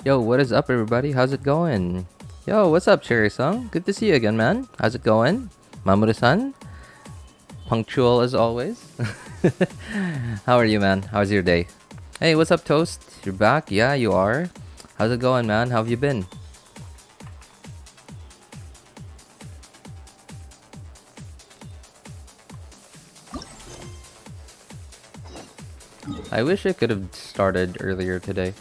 Yo, what is up, everybody? How's it going? Yo, what's up, Cherry-san? Good to see you again, man. How's it going? Mamoru-san? Punctual as always. How are you, man? How's your day? Hey, what's up, Toast? You're back? Yeah, you are. How's it going, man? How have you been? I wish I could have started earlier today,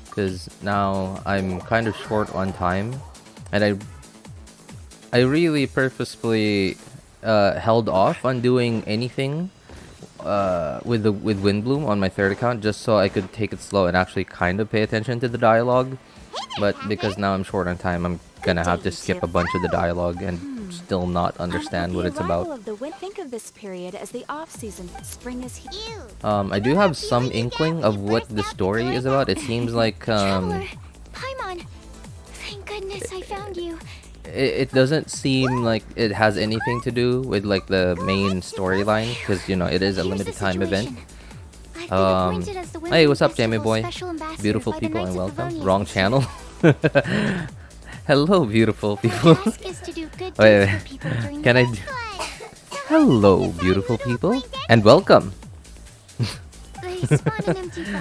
because now I'm kind of short on time, and I really purposefully held off on doing anything with Windbloom on my third account, just so I could take it slow and actually kind of pay attention to the dialogue. But because now I'm short on time, I'm gonna have to skip a bunch of the dialogue and still not understand what it's about. Think of this period as the off-season. Spring is here. I do have some inkling of what the story is about. It seems like Paimon, thank goodness I found you. it doesn't seem like it has anything to do with like the main storyline, because you know it is a limited time event. Hey, what's up, Jamie boy? Beautiful people and welcome. Wrong channel. Hello, beautiful people. Wait. Can I? Hello, beautiful people, and welcome.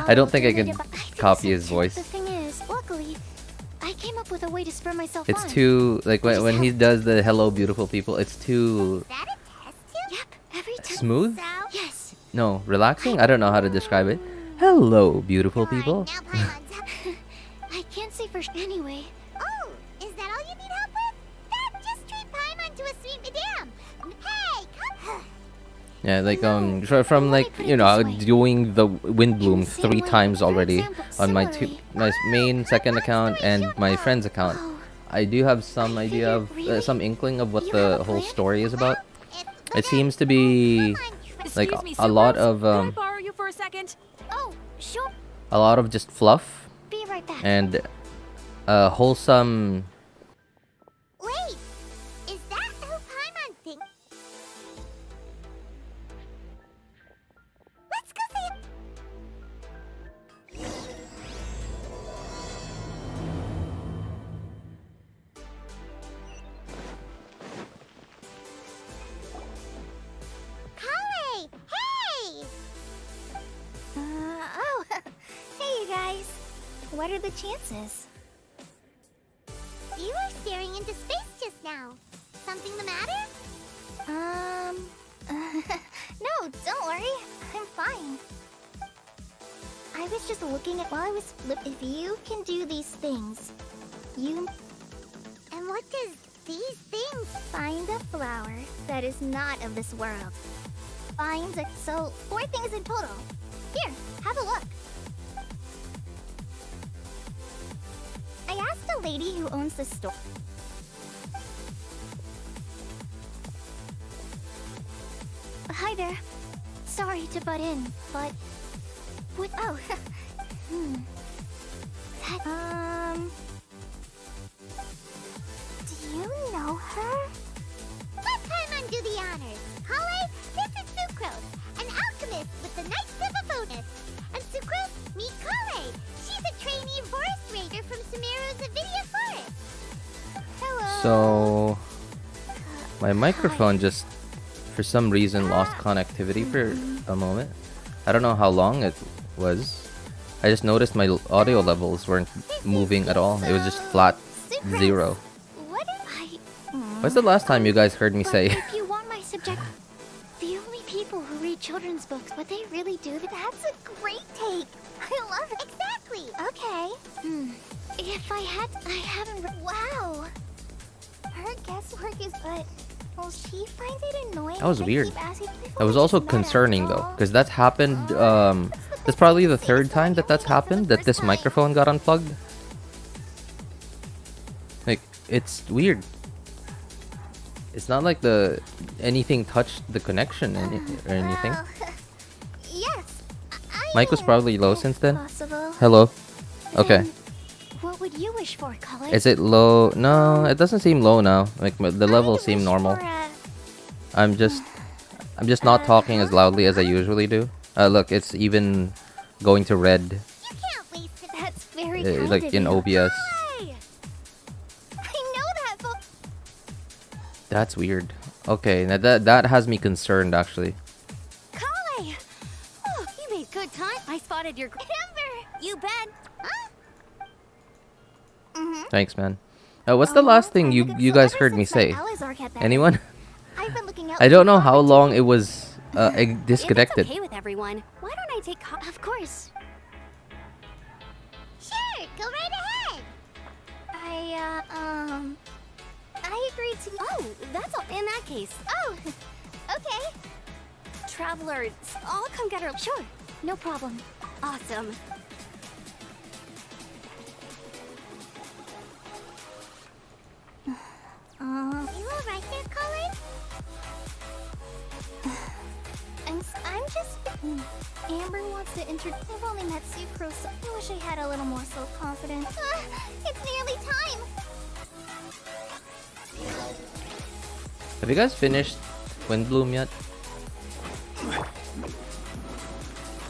I don't think I can copy his voice. The thing is, luckily, I came up with a way to spur myself on. It's too like when he does the hello, beautiful people. It's too smooth. Yes. No, relaxing. I don't know how to describe it. Hello, beautiful people. I can't say for anyway. Oh, is that all you need help with? Then just treat Paimon to a sweet madame. Hey, come. Yeah, like from like you know doing the Windbloom 3 times already on my main second account and my friend's account. I do have some idea of some inkling of what the whole story is about. It seems to be like a lot of Can I borrow you for a second? Oh, sure. a lot of just fluff Be right back. and wholesome. Wait, is that who Paimon thinks? Let's go see it. Kale, hey! Oh, hey you guys. What are the chances? You were staring into space just now. Something the matter? No, don't worry. I'm fine. I was just looking at while I was if you can do these things, you And what does these things? find a flower that is not of this world. Find it. So 4 things in total. Here, have a look. I asked a lady who owns the store. Hi there. Sorry to butt in, but what? Oh, That, do you know her? Let Paimon do the honors. Kale, this is Sucrose, an alchemist with the Knights of Avonis. And Sucrose, meet Kale. She's a trainee forest ranger from Sumeru's Avidia Forest. Hello. So my microphone just for some reason lost connectivity for a moment. I don't know how long it was. I just noticed my audio levels weren't moving at all. It was just flat zero. What if I... What's the last time you guys heard me But say? if you want my subject... The only people who read children's books, would they really do that? That's a great take. I love it. Exactly. Okay. If I haven't... Wow. Her guesswork is... But... Will she find it annoying? That was if I weird. keep asking people That was which also is not concerning though, after because that's happened. That's probably the third time that's happened that this microphone got unplugged. Like, it's weird. It's not like anything touched the connection or anything. Well, yes. Mic was probably low since then. Possible. Hello. Okay. Then what would you wish for, Color? Is it low? No, it doesn't seem low now. Like the levels seem normal. I'm just not talking as loudly as I usually do. Look, it's even going to red, You can't waste it. That's very kind like of in you. OBS. Hey! I know that, but That's weird. Okay, now that has me concerned actually. Kale! Oh, you made good time. I spotted your... Amber! You bet. Huh? Thanks, man. What's the last thing you guys heard me say? Anyone? I've been looking out I for don't know new how long it opportunities. was disconnected. If it's okay with everyone, why don't I take... Of course. Sure, go right ahead. I agreed to... Oh, that's all. In that case. Oh, okay. Traveler, I'll come get her. Sure, no problem. Awesome. You alright there, Colin? I'm just... Amber wants to I've only met Sucrose, so I wish I had a little more self-confidence. It's nearly time. Have you guys finished Windbloom yet?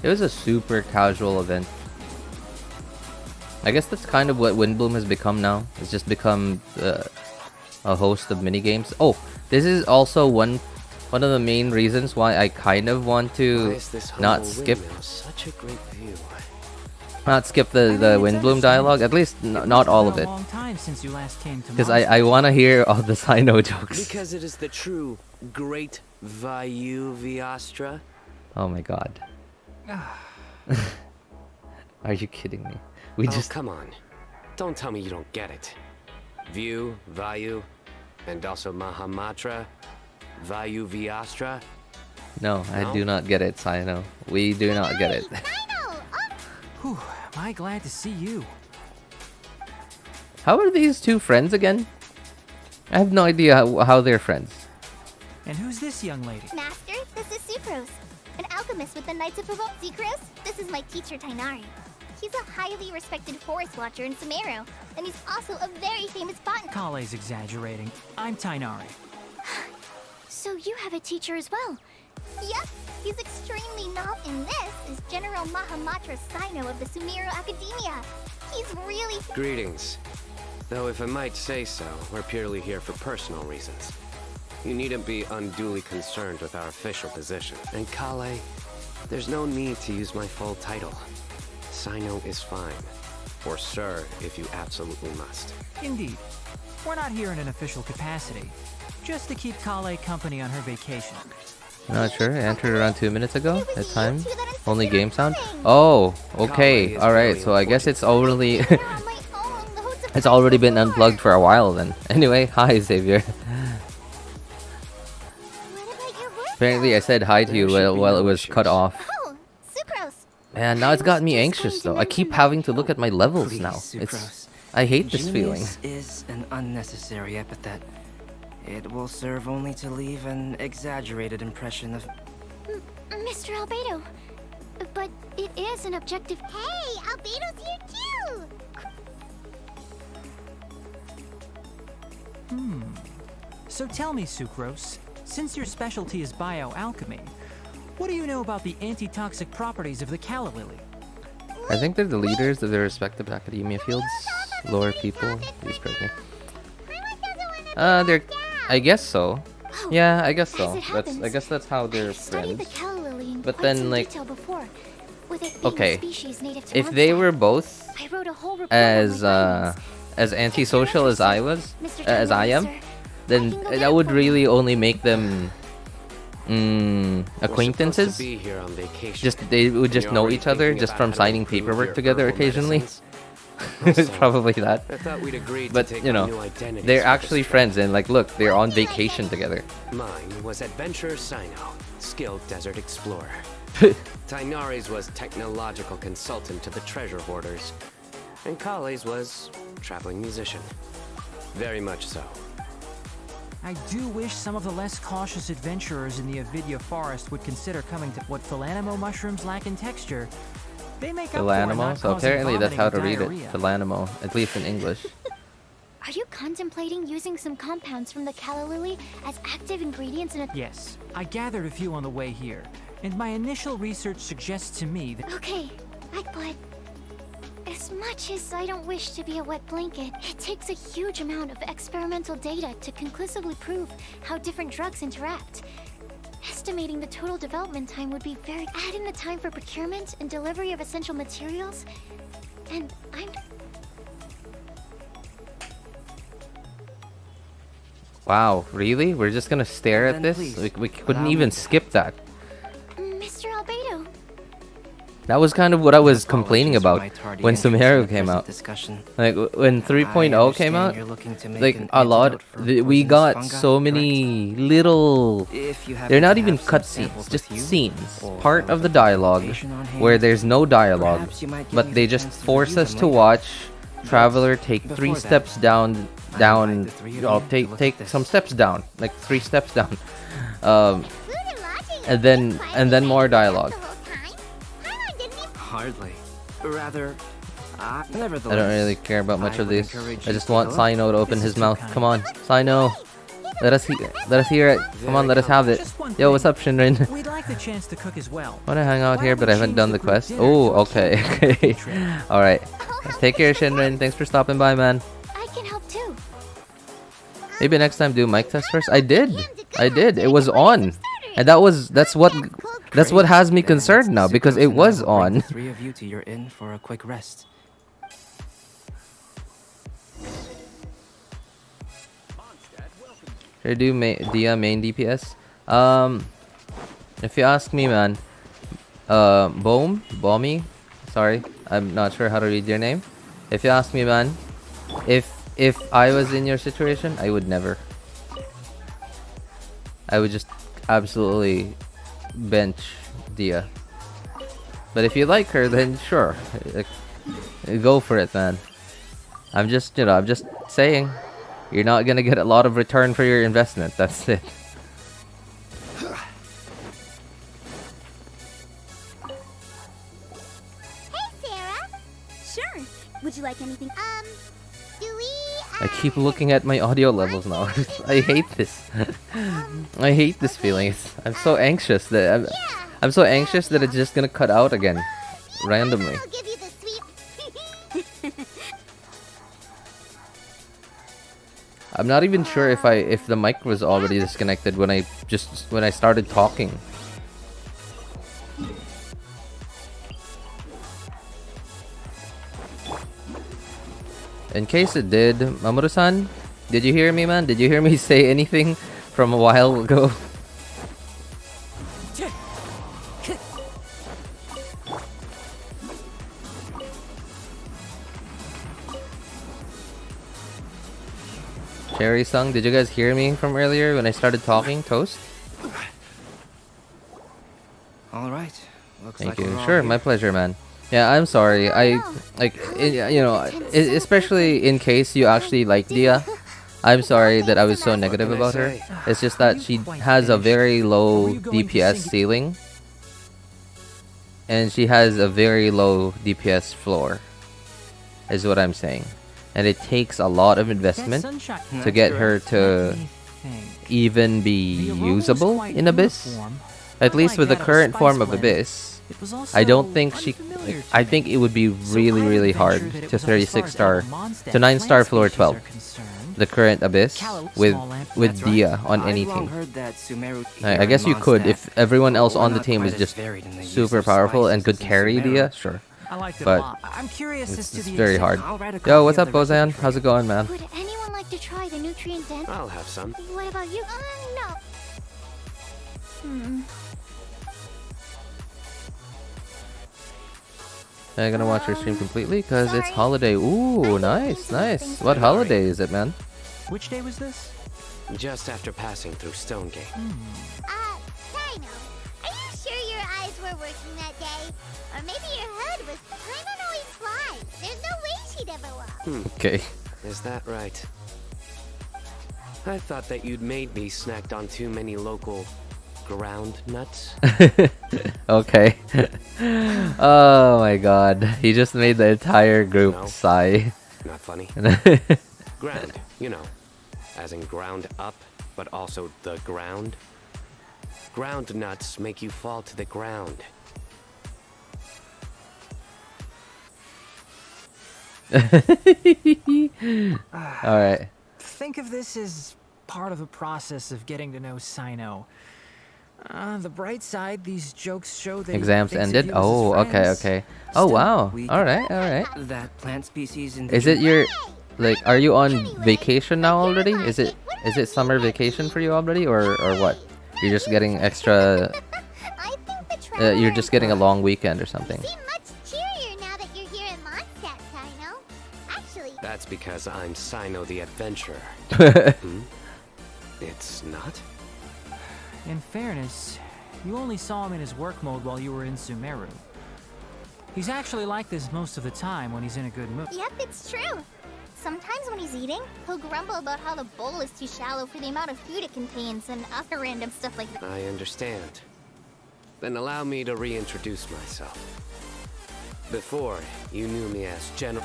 It was a super casual event. I guess that's kind of what Windbloom has become now. It's just become a host of minigames. Oh, this is also one of the main reasons why I kind of want to not skip Such a great view. the Windbloom dialogue. At least not all of it, Long time since you last came to because I want to hear all the Cyno jokes. Because it is the true great Vayu Viastra. Oh my god. Are you kidding me? We Oh, just come on. Don't tell me you don't get it. View, Vayu, and also Mahamatra, Vayu Viastra. no, I No? do not get it, Cyno. We do not get it. Cyno! Whew, am I glad to see you. How are these two friends again? I have no idea how they're friends. And who's this young lady? Master, this is Sucrose, an alchemist with the Knights of Provo. Sucrose, this is my teacher, Tainari. He's a highly respected forest watcher in Sumeru, and he's also a very famous botanist. Kale's exaggerating. I'm Tainari. So you have a teacher as well? Yep, he's extremely novel. And this is General Mahamatra Cyno of the Sumeru Academia. He's really... Greetings. Though if I might say so, we're purely here for personal reasons. You needn't be unduly concerned with our official position. And Kale, there's no need to use my full title. Cyno is fine. Or sir, if you absolutely must. Indeed. We're not here in an official capacity. Just to keep Kale company on her vacation. Not sure. I entered around 2 minutes ago. It was At you time. two that insisted Only on game sound. coming. Oh, okay. Kale is All right. really So I guess it's already Here on my own, the hosts of it's already been before. unplugged for a while then. Anyway, hi Xavier. What about your work? Apparently I said hi to you There should be while it no was cut issues. off. Oh, Sucrose. Man, now it's gotten me Just anxious going though. to I keep mention having to look at my levels Please, now. Sucrose. It's I hate this feeling. Genius is an unnecessary epithet. It will serve only to leave an exaggerated impression of... Mr. Albedo. But it is an objective... Hey, Albedo's here too! So tell me, Sucrose, since your specialty is bioalchemy, what do you know about the antitoxic properties of the calla lily? I think they're the leaders of their respective academia fields. Lower people, please correct me. Paimon doesn't want They're. I guess so. Oh, Yeah, I guess as so. it happens, I guess that's how they're I've studied the friends. calla lily in But quite then, some like, detail before, with it being okay, a species native to if they Mondstadt. were both I wrote a whole report as on my as antisocial as I was, Mr. as I am, Sir, then I can go get that it would for you. really only make them We're supposed to acquaintances. be here on vacation, Just they would and just you're know already each other thinking just about from how to signing improve paperwork your together herbal occasionally. medicines? It's Also, probably that. I thought we'd agreed But to take you on know, new identities they're for actually this trip. friends, and like, look, they're on vacation together. Mine was Adventurer Cyno, skilled desert explorer. Tainari's was technological consultant to the treasure hoarders. And Kale's was traveling musician. Very much so. I do wish some of the less cautious adventurers in the Avidya forest would consider coming to what Philanimo mushrooms lack in texture. They make up for Philanimo. not So causing apparently that's vomiting how or to read it. diarrhea. Philanimo, at least in English. Are you contemplating using some compounds from the calla lily as active ingredients in a... Yes, I gathered a few on the way here, and my initial research suggests to me that Okay, but as much as I don't wish to be a wet blanket, it takes a huge amount of experimental data to conclusively prove how different drugs interact. Estimating the total development time would be very... Add in the time for procurement and delivery of essential materials, and I'm... Wow, really? We're just gonna stare at Then this? please, We couldn't allow even me to- skip that. Mr. Albedo. That was kind of what I was complaining Apologies for about my tardy when entrance in Sumeru the came present out. discussion. Like when 3.0 came out, You're looking to make like an a lot. antidote for We poisonous got fungi, so correct? many little. If you They're happen not to even have some cutscenes, samples just with you, scenes, or part a of the dialogue, documentation on hand, where there's no dialogue, perhaps you might give me but they the just chance to force review us them to later. watch Traveler take Before 3 that, steps down, I'd invite the three of I'll you to take look take at this. some steps down, like 3 steps down, Food and lodging and is then quite and then more expensive dialogue. the whole time. Paimon didn't even... Hardly. Rather, nevertheless. I don't really care about much I of would this. encourage I you just to want look. Cyno to open This his is too mouth. kind. Come on, Cyno. Let us hear it. Come on, let us have it. Just one Yo, what's thing. up, Shinrin? we'd like the chance to cook as well. Wanna hang out Why here, don't but we I haven't change done the the group quest. dinner Oh, to a okay, camping okay. trip? Alright. Take care, Shinrin. Thanks for stopping by, man. I can help too. Maybe next time do mic test first. I did. It was on. And that's what has me Then concerned now, because Sucrose it and I was will bring on. the three of you to your inn for a quick rest. Should I do Dehya main DPS? If you ask me, man, Bommy, sorry, I'm not sure how to read your name. If you ask me, man, if I was in your situation, I would never. I would just absolutely bench Dehya. But if you like her, then sure, go for it, man. I'm just saying. You're not gonna get a lot of return for your investment. That's it. Hey, Sarah. Sure. Would you like anything? Do we... I keep looking at my audio levels now. I hate this. I hate this feeling. I'm so anxious that I'm so anxious that it's just gonna cut out again, randomly. I'll give you the sweet... I'm not even sure if the mic was already disconnected when I started talking. In case it did, Mamoru-san, did you hear me, man? Did you hear me say anything from a while ago? Cherry-sung, did you guys hear me from earlier when I started talking? Toast? All right. Looks Thank like you. we're all Sure, here. my pleasure, man. Yeah, I'm sorry. Especially in case you actually like Dehya, I'm sorry that I was so negative can I about her. say? It's just that she has a very low Or were you going to DPS sing- ceiling, and she has a very low DPS floor, is what I'm saying. And it takes a lot of That investment sunshot to get her Let to me think. even be The aroma was usable quite in Abyss. uniform, At least unlike with the that of a current spice form of blend. Abyss. It was I don't also think she. unfamiliar I to think me. it would be So really, I would really venture hard that it to was on as far 36 as star Mondstadt to 9 star plant floor species 12. are concerned, the current abyss with Dehya on any I've long team. heard that Sumeru I guess you could if everyone else on the team is just super powerful and could carry Dehya. Sure, I liked it but a lot. I'm curious as to it's the very exact- hard. I'll write a Yo, copy what's of up, the recipe Bozan? for How's you. it going, man? Would anyone like to try the nutrient dense? I'll have some. What about you? No. I'm gonna watch your stream completely because it's sorry. holiday. Ooh, nice, nice. What holiday is it, man? Which day was this? Just after passing through Stonegate. Cyno, are you sure your eyes were working that day? Or maybe your hood was planning always flies. There's no way she'd ever walk. Okay. Is that right? I thought that you'd made me snacked on too many local ground nuts. Okay. Oh my god. He just made the entire group No. sigh. Not funny. Ground, you know, as in ground up, but also the ground. Ground nuts make you fall to the ground. Alright. Think of this as part of the process of getting to know Cyno. The bright side, these jokes show that he Exams thinks of ended? you as his Oh, okay, friends. okay. Oh, Still, wow. we- Alright, alright. That plant species in Is it your... Like, are you on vacation now already? Is it summer vacation for you already? Or what? You're just getting extra... I think the traveler you're just getting a long weekend or something. seem much cheerier now that you're here in Mondstadt, Cyno. Actually, That's because I'm Cyno the Adventurer. It's not? In fairness, you only saw him in his work mode while you were in Sumeru. He's actually like this most of the time when he's in a good mood. yep, it's true. Sometimes when he's eating, he'll grumble about how the bowl is too shallow for the amount of food it contains and other random stuff like that. I understand. Then allow me to reintroduce myself. Before, you knew me as General.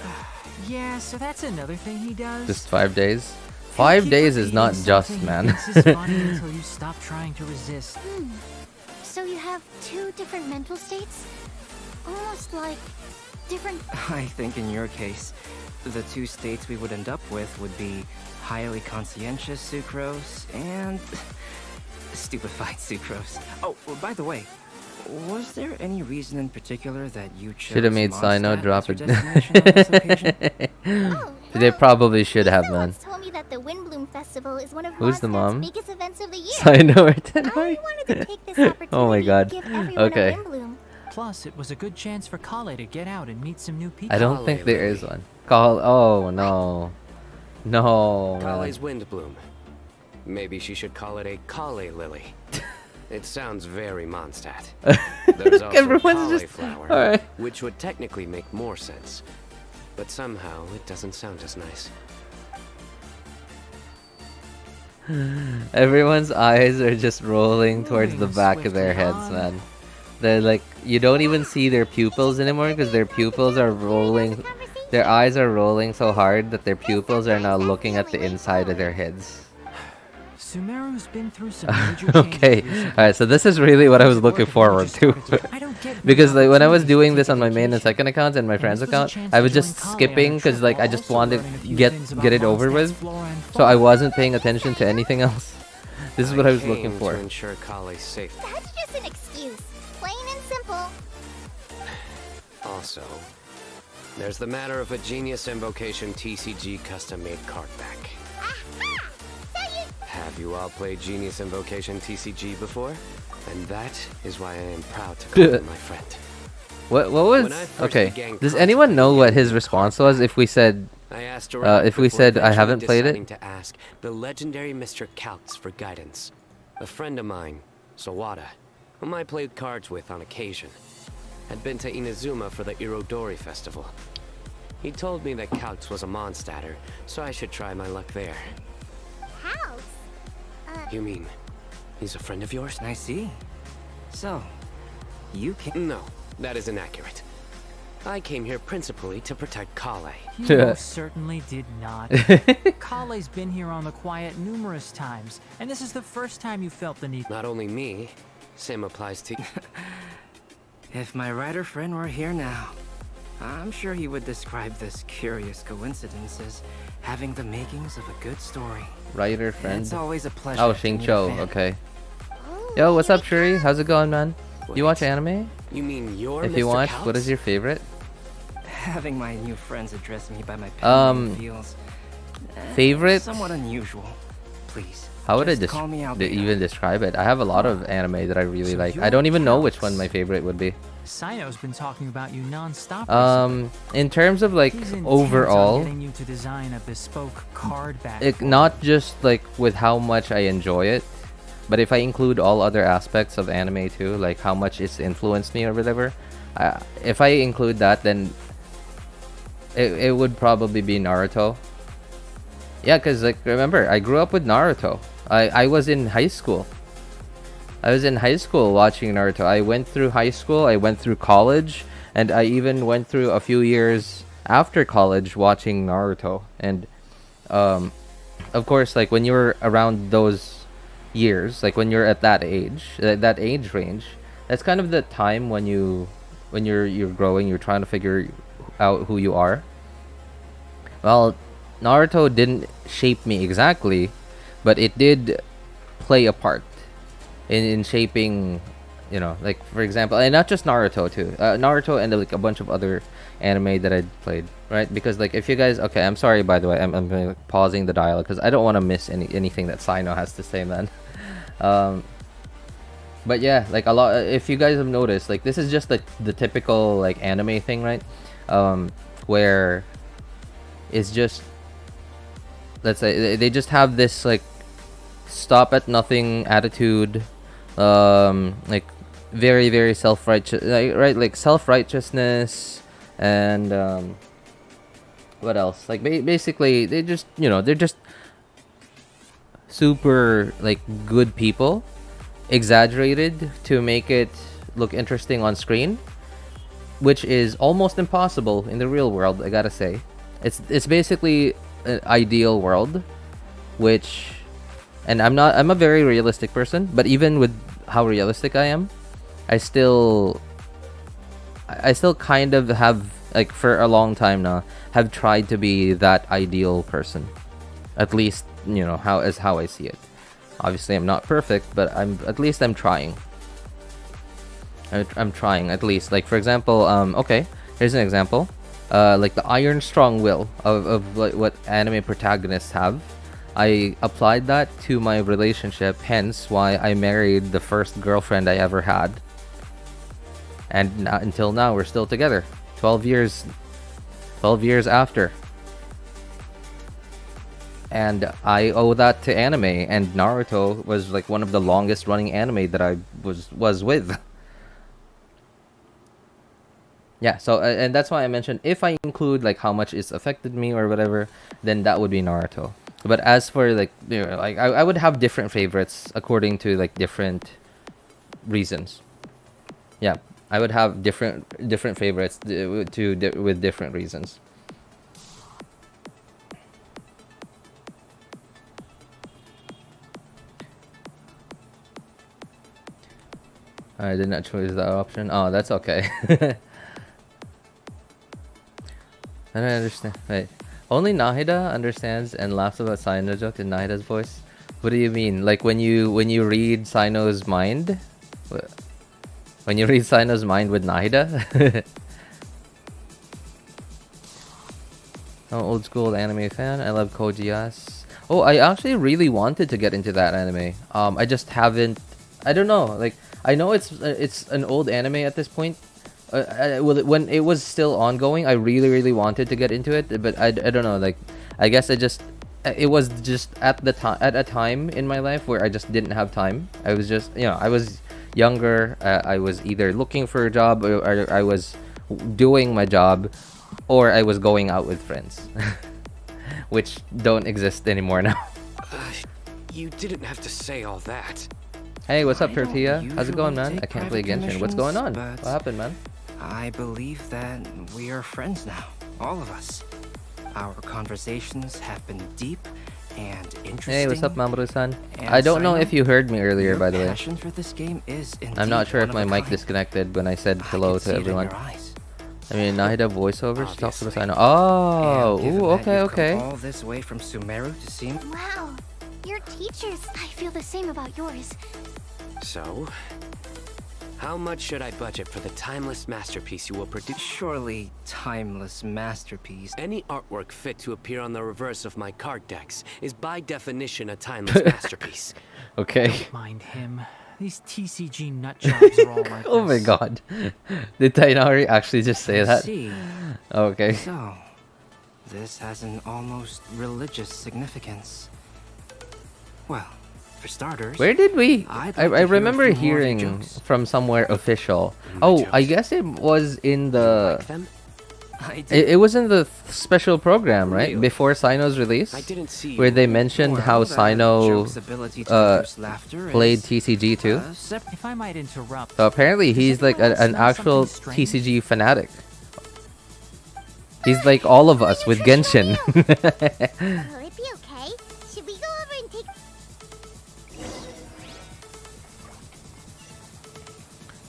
Yeah, so that's another thing he does. Just 5 days? He'll 5 keep days is not repeating just, something he man. thinks is funny until you stop trying to resist. So you have two different mental states? Almost like different... I think in your case, the two states we would end up with would be highly conscientious sucrose and stupefied sucrose. Oh, by the way, was there any reason in particular that you chose Should have made Cyno Mondstadt drop as it. your destination on this occasion? Oh, They well, probably should have, Lisa man. once told me that the Windblume Festival is one of Who's the Mondstadt's mom? biggest events of the year. Cyno or I Tenai? wanted to take this opportunity Oh my god. to give everyone Okay. a Windblume. Plus, it was a good chance for Kale to get out and meet some new people. I don't think there is one. Call. Oh no. No. man. Kale's Windbloom. Maybe she should call it a Kale Lily. It sounds very Mondstadt. There's also Everyone's just- cauliflower, alright. which would technically make more sense. But somehow, it doesn't sound as nice. Everyone's eyes are just rolling towards the Moving back of their swiftly heads, on. man. They're like, you don't even see their pupils anymore because their pupils are rolling. Their eyes are rolling so hard that their pupils are now looking at the inside of their heads. Sumeru's been through some major Okay, changes recently. alright, so this is really what I was looking forward to. I don't get Because like when I was opportunities to doing take this a on my main and vacation. second accounts and my And friend's this was a account, chance I to was join just Kale on a skipping trip because like I while just also wanted learning a to few get things about it over Mondstadt's with. flora and So I fauna. wasn't paying attention to anything else. This is what I was looking came for. to ensure Kale's safety. That's just an excuse. Plain and simple. Also, there's the matter of a Genius Invocation TCG custom-made card back. Aha! So you... Have you all played Genius Invocation TCG before? And that is why I am proud to call you my friend. What When was I first okay? began Does anyone know what his contemplating response was if we said I asked around if we before said I eventually haven't played it? deciding to ask the legendary Mr. Kaltz for guidance. A friend of mine, Sawada, whom I played cards with on occasion, had been to Inazuma for the Irodori Festival. He told me that Kaltz was a Mondstadter, so I should try my luck there. House? You mean, he's a friend of yours? I see. So, you can... No, that is inaccurate. I came here principally to protect Kale. You most certainly did not. Kale's been here on the quiet numerous times, and this is the first time you felt the need. Not only me, same applies to... If my writer friend were here now, I'm sure he would describe this curious coincidence as having the makings of a good story. Writer friend. It's always a pleasure. Oh, to Shing meet a Cho. fan. Okay. Oh, Yo, what's here up, it Shuri? comes. How's it going, man? You watch anime? You mean you're If Mr. you watch, Couch? what is your favorite? Having my new friends address me by my pen name feels Favorite? somewhat unusual. Please. How would I just call me out. even describe it? I have a lot of anime that I really So like. I you're don't even know which Counts. one my favorite would be. Cyno's been talking about you non-stop. In terms of like He's intent on overall, getting you to design a bespoke card back. not just like with how much I enjoy it, but if I include all other aspects of anime too, like how much it's influenced me or whatever, if I include that, then it would probably be Naruto. Yeah, because like remember, I grew up with Naruto. I was in high school. I was in high school watching Naruto. I went through high school, I went through college, and I even went through a few years after college watching Naruto. And of course, like when you're around those years, like when you're at that age, that age range, that's kind of the time when you're growing, you're trying to figure out who you are. Well, Naruto didn't shape me exactly, but it did play a part in shaping, you know, like for example, and not just Naruto too, Naruto and like a bunch of other anime that I played, right? Because like if you guys, okay, I'm sorry by the way, I'm like, pausing the dialogue because I don't want to miss anything that Cyno has to say, man. But yeah, like a lot, if you guys have noticed, like this is just like the typical like anime thing, right? Where it's just, let's say they just have this like stop at nothing attitude, like very very self-righteous, like self-righteousness, and what else, like basically they just, you know, they're just super like good people, exaggerated to make it look interesting on screen, which is almost impossible in the real world. I gotta say, it's basically an ideal world, which, and I'm a very realistic person, but even with how realistic I am, I still kind of have, like for a long time now, have tried to be that ideal person, at least, you know, how I see it. Obviously I'm not perfect, but I'm trying. I'm trying at least. Like for example, okay, here's an example. Like the iron strong will of like what anime protagonists have. I applied that to my relationship, hence why I married the first girlfriend I ever had. And until now, we're still together. 12 years after. And I owe that to anime, and Naruto was like one of the longest running anime that I was with. Yeah, so and that's why I mentioned if I include like how much it's affected me or whatever, then that would be Naruto. But as for like, you know, like I would have different favorites according to like different reasons. Yeah, I would have different favorites with different reasons. I did not choose that option. Oh, that's okay. I don't understand. Wait. Only Nahida understands and laughs about Cyno joke in Nahida's voice? What do you mean? Like when you read Cyno's mind? When you read Cyno's mind with Nahida? I'm an old school anime fan. I love Koji-Yas. Oh, I actually really wanted to get into that anime. I just haven't. I don't know. Like I know it's an old anime at this point. When it was still ongoing, I really wanted to get into it, but I don't know. Like I guess it was just at a time in my life where I just didn't have time. I was just, you know, I was younger. I was either looking for a job or I was doing my job, or I was going out with friends, which don't exist anymore now. You didn't have to say all that. Hey, what's up, I don't Tortilla? How's it going, usually man? take I can't play private Genshin. What's going on? commissions, What happened, man? I believe that we are friends now, all of us. Our conversations have been deep and interesting. Hey, what's up, Mamoru-san? And I don't know Cyno, if you heard me earlier, your by the way. passion for this game is I'm not indeed sure if one my of a mic kind. disconnected when I said I hello can to see it in everyone. your eyes. I mean, Nahida voiceovers talks about Obviously. Cyno. Oh, And given ooh, that okay, you've come okay. all this way from Sumeru to see me? Wow, your teachers. I feel the same about yours. So, how much should I budget for the timeless masterpiece you will produce? Surely timeless masterpiece. Any artwork fit to appear on the reverse of my card decks is by definition a timeless masterpiece. Okay. Mind him. These TCG nut jobs are all like Oh my this. god. Did Tainari actually just say I that? see. Okay. So, this has an almost religious significance. Well, for starters, Where did we? I'd like I to hear a remember few more of your hearing jokes. from somewhere official. My Oh, I jokes. guess it was in You the. like them? I did. It was in the special program, right? Really? Before Cyno's release, I didn't see where you. they mentioned Well, how that Cyno joke's ability to uh, produce laughter played is, TCG too. If I might interrupt, So apparently he's like anyone else an smell actual something strange? TCG fanatic. He's like all of us with Genshin. Will it be okay? Should we go over and take...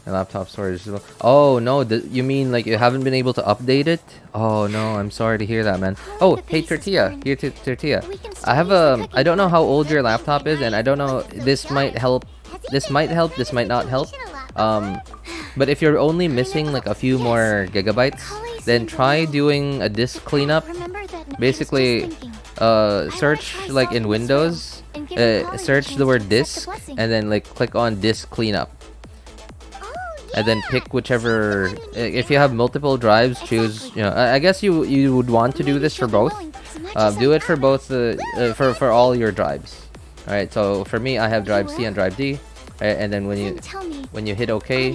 My laptop storage. Oh no, you mean like you haven't been able to update it? Oh no, I'm sorry to hear that, man. Oh, the hey base is Tortilla, burned. here to Tortilla. We can I still have use the a. cooking I don't know how pot. old your laptop is, and I don't know. This might help. This might help. This might not help. But if you're only missing like a few more gigabytes, then try doing a disk cleanup. Remember that I was Basically, just thinking. search like in Windows, search the word disk, and then like click on disk cleanup. And then pick whichever. If you have multiple drives, choose. You know, I guess you would want to do this for both. Do it for both for all your drives. All right. So for me, I have drive C and drive D, and then when you hit OK,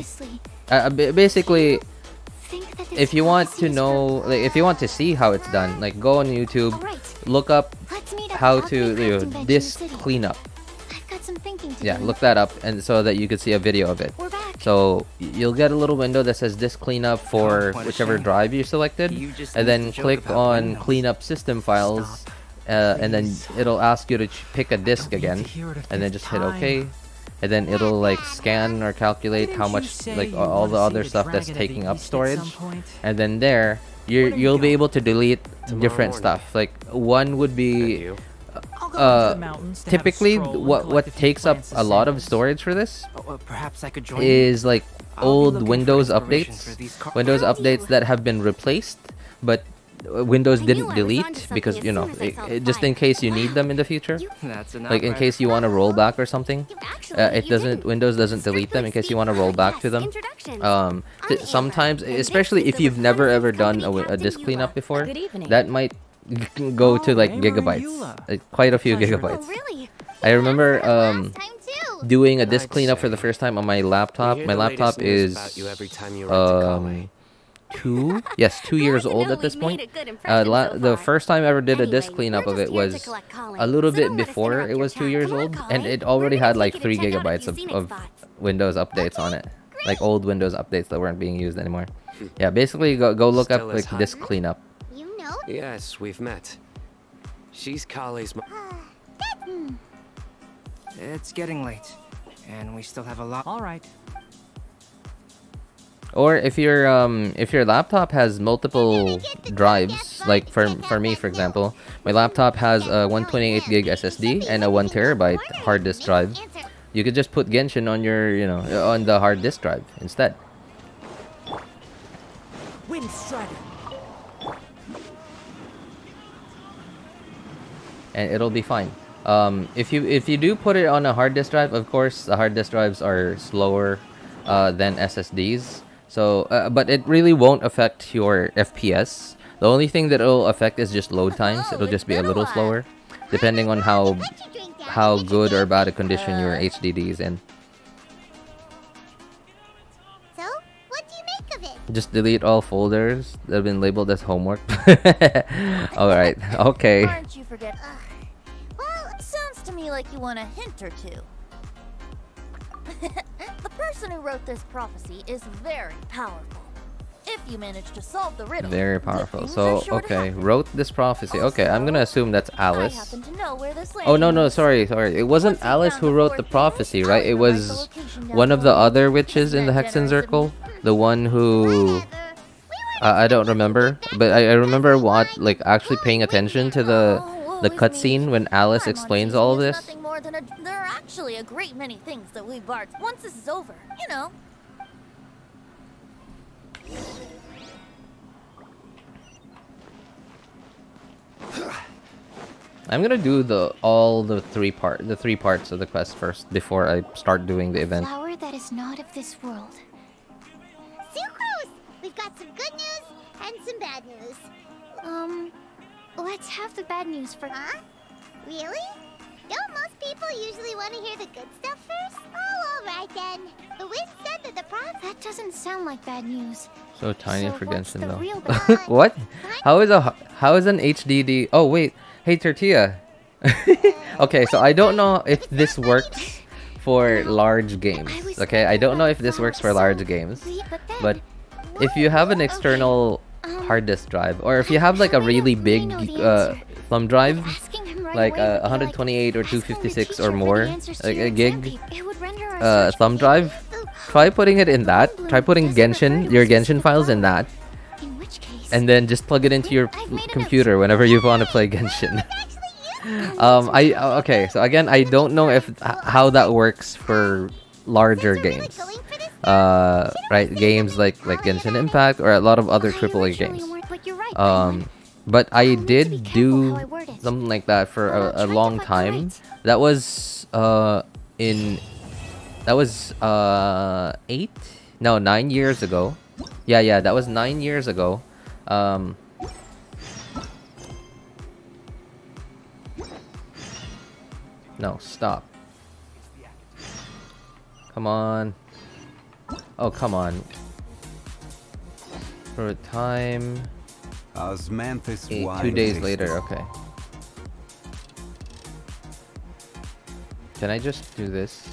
Honestly, basically, think that this if you want to policy is know, for like, if you want to see how it's done, like go on YouTube, Alright, look up let's meet at how the to Alchemy Crafting Bench in the disk city. cleanup. I've got some thinking to Yeah, do. look that up, and so that you could see a video of it. We're back. So you'll get a little window that says disk cleanup for quite a whichever shame. drive you selected, You just and made then the joke click about on Windows. cleanup system files, and then it'll ask you to pick a disk don't need again, to hear it a and then fifth just hit time. OK, and then it'll like scan or calculate how Didn't you much say like you all the wanna other see stuff that's Dragon at taking the up East at storage, some point? and then there Where do you you'll be go? able to delete Tomorrow different morning. stuff. Like one would And be you? I'll go uh, into the mountains to have a typically stroll and what collect a few takes up plants a and lot of samples. storage for this Oh, perhaps I could join you. is like I'll be old looking for Windows inspiration updates, for these Windows How do updates you- that have been replaced, but Windows I knew didn't I was delete onto something because as you know, soon as I saw the just in flyer. case you need them in the future, That's an like in outright case you want to roll back or something. Actually, It you doesn't. didn't. Windows doesn't delete them in case you want to roll back to them. Sometimes, especially if you've never ever done a disk cleanup before, Good evening. that might go to Oh, like Amber and gigabytes, Eula. quite a few Pleasure. Oh, gigabytes. really? I remember Last time too. doing a disk I'd cleanup for the say first time on my We laptop. hear My the laptop latest news is about you every time you run to Calais. 2 years old at this point. The first time I ever did a disk cleanup of it was a little bit before it was 2 years old, and it already had like 3 gigabytes of Windows updates on it, like old Windows updates that weren't being used anymore. Yeah, basically go look up Still as like hot? disk cleanup. You know? Yes, we've met. She's Kale's It's getting late, and we still have a lot. All right. Or if your laptop has multiple drives, like for me for example, my laptop has a 128 gig SSD and a 1 terabyte hard disk drive. You could just put Genshin on your on the hard disk drive instead, Wind strider. and it'll be fine. If you do put it on a hard disk drive, of course the hard disk drives are slower than SSDs. So, but it really won't affect your FPS. The only thing that it'll affect is just load times. It'll just be a little slower, depending on how good or bad a condition your HDD is in. So, what do you make of it? Just delete all folders that have been labeled as homework. Alright, okay. Aren't you forget? Well, sounds to me like you want a hint or two. The person who wrote this prophecy is very powerful. If you manage to solve the riddle, Very good powerful. things So, are sure to okay, happen. wrote this prophecy. Okay, I'm gonna assume that's I Alice. happen to know where this Oh, no, landing no, is. sorry. It wasn't Once you Alice found who the wrote four the pillars, prophecy, right? It I'll remember the was location down one of the below. other witches Isn't in the that Hexen generous of me? Circle. The one who... Whatever. We I don't remember, but I remember like actually paying attention to the cutscene when Alice explains all of this. Nothing more than there are actually a great many things that we bards. Once this is over, you know. I'm gonna do the three parts of the quest first before I start doing the event. Flower that is not of this world. Sucrose! We've got some good news and some bad news. Let's have the bad news first. Huh? Really? Don't most people usually want to hear the good stuff first? Oh, alright then. The wind said that the problem... That doesn't sound like bad news. So tiny So for what's Genshin the though. real bad? What? How is an HDD? Oh wait, hey Tortilla. Okay, so I don't know if this works for large games. Okay, I don't know if this works for large games, but if you have an external hard disk drive, or if you have like a really big thumb drive, like 128 or 256 or more, like a gig thumb drive, try putting it in that. Try putting your Genshin files in that, and then just plug it into your computer whenever you want to play Genshin. Okay, so again, I don't know if how that works for larger games. Right, games like Genshin Impact or a lot of other AAA games. But I did do something like that for a long time. That was 9 years ago. Yeah, that was 9 years ago. No, stop. Come on. Oh, come on. For a time. Osmanthus 2 days later, okay. Can I just do this?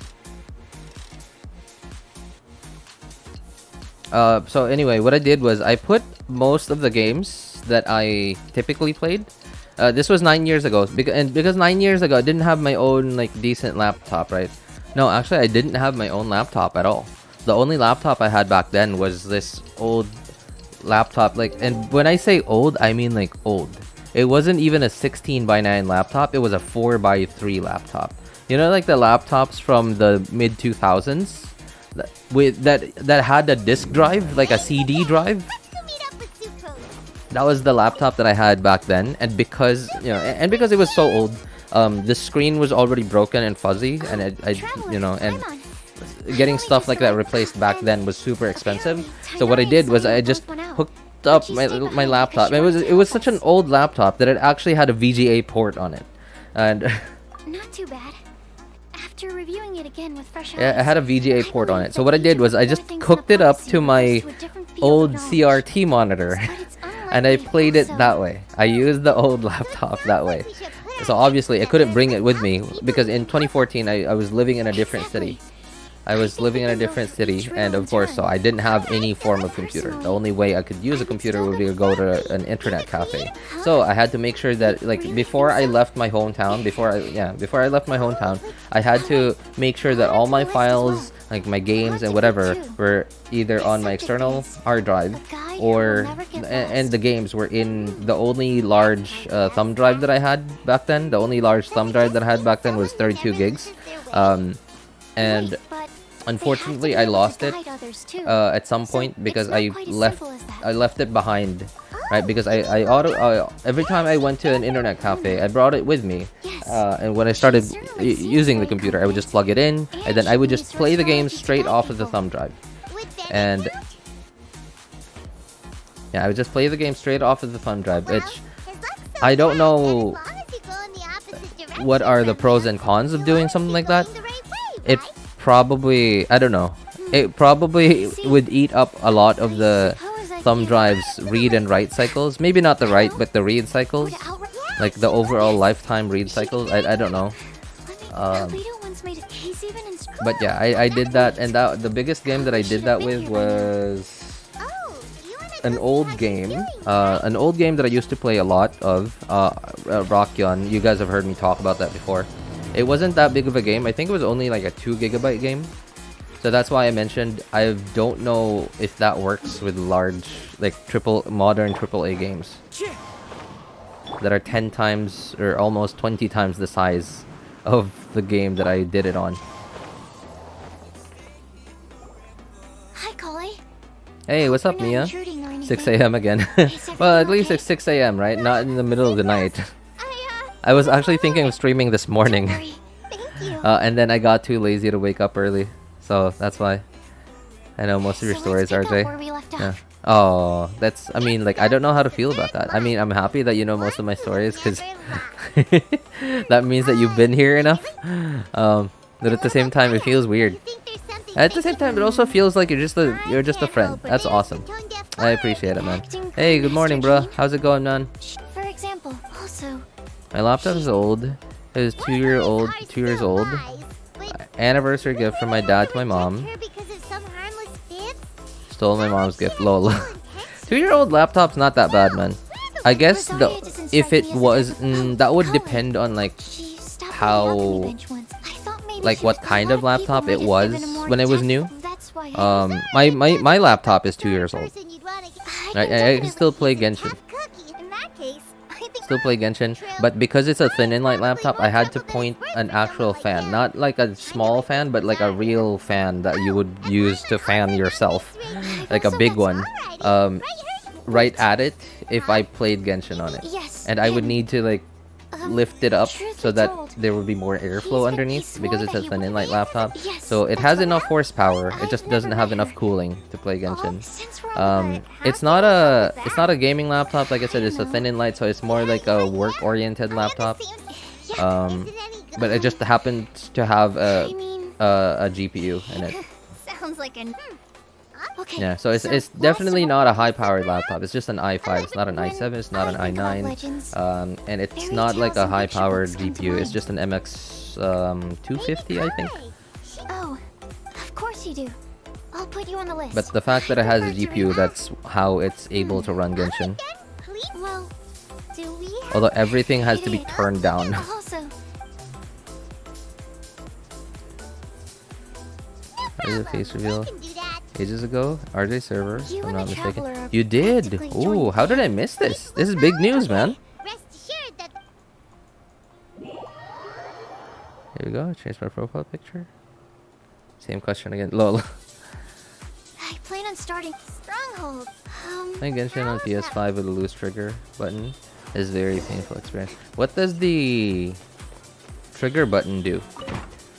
So anyway, what I did was I put most of the games that I typically played. This was 9 years ago, because 9 years ago I didn't have my own like decent laptop, right? No, actually I didn't have my own laptop at all. The only laptop I had back then was this old laptop, like, and when I say old, I mean like old. It wasn't even a 16:9 laptop, it was a 4:3 laptop. You know, like the laptops from the mid 2000s that had a disk drive, like a CD drive. That was the laptop that I had back then, and because because it was so old, the screen was already broken and fuzzy, and and getting stuff like that replaced back then was super expensive. So what I did was I just hooked up my laptop. It was such an old laptop that it actually had a VGA port on it, and Not too bad. After reviewing it again with fresh eyes, yeah, it had a VGA port on it. So what I did was I just hooked it up to my old CRT monitor, and I played it that way. I used the old laptop that way. So obviously I couldn't bring it with me because in 2014 I was living in a different city. And of course, so I didn't have any form of computer. The only way I could use a computer would be to go to an internet cafe. So I had to make sure that, like, before I left my hometown, I had to make sure that all my files, like my games and whatever, were either on my external hard drive, or and the games were in the only large thumb drive that I had back then. The only large thumb drive that I had back then was 32 gigs. And unfortunately I lost it at some point because I left it behind, right? Because I every time I went to an internet cafe, I brought it with me, and when I started using the computer, I would just plug it in, and then I would just play the game straight off of the thumb drive. And yeah, I would just play the game straight off of the thumb drive, which I don't know what are the pros and cons of doing something like that. It probably, I don't know, it probably would eat up a lot of the thumb drive's read and write cycles. Maybe not the write, but the read cycles, like the overall lifetime read cycles. I don't know. But yeah, I did that, and the biggest game that I did that with was an old game that I used to play a lot of, Rockyon. You guys have heard me talk about that before. It wasn't that big of a game. I think it was only like a 2 GB game. So that's why I mentioned I don't know if that works with large, like modern AAA games that are 10 times or almost 20 times the size of the game that I did it on. Hi, Kale. Hey, what's up, Mia? 6 a.m. again. Well, at least it's 6 a.m., right? Not in the middle of the night. I was actually thinking of streaming this morning. Thank you. And then I got too lazy to wake up early. So that's why. I know most of your stories, RJ. Where we left Yeah. off. Oh, that's, I mean, like, I don't know how to feel about that. I mean, I'm happy that you know most of my stories, because that means that you've been here enough. But at the same time, it feels weird. At the same time, it also feels like you're just a friend. That's awesome. I appreciate it, man. Hey, good morning, bro. How's it going, man? For example, also, My laptop is old. It is 2 years old. Anniversary gift from my dad to my mom. Stole my mom's gift. Lol. 2-year-old laptop's not that bad, man. I guess if it was, that would depend on like she stopped how, by the alchemy bench once. I thought maybe like she what thought kind a of lot people laptop might it have was given a more when it was depth. new. That's why My laptop is 2 years old. I can still play Genshin. Still play Genshin, but because it's a thin and light laptop, I had to point an actual fan, not like a small fan, but like a real fan that you would use to fan yourself, like a big one, right at it if I played Genshin on it, Yes, and I would need to like lift it up truth so be that told, there would be more airflow underneath because it's a thin and light laptop. Yes, So it that's has what enough I- horsepower. It just I've doesn't never have met enough her. cooling to play Genshin. Since we're on the It's not a gaming laptop. Like I said, it's a thin and light, so it's more like a work-oriented laptop. But it just happens to have I mean, a GPU in it. Sounds like an. okay. Yeah, so it's definitely not a high-powered laptop. It's just an i5. It's not an i7. It's not an i9. And it's not like a high-powered GPU. It's just an MX 250, I think. Oh, of course you do. I'll put you on the list. But the fact that it has a GPU, that's how it's able to run Genshin. Well, do we have Although everything has to be it up? turned down. Also, Is it face reveal? Ages ago, RJ server, if You I'm and not the mistaken. Traveler are You did. practically Ooh, joined how did I miss this? This is big news, man. Rest assured that Here we go. Change my profile picture. Same question again. Lol. I plan on starting Stronghold. Playing Genshin on PS5 with a loose trigger button is very painful experience. What does the trigger button do?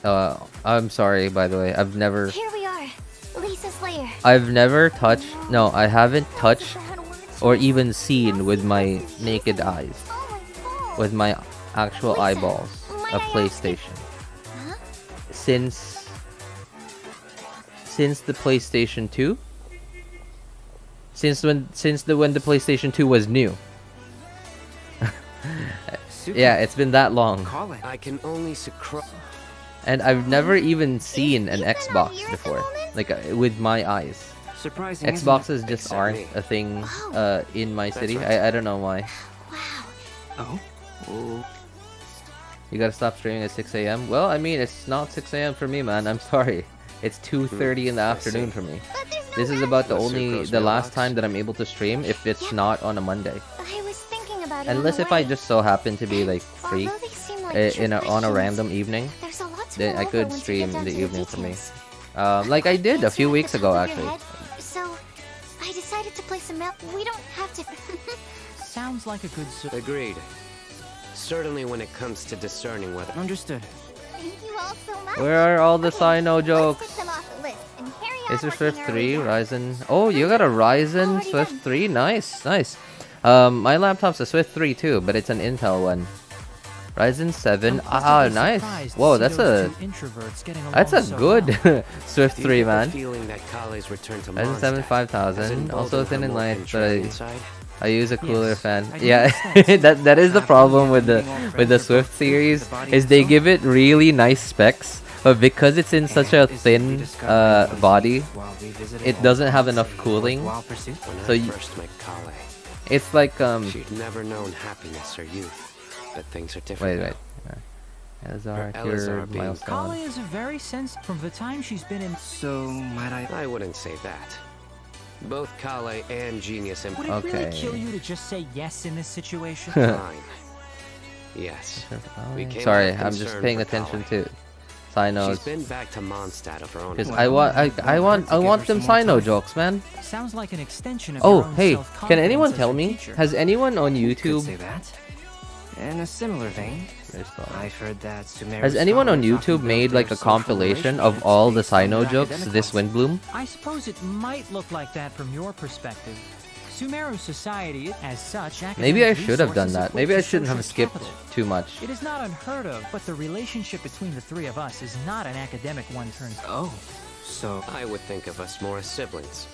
I'm sorry, by the way. Here we are, Lisa's lair. I've never touched. No, I haven't touched or even seen with my naked eyes, with my actual eyeballs, a PlayStation. Huh? Since the PlayStation 2. Since when the PlayStation 2 was new. Yeah, it's been that long. Call it. I can only succro. And I've never even seen an Xbox before, like with my eyes. Surprising. isn't it? Xboxes just Except aren't me. a thing in my city. right. I don't know why. Wow. Oh. Oh. You gotta stop streaming at 6 a.m. Well, I mean, it's not 6 a.m. for me, man. I'm sorry. It's 2:30 in the afternoon for me. there's no This is about the Unless only sucrose the last mailbox. time that I'm able to stream if it's not on a Monday. I was thinking about it. Unless if I just so happen to be like free Although they seem like on a traditions, random evening, there's a lot to then go I over could once we stream get in down the to evening for me. details. Like I did a Things few are at weeks the ago top of your actually. head, So, I decided to play some mail. We don't have to. Sounds like a good Agreed. Certainly when it comes to discerning whether. Understood. Thank you all so much. Where are all the Cyno Let's jokes? put them off the list and carry on Is there working Swift our 3, way down. Ryzen? Oh, you got a Ryzen Already Swift done. 3? Nice, nice. My laptop's a Swift 3 too, but it's an Intel one. Ryzen 7. Ah, nice. Whoa, that's a good Swift Do you 3, get the man. feeling that Kale's return to Ryzen 7 Mondstadt 5000. has Also emboldened thin her and more light, but contrarian side? I use a cooler Yes, fan. I do Yeah, understand. that is the After problem we with the meeting all with the friends Swift for series the body is and they soul. give it really nice specs, but because it's in such a And is to be thin discovered in body, those while revisiting it all doesn't have things enough a cooling. worthwhile pursuit. When So I you- first met Kale, It's like she'd never known happiness or youth. But things are Wait, different. wait. now. As our Ella's are cured being- milestone. Kale is a very sense from the time she's been in. So, might I? I wouldn't say that. Both Kale and Genius Would it really Okay. kill you to just say yes in this situation? Fine. Yes. We came Sorry, out of I'm just concern paying for attention Kale. to Cyno's. She's been back to Mondstadt of her own. Because Well, I want, I wouldn't hurt want, to I give want her them some more Cyno time. jokes, man. Sounds like an extension of Oh, your own hey, can self-confidence anyone as tell your me? teacher. Has anyone on Could YouTube? say that. In a similar vein, There's the- I've heard that Sumeru's Has anyone on scholars often YouTube build made their like a social compilation of relationships all the based on Cyno their jokes academic this ones? Windbloom? I suppose it might look like that from your perspective. Sumeru society, as such, Maybe I academic should have done resources that. equate Maybe to I shouldn't have social skipped capital. too much. It is not unheard of, but the relationship between the three of us is not an academic one. Turns out. Oh, so I would think of us more as siblings.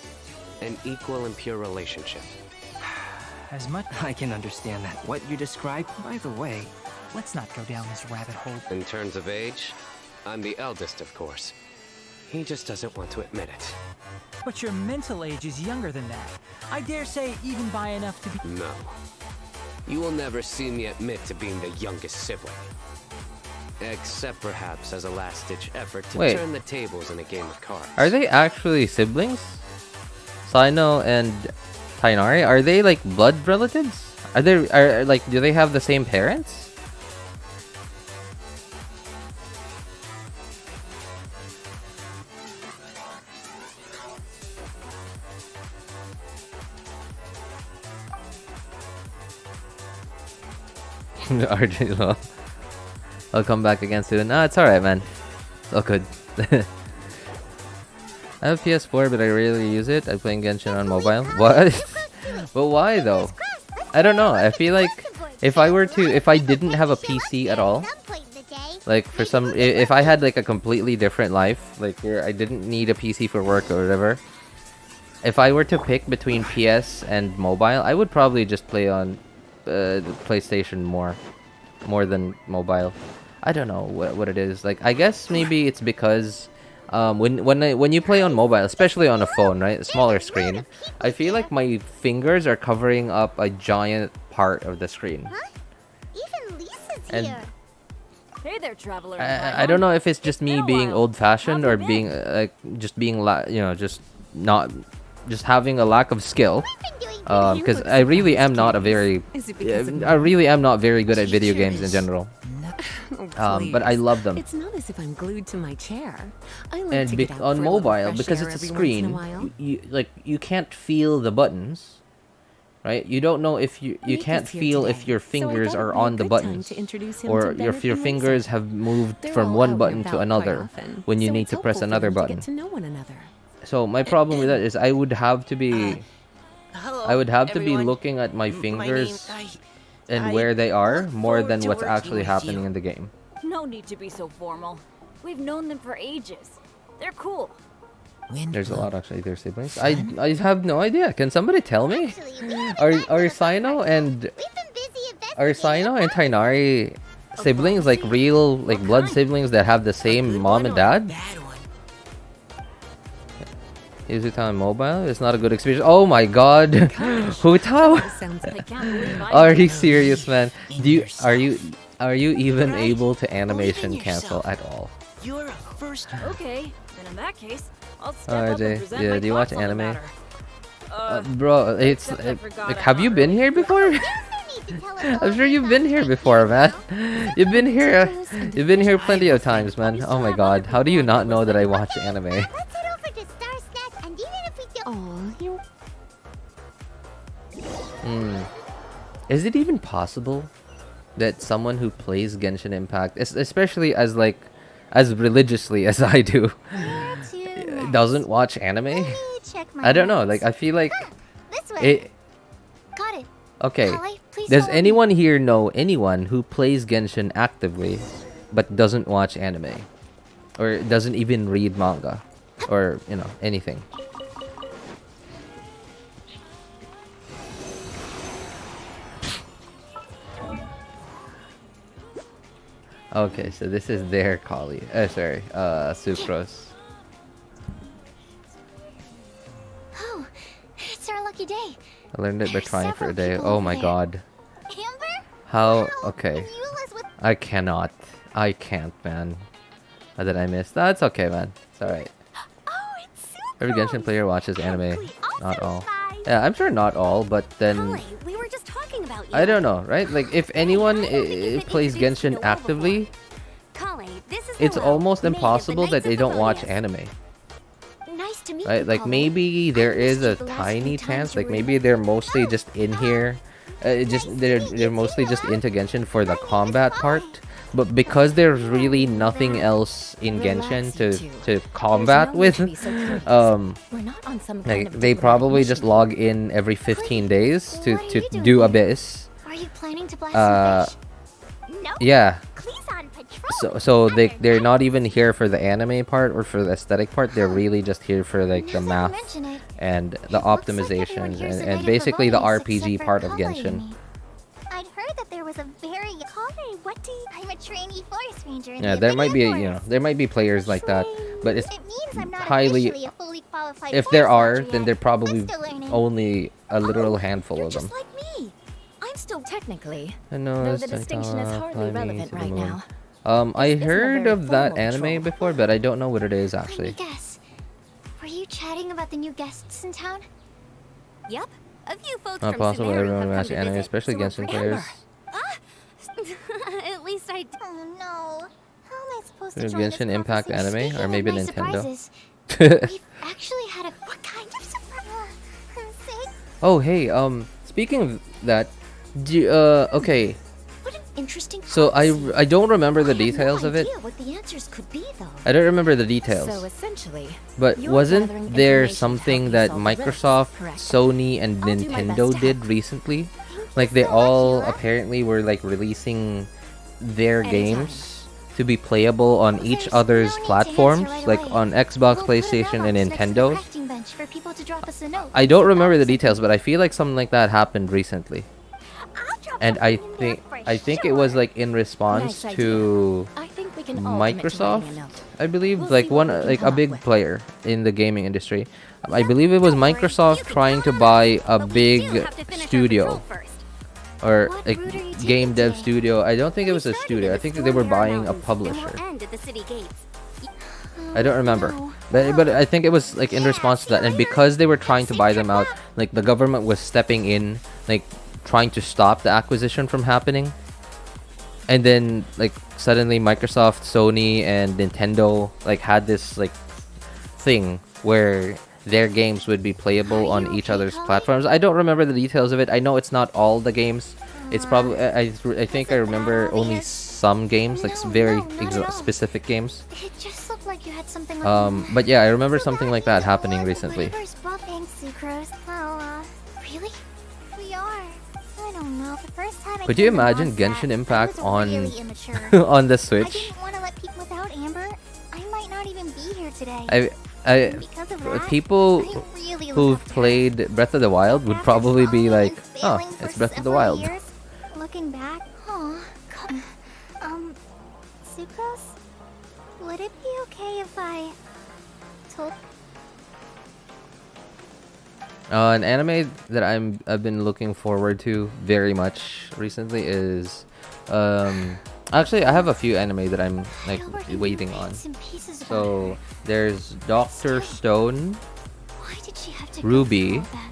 An equal and pure relationship. As much. I can understand that. What you described, by the way, Let's not go down this rabbit hole. In terms of age, I'm the eldest, of course. He just doesn't want to admit it. But your mental age is younger than that. I dare say even by enough to be. No. You will never see me admit to being the youngest sibling. Except perhaps as a last-ditch effort to Wait. turn the tables in a game of cards. Are they actually siblings? Cyno and Tighnari? Are they like blood relatives? Are they like do they have the same parents? RJ Law. I'll come back again soon. No, it's alright, man. It's all good. I have PS4, but I rarely use it. I play Genshin on mobile. What? But why though? I don't know. I feel like if I didn't have a PC at all, like for some, if I had like a completely different life, like where I didn't need a PC for work or whatever, if I were to pick between PS and mobile, I would probably just play on the PlayStation more than mobile. I don't know what it is. Like I guess maybe it's because when you play on mobile, especially on a phone, right, a smaller screen, I feel like my fingers are covering up a giant part of the screen. Even Lisa's And- here. Hey there, traveler. I don't know if it's just me been a being while. old-fashioned How or have you being just being just having a lack of skill. Because I really am not a very I really am not very good at video games in general. But I love them. It's not as if I'm glued to my chair. I like And to get out on for a little mobile, fresh because air it's a every once in a screen, while. you can't feel the buttons, right? You don't know if you Mika's can't here feel today, if your so I fingers thought are it'd be a on the good time buttons, to introduce him or to your Bennett and fingers Lisa. have moved They're from all one out button and to about another quite often, when you so need it's to press helpful for another them to button. get to know one another. So my problem with that is I would have to be Hello, I would have to be everyone. looking at my My fingers name- and I where they are look more forward than to what's working actually with happening you. in the game. No need to be so formal. We've known them for ages. They're cool. There's a lot actually. They're siblings. I have no idea. Can somebody tell me? Are Cyno and Tighnari siblings, like real like blood siblings that have the same mom and dad? Is it on mobile? It's not a good experience. Oh my god. Hutao? Sounds I like can't believe I Are did you this. serious, man? Are you even able to animation cancel at all? You're a first. Okay, then in that case, I'll step Alright, up Jay. and present Yeah, my do you watch thoughts on the anime? matter. Bro, it's except I forgot like, I'm have not you been really here before? I'm sure you've been here before, man. You've been here. You've been here plenty of times, man. Oh my god, how do you not know that I watch anime? Let's head over to Star Snack, and even if we don't... Oh, you. Is it even possible that someone who plays Genshin Impact, especially as religiously as I do, doesn't watch anime? I don't know. Like I feel like This way. it. Got it. Okay. Holly, please Does follow me. anyone here know anyone who plays Genshin actively but doesn't watch anime? Or doesn't even read manga? Or, anything? Okay, so this is their Kali. Sucrose. Oh, it's our lucky day. I learned it by trying for a day. Several Oh people my over god. Amber? How? Wow, Okay. and Eula's with... I cannot. I can't, man. That I missed. That's okay, man. It's alright. Oh, it's super. Every Genshin player watches anime. Quickly, Not also all. try. Yeah, I'm sure not all, but then Kale, we were just talking about you. I don't know, right? Like if anyone I don't think you've been plays introduced to Genshin Noelle actively, Kale, this is it's Noelle, almost maid of the impossible Knights that they of don't watch DAILIES. anime. Nice to meet Right? you, Like Colin. maybe there I've is missed you a the last tiny few times chance. you Like were maybe here. they're mostly just in here. They're mostly just into Genshin for the combat part. But because there's really nothing else in Genshin to combat with, We're not on some kind like of they diplomatic probably just mission. log in every 15 days to What are you doing do here? Abyss. Are you planning to blast some fish? No. Yeah. Clee's on patrol. So they're not even here for the anime part or for the aesthetic part. They're really just here for like the Now that you math mention it, and the it looks like everyone optimizations here's a and native basically the of RPG except for part of Kale and Genshin. me. I'd heard that there was a very Colin, what do you... I'm a trainee forest ranger in Yeah, the there might be Abyssinian you know Forest. there might be players like that, but it's It means I'm not highly. officially a fully qualified If there forest are, ranger then yet. they're probably I'm still learning. only a literal Oh, handful You're of them. just like me. I'm still technically, I know, though it's the distinction is Saitama, hardly fly me relevant to the right moon. now. I isn't a heard very of that formal anime patrol. before, but I don't know what it is Let me actually. guess. Were you chatting about the new guests in town? Yep. A few folks Not from possible Sumeru everyone have come watches to anime, visit, especially so we're Genshin forever. players. At least I. Oh no. How am I supposed Does to join Genshin this impact conversation? anime Speaking or of maybe nice Nintendo? surprises, we've actually had a... What kind of surprise? Say, Oh hey, speaking of that, okay. What an interesting So policy. I don't remember the I have details no of it. idea what the answers could be, though. I don't remember the So details. essentially, But you're wasn't gathering there information to something help you that solve the riddles, Microsoft, correct? Sony, and I'll do my best Nintendo to did help. recently? Like they all Eula. apparently were like releasing their Anytime. games to be playable on each There's other's no need to platforms, answer right like away. on Xbox, We'll put a PlayStation, and mailbox next to the Nintendo's. crafting bench for people to drop us a note. I don't remember the details, but I feel like something like that happened recently. I'll drop And I something in there think for it was sure. like in response Nice to I think we can all commit to Microsoft, writing a note. I believe, We'll like see what one we can like come a up big with. player in the gaming industry. I believe it was Microsoft trying to buy a big studio or What like route are you game taking dev today? studio. I don't think it was a Started studio. in I the think storm they were Air buying a Mountains, and publisher. we'll end at the city gates. I don't remember. No. But I think it was like in response to that, and because they were trying to buy them out, like the government was stepping in, like trying to stop the acquisition from happening. And then like suddenly Microsoft, Sony, and Nintendo like had this like thing where their games would be playable Are on you each okay, other's Colin? platforms. I don't remember the details of it. I know it's not all the games. It's probably I think I remember only some games, like No, very no, not at all. specific games. It just looked like you had something on But yeah, I remember something like that happening recently. Whatever's buffing, Sucrose. Well, really? We are. I don't know. The first time I Could you came to imagine Mondstadt, Genshin I Impact was on really immature. on the I Switch? didn't want to let people without Amber. I might not even be here today. Because of that, People I really who've looked up to her. played Breath of the Wild would After probably be following like, and "Oh, failing it's for Breath of the several Wild." years, looking back, Sucrose, would it be okay if I told? An anime that I've been looking forward to very much recently is actually I have a few anime that I'm like I already waiting knew on. bits and pieces about So her. there's Doctor Stone. Why did she have to go Ruby. through all that?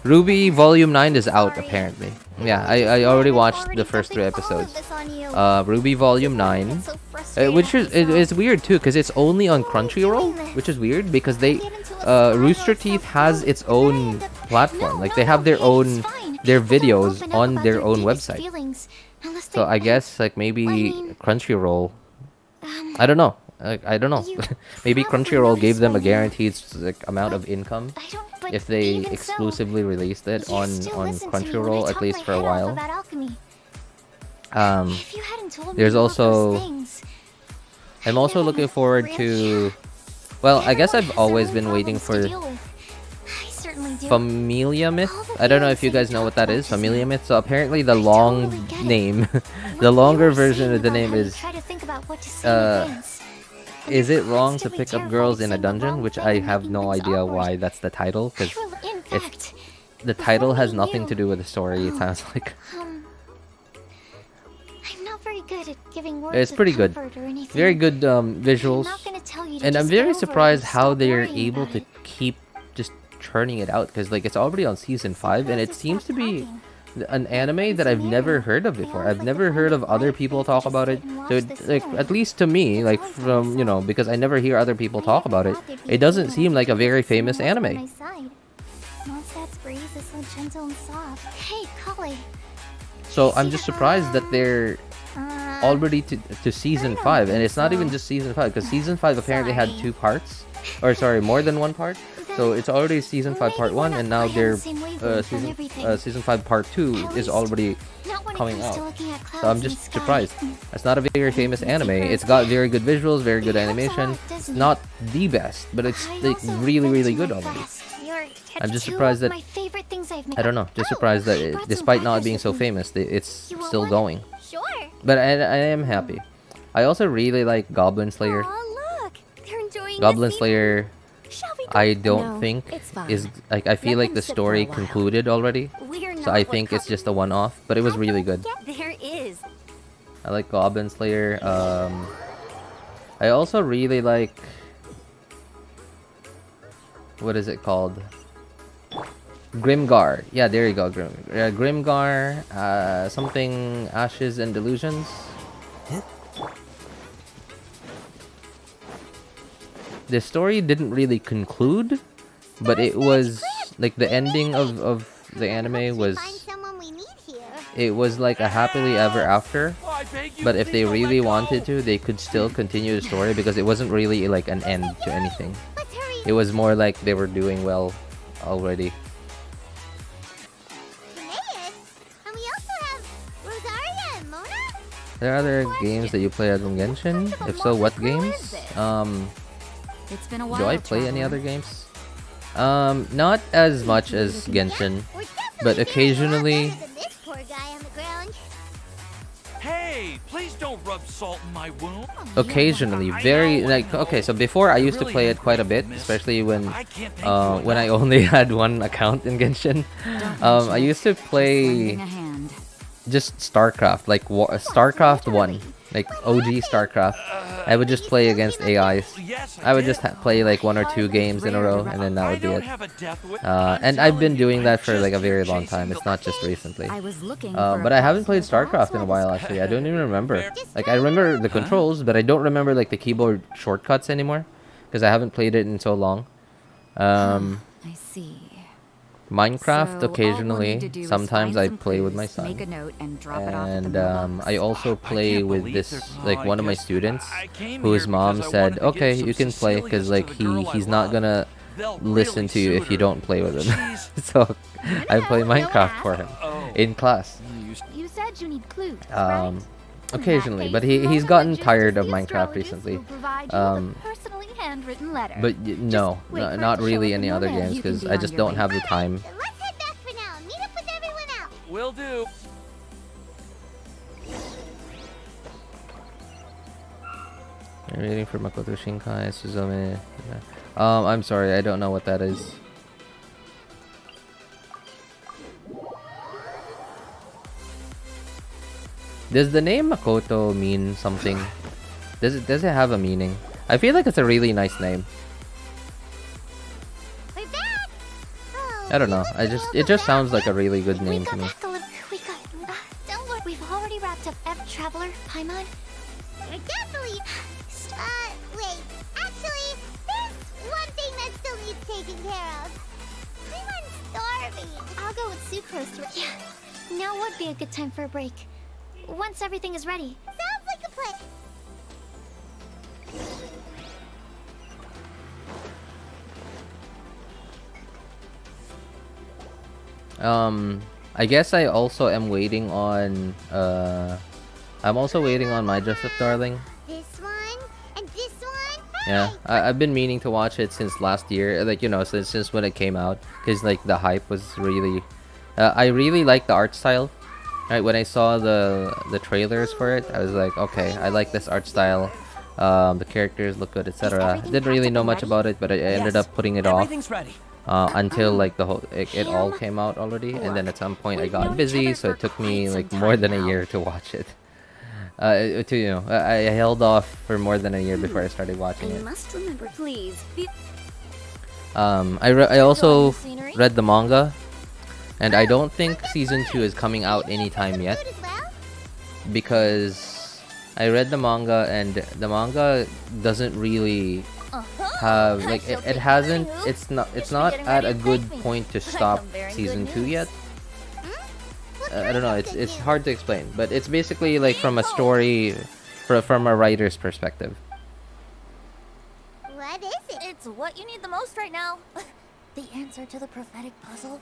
Ruby Volume 9 is out Sorry. apparently. Yeah, I already watched the first 3 dumping all of episodes. this on you. Ruby Volume 9. It's so frustrating Which is myself. it's weird too because it's only on Crunchyroll, which is weird because they Rooster Teeth has its own platform. Like they have their own their videos on their own website. So I guess like maybe Crunchyroll. I don't know. I don't know. Maybe Crunchyroll gave them a guaranteed like amount of income if they exclusively released it on Crunchyroll at least for a while. There's also I'm also looking forward to well, I guess I've always been waiting for Familia Myth. I don't know if you guys know what that is. Familia Myth. So apparently the long name, the longer version of the name is it wrong to pick up girls in a dungeon? Which I have no idea why that's the title because the title has nothing to do with the story. It sounds like. I'm not very good at giving words It's of pretty good. comfort or anything. Very good visuals. I'm not gonna tell you to And I'm just very get over it surprised and how stop they're worrying able about to it. keep just churning it out, because like it's already on season 5 and it seems to be an anime that I've never heard of before. I've never heard of other people talk about it. So it, like, at least to me, like from, you know, because I never hear other people talk about it, it doesn't seem like a very famous anime. Mondstadt's breeze is so gentle and soft. Hey, Kale. So I'm just surprised that they're already to season 5, and it's not even just season 5, because season 5 apparently had 2 parts, or sorry, more than 1 part. So it's already season 5 part 1, and now they're season 5 part 2 is already coming out. So I'm just surprised. It's not a very famous anime. It's got very good visuals, very good animation. It's not the best, but it's like really good already. I'm just surprised that, I don't know, just surprised that despite not being so famous, it's still going. Sure. But I am happy. I also really like Goblin Slayer. Oh, look. They're enjoying Goblin the Slayer, Shall we go? I don't No, think it's fine. is like, I feel Let like them the sit for story a while. concluded already. We're So not I what think it's just a one-off, but it was really good. There is. I like Goblin Slayer. I also really like, what is it called? Grimgar. Yeah, there you go. Grimgar. Something Ashes and Delusions. The story didn't really conclude, but it was like the ending of the anime was, it was like a happily ever after. But if they really wanted to, they could still continue the story, because it wasn't really like an end to anything. It was more like they were doing well already. And we also have Rosaria and Mona. There are other games that you play as in Genshin? If so, what games? It's been a while. Do I play any other games? Not as much as Genshin, but occasionally. This poor guy on the ground. Hey, please don't rub salt in my wound. Occasionally, very like, okay, so before I used to play it quite a bit, especially when I only had one account in Genshin. I used to play just StarCraft, like StarCraft 1, like OG StarCraft. I would just play against AIs. I would just play like 1 or 2 games in a row, and then that would be it. And I've been doing that for like a very long time. It's not just recently. But I haven't played StarCraft in a while, actually. I don't even remember. Like, I remember the controls, but I don't remember like the keyboard shortcuts anymore, because I haven't played it in so long. I see. Minecraft So occasionally. all we'll need to do is Sometimes find I some play with clues, my son. make a note and drop it off at the And mailbox. I also play with this, like, one of my students whose mom because I said, wanted to get okay, some you can play, because Sicilians like to the girl I he's not love. gonna They'll listen really to you suit if you her. don't play with him. She's- So I play Minecraft for him in class. You said you need clues, Occasionally, but he's gotten tired of Minecraft recently. But no, not really any other games, because I just don't have the time. Then let's head back for now and meet up with everyone else. Will do. I'm waiting for Makoto Shinkai, Suzume. I'm sorry, I don't know what that is. Does the name Makoto mean something? Does it have a meaning? I feel like it's a really nice name. We're back. Oh, I don't know. It just sounds like a really good name to me. Don't worry, we've already wrapped up Traveler, Paimon. We're definitely. Wait. Actually, there's one thing that still needs taking care of. I'm starving. I'll go with Sucrose to... Yeah, now would be a good time for a break. Once everything is ready. Sounds like a plan. I guess I also am waiting on I'm also waiting on My Dress Up Darling. This one and this one. Yeah, I've been meaning to watch it since last year, like, you know, since when it came out, because like the hype was really I really like the art style. Right, when I saw the trailers for it, I was like, okay, I like this art style. The characters look good, etc. Didn't really know much about it, but I ended up putting it off ready. until like the whole it all came out already, and then at some point I got busy, so it took me like more than a year to watch it. I held off for more than a year before I started watching I it. must remember, please. I also read the manga, and I don't think season 2 is coming out anytime yet, because I read the manga and the manga doesn't really have like it hasn't it's not at a good point to stop season 2 yet. I don't know, it's hard to explain, but it's basically like from a story from a writer's perspective. What is it? It's what you need the most right now. The answer to the prophetic puzzle.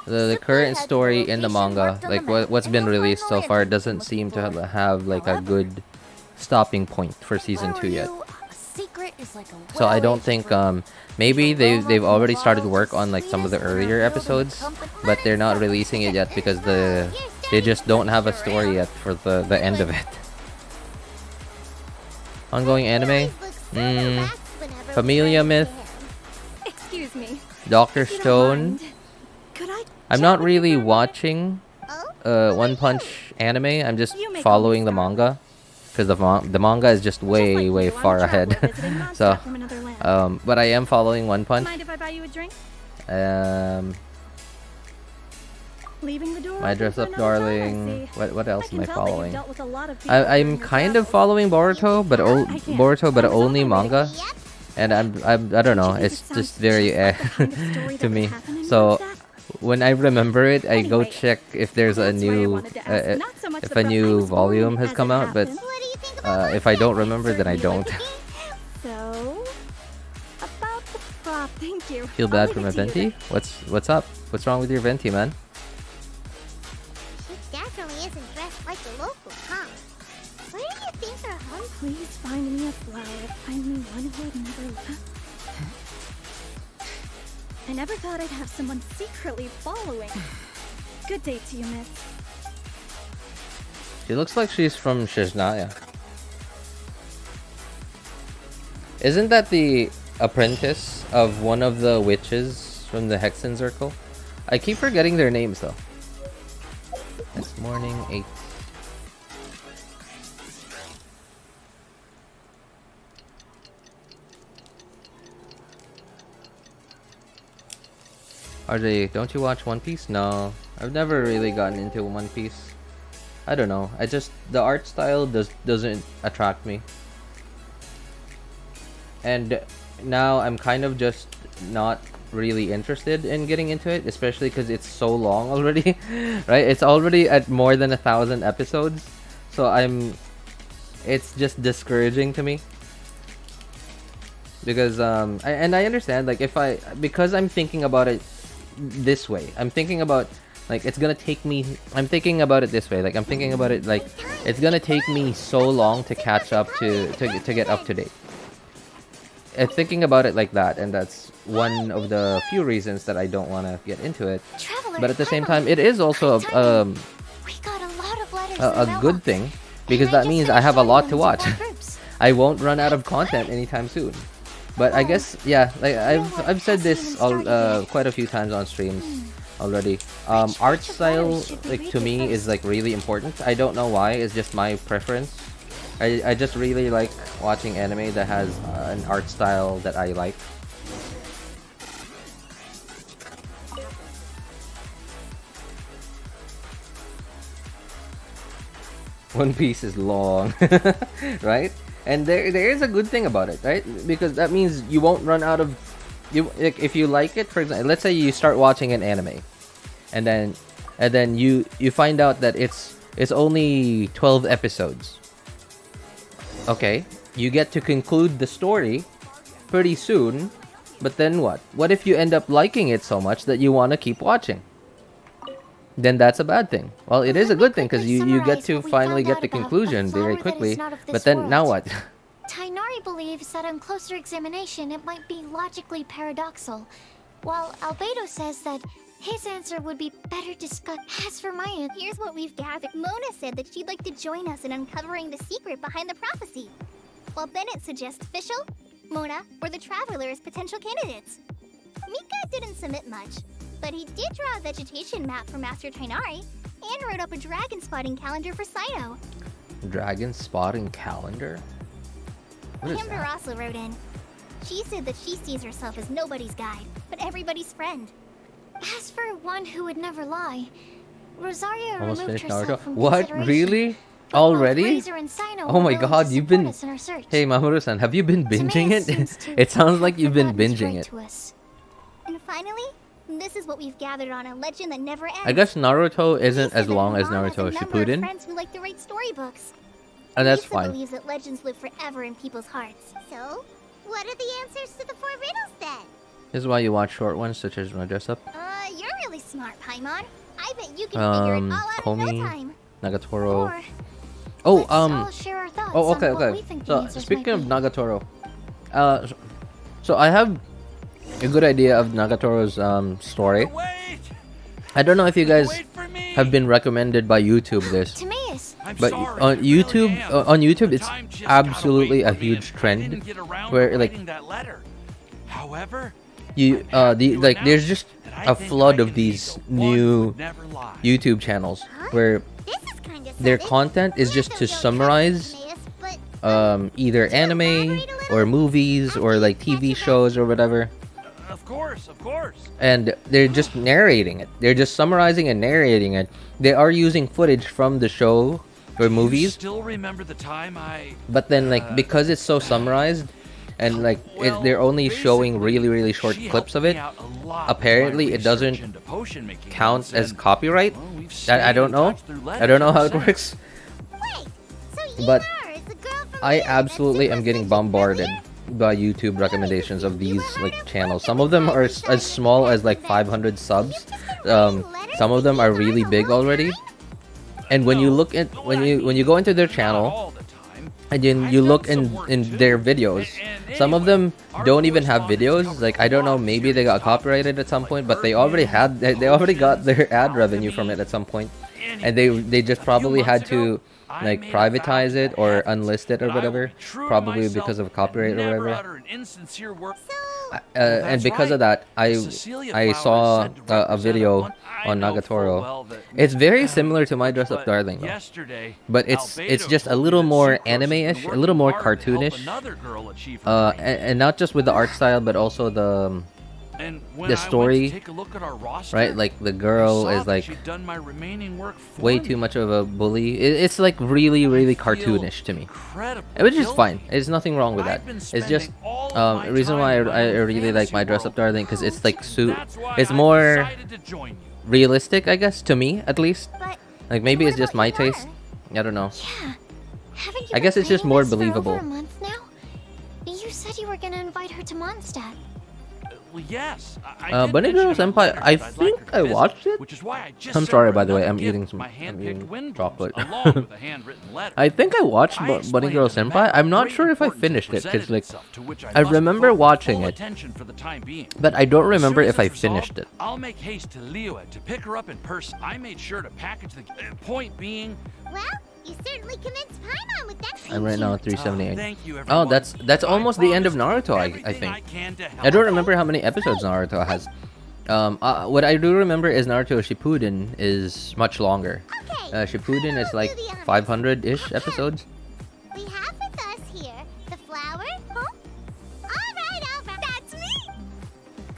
The current story in the manga, like what's been released so far, doesn't seem to have like a good stopping point for season 2 yet. So I don't think maybe they've already started work on like some of the earlier episodes, but they're not releasing it yet because they just don't have a story yet for the end of it. Ongoing anime? Familia Myth, Excuse me. Doctor If you don't Stone. mind, could I I'm chat not with you really for a minute? watching One Punch anime. I'm just You make following the all the manga because the manga is just way like you, far I'm a ahead. traveler visiting monsters So from another land. but I am following One Punch. Mind if I buy you a drink? Leaving the door My open Dress for Up another time, I Darling. see. What else am I can tell that you've following? dealt with a lot of people I'm in your kind of travels. following Boruto, but I can't. Boruto, but Time's up only already. manga. And I don't know. Don't you think It's it just sounds very just like the kind of story to that would me. happen in So Mondstadt? when I remember it, I go Anyway, check if there's a that's why I new wanted to ask. Not so much if the a pro- I new was born volume has as come it out. But happened. What do you think about if I don't remember, then I don't. So, about the prop, thank you. Feel I'll bad leave for my it to you venti? then. What's up? What's wrong with your venti, man? She definitely isn't dressed like the local, huh? Where do you think her home? Please find me a flower. Find me one who would never left. I never thought I'd have someone secretly following. Good day to you, miss. She looks like she's from Shiznaya. Isn't that the apprentice of one of the witches from the Hexen Circle? I keep forgetting their names though. Next morning, 8. RJ, don't you watch One Piece? No, I've never really gotten into One Piece. I don't know. The art style doesn't attract me. And now I'm kind of just not really interested in getting into it, especially because it's so long already. Right? It's already at more than 1,000 episodes. So it's just discouraging to me. Because I understand, like, because I'm thinking about it this way. I'm thinking about like it's gonna take me. I'm thinking about it this way. Like I'm thinking about it like it's gonna take me so long to catch up to get up to date. And thinking about it like that, and that's one of the few reasons that I don't want to get into it. But at the same time, it is also We got a lot of letters a good thing, because that means I have a lot to watch. I won't run out of content anytime soon. But I guess, yeah, like I've said this quite a few times on streams already. Art style, like, to me is like really important. I don't know why. It's just my preference. I just really like watching anime that has an art style that I like. One Piece is long, right? And there is a good thing about it, right? Because that means you won't run out of like, if you like it. For example, let's say you start watching an anime, and then you find out that it's only 12 episodes. Okay, you get to conclude the story pretty soon, but then what? What if you end up liking it so much that you want to keep watching? Then that's a bad thing. Well, it is a good thing because you get to finally get the conclusion very quickly. But then now what? Tainari believes that on closer examination it might be logically paradoxal, while Albedo says that his answer would be better discussed. As for my answer, Here's what we've gathered. Mona said that she'd like to join us in uncovering the secret behind the prophecy, while Bennett suggests Fischl, Mona, or the Traveler as potential candidates. Mika didn't submit much, but he did draw a vegetation map for Master Tainari and wrote up a dragon spotting calendar for Cyno. Dragon spotting calendar? What is Amber that? also wrote in. She said that she sees herself as nobody's guide, but everybody's friend. As for one who would never lie, Rosaria Almost removed finished herself Naruto. from What? consideration. Really? But Already? both Razor and Cyno Oh were my willing to god, you've support been... us in our search. Hey Mamoru-san, have you been To me, binging it? seems to It sounds like have you've been forgotten his binging right it. to us. And finally, this is what we've gathered on a legend that never ends. I guess Naruto He isn't said as that long as Mom has Naruto a number of Shippuden, friends who like to write storybooks. and that's Lisa fine. believes that legends live forever in people's hearts. So, what are the answers to the 4 riddles then? This is why you watch short ones such as When I Dress Up. You're really smart, Paimon. I bet you can figure it all out in no Komi, time. Nagatoro. Or Oh, let's all share our thoughts Oh, okay, on what we okay. think the So answers speaking of might be. Nagatoro, so I have a good idea of Nagatoro's story. Wait! I don't know if you guys Wait for me! have been recommended by YouTube this, Timaeus, I'm but sorry, on I really YouTube, am. on YouTube, The it's time just gotta absolutely wait a for me, huge and I trend didn't get around where to like writing that letter. However, you like there's just a flood of these new YouTube channels where This is kind of their content is just to summarize either anime or movies or like TV shows or whatever, Of course, of course. and they're just narrating it. They're just summarizing and narrating it. They are using footage from the show or You movies, still remember the time but then like because it's so summarized and like Well, they're only showing really short she clips of helped it, me out a lot with my apparently it research doesn't into potion making count once, as and, copyright. well, we've I stayed don't in know. touch through I don't know how it letters works, Wait, so but Ymar is the girl from I Leon that absolutely Super am getting mentioned bombarded earlier? by YouTube recommendations of these like channels. Some of them are as small as like 500 subs. Some of them are really big already. And when you look at when you go into their Not channel all the time. and then I've you done look some in work too. their videos, And some of anyway, them our don't even have correspondence videos. covers Like a I don't know, lot of maybe they serious got copyrighted at some topics point, like but they already Caribert, had they already got their ad alchemy, revenue from it at some point, Anyway, and they just a few probably had months to ago, I like made a vow privatize to it the or heavens unlist it that or I will whatever, be true to probably myself because of and copyright or never whatever. utter an insincere word. And That's because of right. that, I Cecilia I Flowers saw said to a represent video one I on know full Nagatoro. well that- It's very similar to My Dress Up But Darling though, yesterday, but it's Albedo just a told me little that more Sucrose has been anime-ish, a working little more hard to help cartoonish, another girl achieve her dream. and not just with the art style, but also the And when the I went story, to take a look at our roster, right? Like the I girl saw is that like she'd done my remaining work for way me. too much of a bully. It's like really I feel cartoonish to me, incredible which is guilty. fine. There's nothing wrong with that. I've been It's just spending all of my the reason time why in my I own really like My fantasy Dress Up world. Darling because it's like That's why it's I more decided to join you. realistic, I guess, to me at least. But Like maybe what it's just about my Ymar? taste. I don't know. yeah. Haven't you I guess been it's just planning more this for believable. over a month now? You said you were gonna invite her to Mondstadt. Well, yes. I did Bunny mention Girl in my Senpai, letter I that I'd like think her to I visit, watched it. Which is why I just I'm sent sorry, her by the way, another I'm gift, eating some- my I'm hand-picked eating Windblooms, chocolate. along with a handwritten letter. I think I watched I Bunny explained Girl in the Senpai. matter I'm not great sure if I importance finished it presented because like itself, to which I must remember devote watching full it, attention for the time being. but I don't As remember soon if as I it's resolved, finished it. I'll make haste to Liyue to pick her up in person. I made sure to package the point being. Well, you certainly convinced Paimon with that. I'm right now at Oh, 378. thank you, Oh, everyone. that's I almost the end of promise Naruto, I everything think. can to help. I don't remember how many episodes Naruto has. What I do remember is Naruto Shippuden is much longer. Okay. Shippuden is we'll like do the honors. 500-ish episodes. We have with us here the flower. Huh? All right. That's me.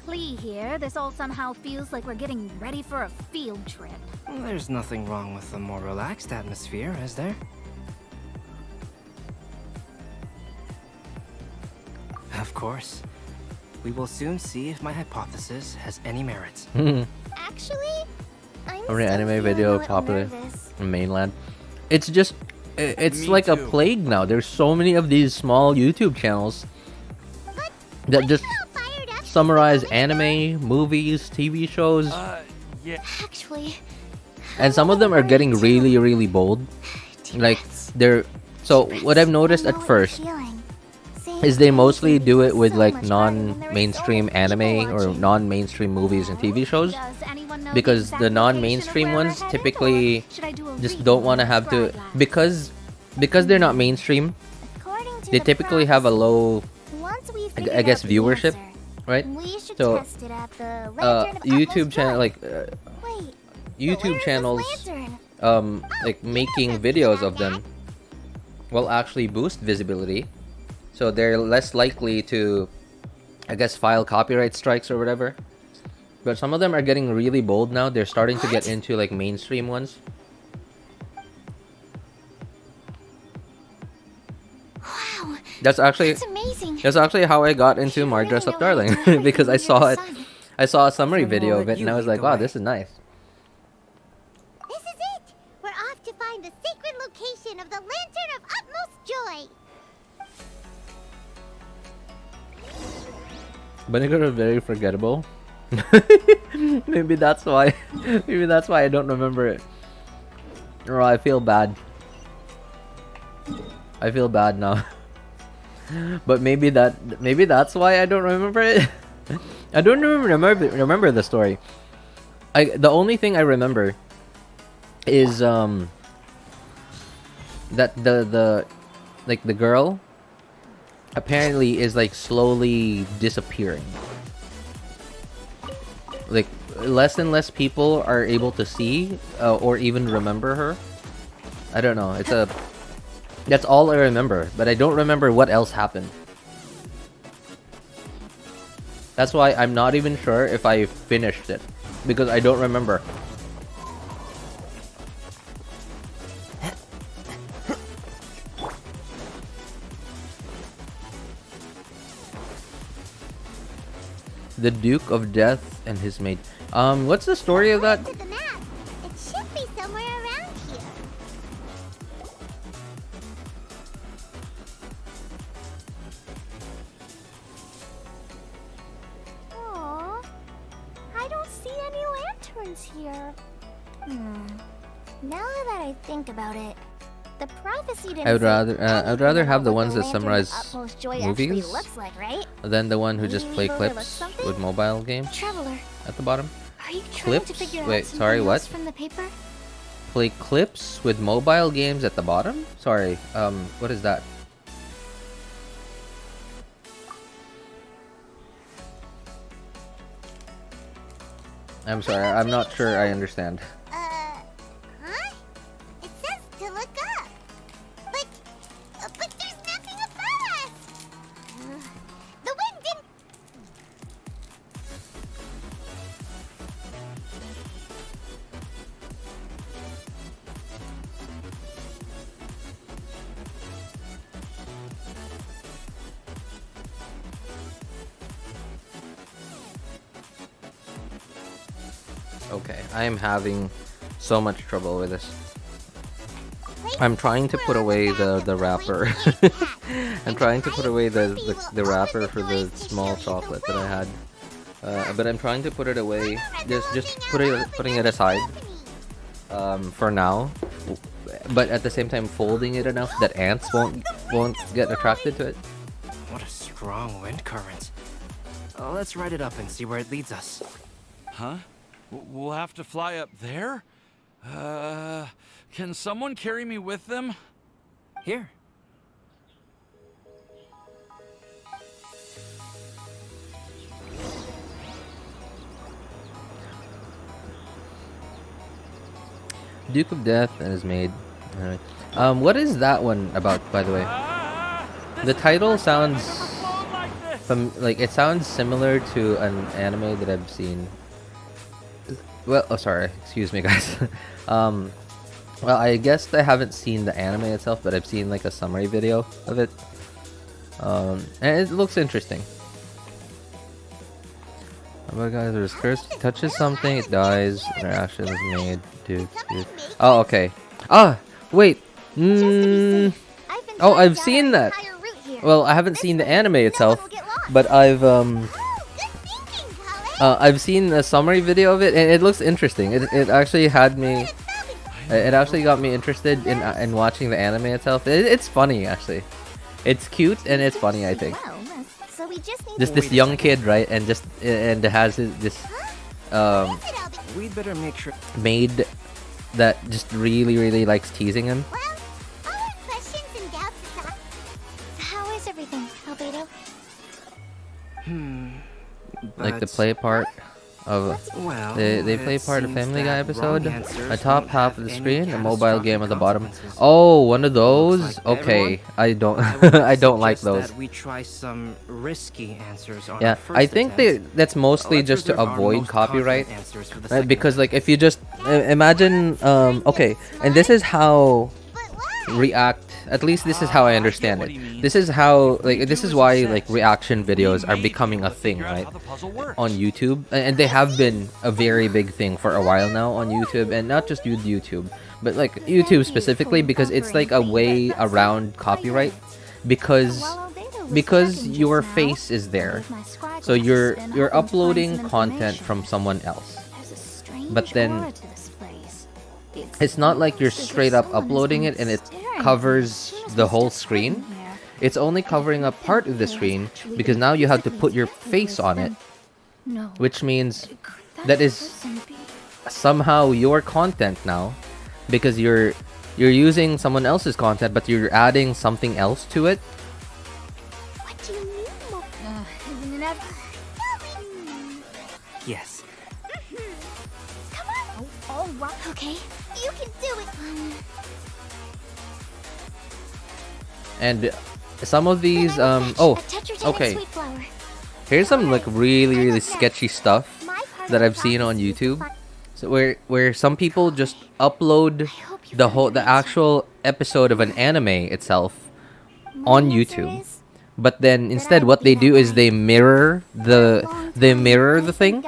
Klee here. This all somehow feels like we're getting ready for a field trip. There's nothing wrong with a more relaxed atmosphere, is there? Of course. We will soon see if my hypothesis has any merit. Actually, I'm Every still anime feeling video a little popular nervous. in mainland. It's just it's Me like a too. plague now. There's so many of these small YouTube channels But that just all fired up. summarize anime, movies, TV shows, Yeah. Actually, and some of them are getting really bold. Like they're so what I've noticed at first is they mostly do it with like non-mainstream anime or non-mainstream movies and TV shows, because the non-mainstream ones typically just don't want to have to because they're not mainstream. They typically have a low, I guess, viewership, right? So, YouTube channel like YouTube channels like making videos of them will actually boost visibility, so they're less likely to, I guess, file copyright strikes or whatever. But some of them are getting really bold now. They're starting to get into like mainstream ones. Wow. That's amazing. That's actually how I got into My Dress Up Darling, because I saw it. I saw a summary video of it, and I was like, wow, this is nice. This is it! We're off to find the sacred location of the Lantern of Utmost Joy! But it got very forgettable. Maybe that's why. Maybe that's why I don't remember it. Or I feel bad. I feel bad now. But maybe that's why I don't remember it. I don't remember the story. The only thing I remember is that the girl apparently is like slowly disappearing. Like less and less people are able to see or even remember her. I don't know. That's all I remember, but I don't remember what else happened. That's why I'm not even sure if I finished it, because I don't remember. The Duke of Death and his mate. What's the story of that? To the map. It should be somewhere around here. Aww. I don't see any lanterns here. Now that I think about it, the prophecy didn't I'd say rather have the what ones that Lantern of summarize Utmost Joy actually movies looks like, right? than the one who just play Maybe overlook clips something? with mobile games Traveler, at the bottom. are you trying to Clips? figure Wait, out sorry, something what? else from the paper? Play clips with mobile games at the bottom? Sorry, what is that? I'm sorry, I'm not sure I understand. Huh? It says to look up. But there's nothing above us. The wind didn't... Okay, I am having so much trouble with this. I'm trying to put away the wrapper. I'm trying to put away the wrapper for the small chocolate that I had. But I'm trying to put it away, just putting it aside for now. But at the same time folding it enough that ants won't get attracted to it. What a strong wind current. Let's ride it up and see where it leads us. Huh? We'll have to fly up there? Can someone carry me with them? Here. Duke of Death and his maid. Alright. What is that one about, by the way? The title sounds like it sounds similar to an anime that I've seen. Well, oh sorry, excuse me guys. Well, I guess I haven't seen the anime itself, but I've seen like a summary video of it. And it looks interesting. Oh guys, there's cursed touches something, it dies, interaction is made, dude. Oh, okay. Ah, wait. Oh, I've seen that. Well, I haven't seen the anime itself, but I've seen a summary video of it, and it looks interesting. It actually had me. It actually got me interested in watching the anime itself. It's funny actually. It's cute and it's funny, I think. Just this young kid, right? And it has this We'd better make sure maid that just really likes teasing him. How is everything, Albedo? Like the play part. of Well, they play it part of seems Family Guy that episode. wrong answers A top won't half have of the any screen, a mobile game at the bottom. catastrophic Oh, one of Looks those. like Okay, I don't I would I don't like suggest those. That we try some risky answers on Yeah, our first I think that's mostly Let's just to reserve our avoid most confident copyright. answers for the Right? second Because like attempt. if you just imagine okay, and this is how React, at least this is how I understand what it. he means. This is how What you like this do is is why assess. like reaction videos are We becoming may a be able to thing, figure out right? how the puzzle works. On YouTube, and they have been a very big thing for a while now on YouTube, and not just with YouTube, but like YouTube specifically, because it's like a way around copyright, because your face is there, so you're uploading content from someone else, but then it's not like you're straight up uploading it and it covers the whole screen. It's only covering a part of the screen because now you have to put your face on it, which means that is somehow your content now, because you're using someone else's content, but you're adding something else to it. What do you mean? Yes. Come on. All right. Okay, you can do it. And some of these okay, here's some like really sketchy stuff that I've seen on YouTube. So where some people just upload the actual episode of an anime itself on YouTube, but then instead what they do is they mirror the thing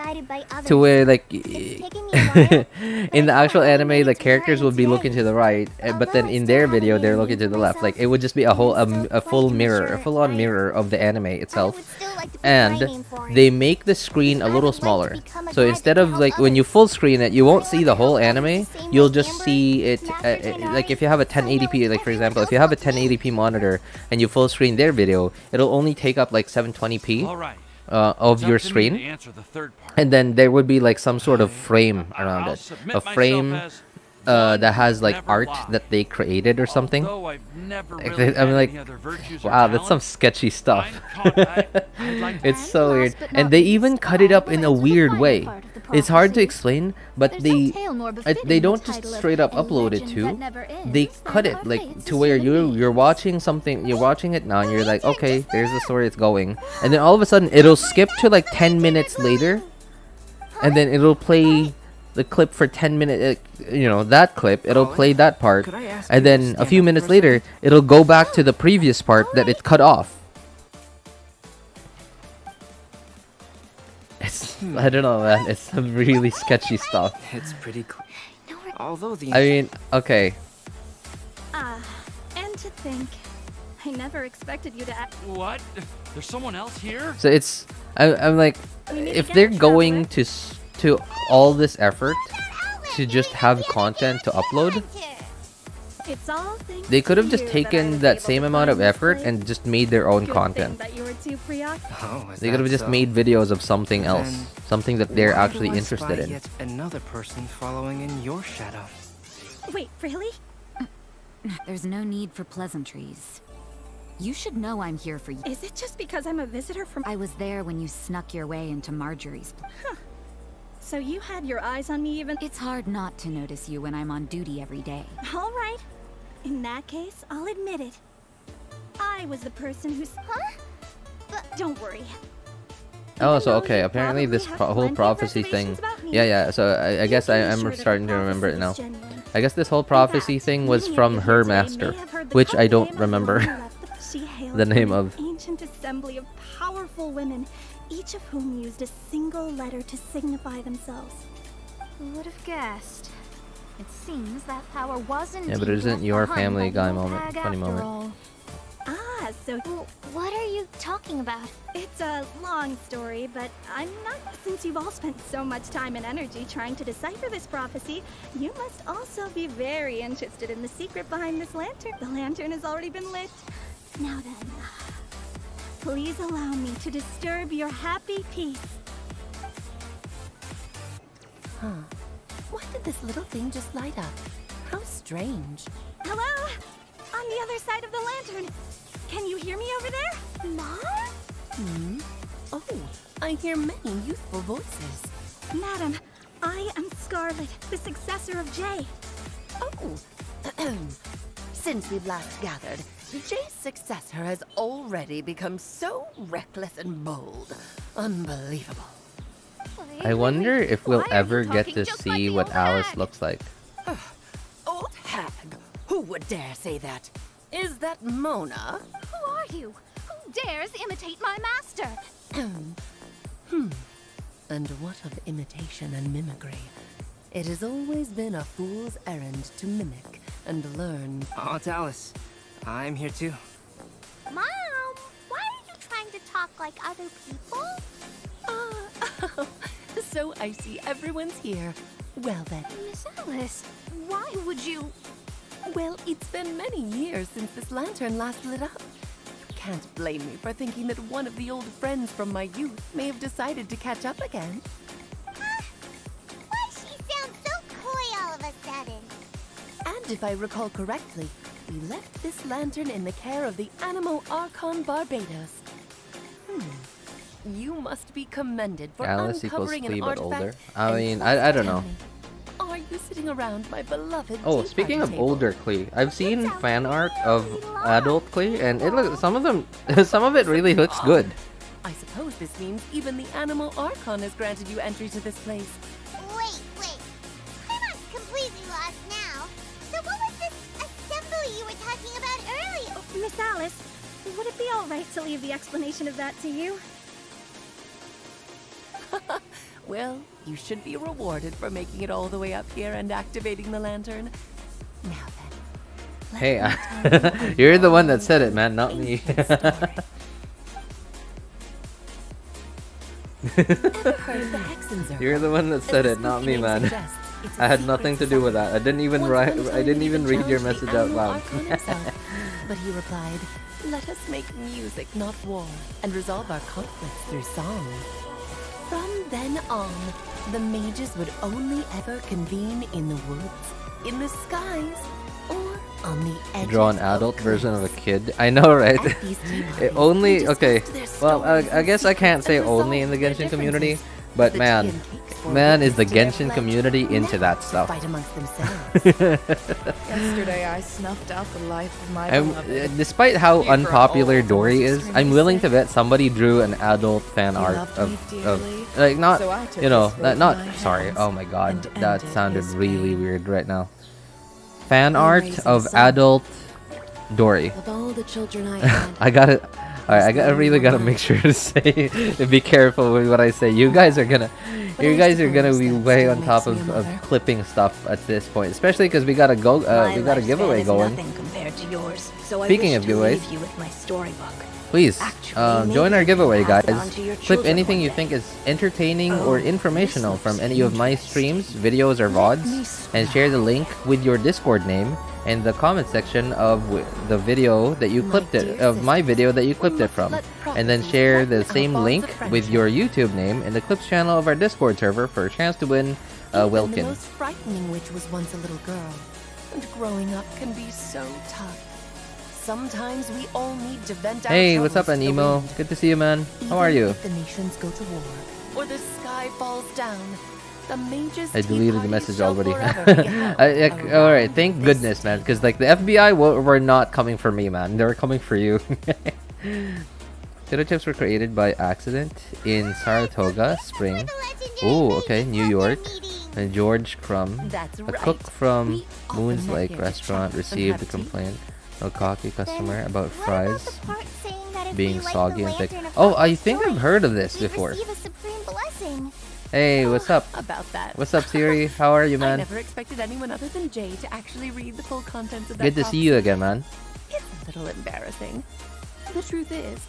to where like in the actual anime the characters would be looking to the right, but then in their video they're looking to the left. Like it would just be a full on mirror of the anime itself, and they make the screen a little smaller. So instead of like when you full screen it, you won't see the whole anime. You'll just see it like if you have a 1080p, like for example, if you have a 1080p monitor and you full screen their video, it'll only take up like 720p. All right. Of your It's up to me to screen, answer the third part. and then there would be like some sort of frame around I'll it, submit a frame myself as that has like never art lie. that they created or something. Although I've never Like, really I'm had like, any other virtues or wow, that's some talents, sketchy stuff. I'm I'd like to It's so weird, and they even cut it up in a weird way. It's hard to explain, but they don't just straight up upload it too. They cut it like to where you're watching something, you're watching it now, and you're like, okay, there's the story, it's going, and then all of a sudden it'll skip to like 10 minutes later, and then it'll play the clip for 10 minutes. That clip, it'll play that part, and then a few minutes later it'll go back to the previous part that it cut off. I don't know, man. It's some really sketchy stuff. It's pretty clear. Although the I mean, okay. And to think, I never expected you to act. What? There's someone else here? So it's, I'm like, if they're going to all this effort to just have content to upload, It's all thanks they could have to just you taken was that able same to amount of find this effort place. and just made their own Good content. thing that you were too preoccupied. Oh, is They could have that just so? made videos of something else, Then something that they're why do actually I interested spy in. Yet another person following in your shadow. Wait, really? There's no need for pleasantries. You should know I'm here for you. Is it just because I'm a visitor from? I was there when you snuck your way into Marjorie's. So you had your eyes on me even? It's hard not to notice you when I'm on duty every day. All right. In that case, I'll admit it. I was the person who's... Huh? But don't worry. Oh, so though okay, you apparently this probably have whole plenty of prophecy thing. reservations about me, Yeah, so I guess can be I'm sure that starting to the remember it prophecy now. was genuine. I guess this whole prophecy thing was from her master, which I don't remember She hailed the from name an of. ancient assembly of powerful women, each of whom used a single letter to signify themselves. Who would have guessed? It seems that power wasn't. Yeah, but it isn't your Family Guy moment, funny moment. Ah, so What are you talking about? it's a long story, but I'm not. Since you've all spent so much time and energy trying to decipher this prophecy, you must also be very interested in the secret behind this lantern. The lantern has already been lit. Now then, please allow me to disturb your happy peace. Huh. Why did this little thing just light up? How strange. Hello? On the other side of the lantern. Can you hear me over there? Mom? Oh, I hear many youthful voices. Madam, I am Scarlet, the successor of Jay. Oh. Since we last gathered, Jay's successor has already become so reckless and bold. Unbelievable. I wonder if we'll ever get to see what Alice looks like. Old hag! Who would dare say that? Is that Mona? Who are you? Who dares imitate my master? And what of imitation and mimicry? It has always been a fool's errand to mimic and learn. Oh, it's Alice. I'm here too. Mom, why are you trying to talk like other people? So I see everyone's here. Well then. Miss Alice, why would you... Well, it's been many years since this lantern last lit up. You can't blame me for thinking that one of the old friends from my youth may have decided to catch up again. Why she sounds so coy all of a sudden? And if I recall correctly, we left this lantern in the care of the Animo Archon Barbados. You must be commended for Alice equals uncovering an Flea but artifact. older. I mean, I don't know. Are you sitting around my beloved Oh, tea speaking party of table? older Klee, I've seen fan art of adult Klee, and it looks some of it really looks good. I suppose this means even the Animo Archon has granted you entry to this place. Wait. I'm not completely lost now. So what was this assembly you were talking about earlier? Miss Alice, would it be all right to leave the explanation of that to you? Well, you should be rewarded for making it all the way up here and activating the lantern. Now then. Hey, you're the one that said it, man, not me. You're the one that said it, not me, man. I had nothing to do with that. I didn't even read your message out loud. But he replied, "Let us make music, not war, and resolve our conflicts through song." From then on, the mages would only ever convene in the woods, in the skies, or on the edges. Draw an adult version of a kid. I know, right? It only okay. Well, I guess I can't say only in the Genshin community, but man is the Genshin community into that stuff. Yesterday I snuffed out the life of my beloved. Despite how unpopular Dory is, I'm willing to bet somebody drew an adult fan art of like not sorry. Oh my god, that sounded really weird right now. Fan art of adult Dory. Of all the children I had, I gotta. Alright, I really gotta make sure to say, to be careful with what I say. You guys are gonna be way on top of clipping stuff at this point, especially because we got a giveaway going. Speaking of giveaways, please join our giveaway, guys. Clip anything you think is entertaining or informational from any of my streams, videos, or VODs, and share the link with your Discord name in the comment section of the video that you clipped it, of my video that you clipped it from, and then share the same link with your YouTube name in the clips channel of our Discord server for a chance to win a Wilkin. The most frightening witch was once a little girl, and growing up can be so tough. Sometimes we all need to vent out. Hey, what's up, Anemo? Good to see you, man. How are you? If the nations go to war, or the sky falls down, the mages I deleted the message already. Alright, thank goodness, man, because like the FBI were not coming for me, man. They were coming for you. Potato chips were created by accident in Saratoga, Spring. Oh, okay, New York. And George Crumb, a cook from Moon's Lake restaurant, received a complaint. A cocky customer about fries being soggy and thick. Oh, I think I've heard of this before. Hey, what's up? About that. What's up, Siri? How are you, I man? never expected anyone other than Jay to actually read the full contents of that. Good to see you again, man. It's a little embarrassing. The truth is,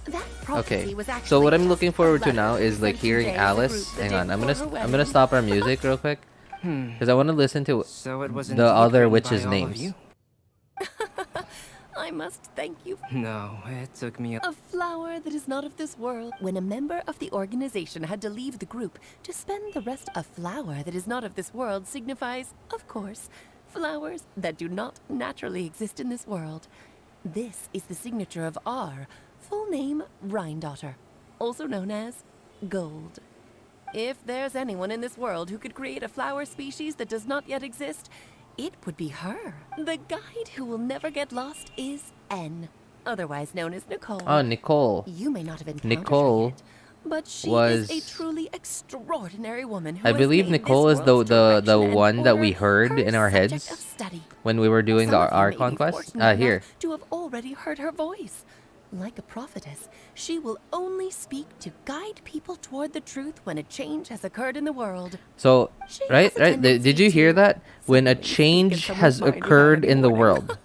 that prophecy Okay, was actually so what I'm just looking a forward to letter now is like sent to hearing Jay as a Alice. group the Hang day on, I'm before gonna her I'm gonna wedding. stop our music real quick because I want to listen to So it was the indeed other written witches' by all of names. you? I must thank you. No, it took me A flower that is not of this world. When a member of the organization had to leave the group to spend the rest, a flower that is not of this world signifies, of course, flowers that do not naturally exist in this world. This is the signature of our full name, Rhine Daughter, also known as Gold. If there's anyone in this world who could create a flower species that does not yet exist, it would be her. The guide who will never get lost is N, otherwise known as Nicole. Oh, Nicole. You may not have encountered Nicole her yet, but she was is a truly extraordinary woman who I has believe made Nicole this is the world's direction and one that order we heard her in our subject heads of study. when we were doing the Some of you may be Archon quest. fortunate enough Here. to have already heard her voice. Like a prophetess, she will only speak to guide people toward the truth when a change has occurred in the world. So, She right, has a right. Did you hear that? When a change has occurred in the world.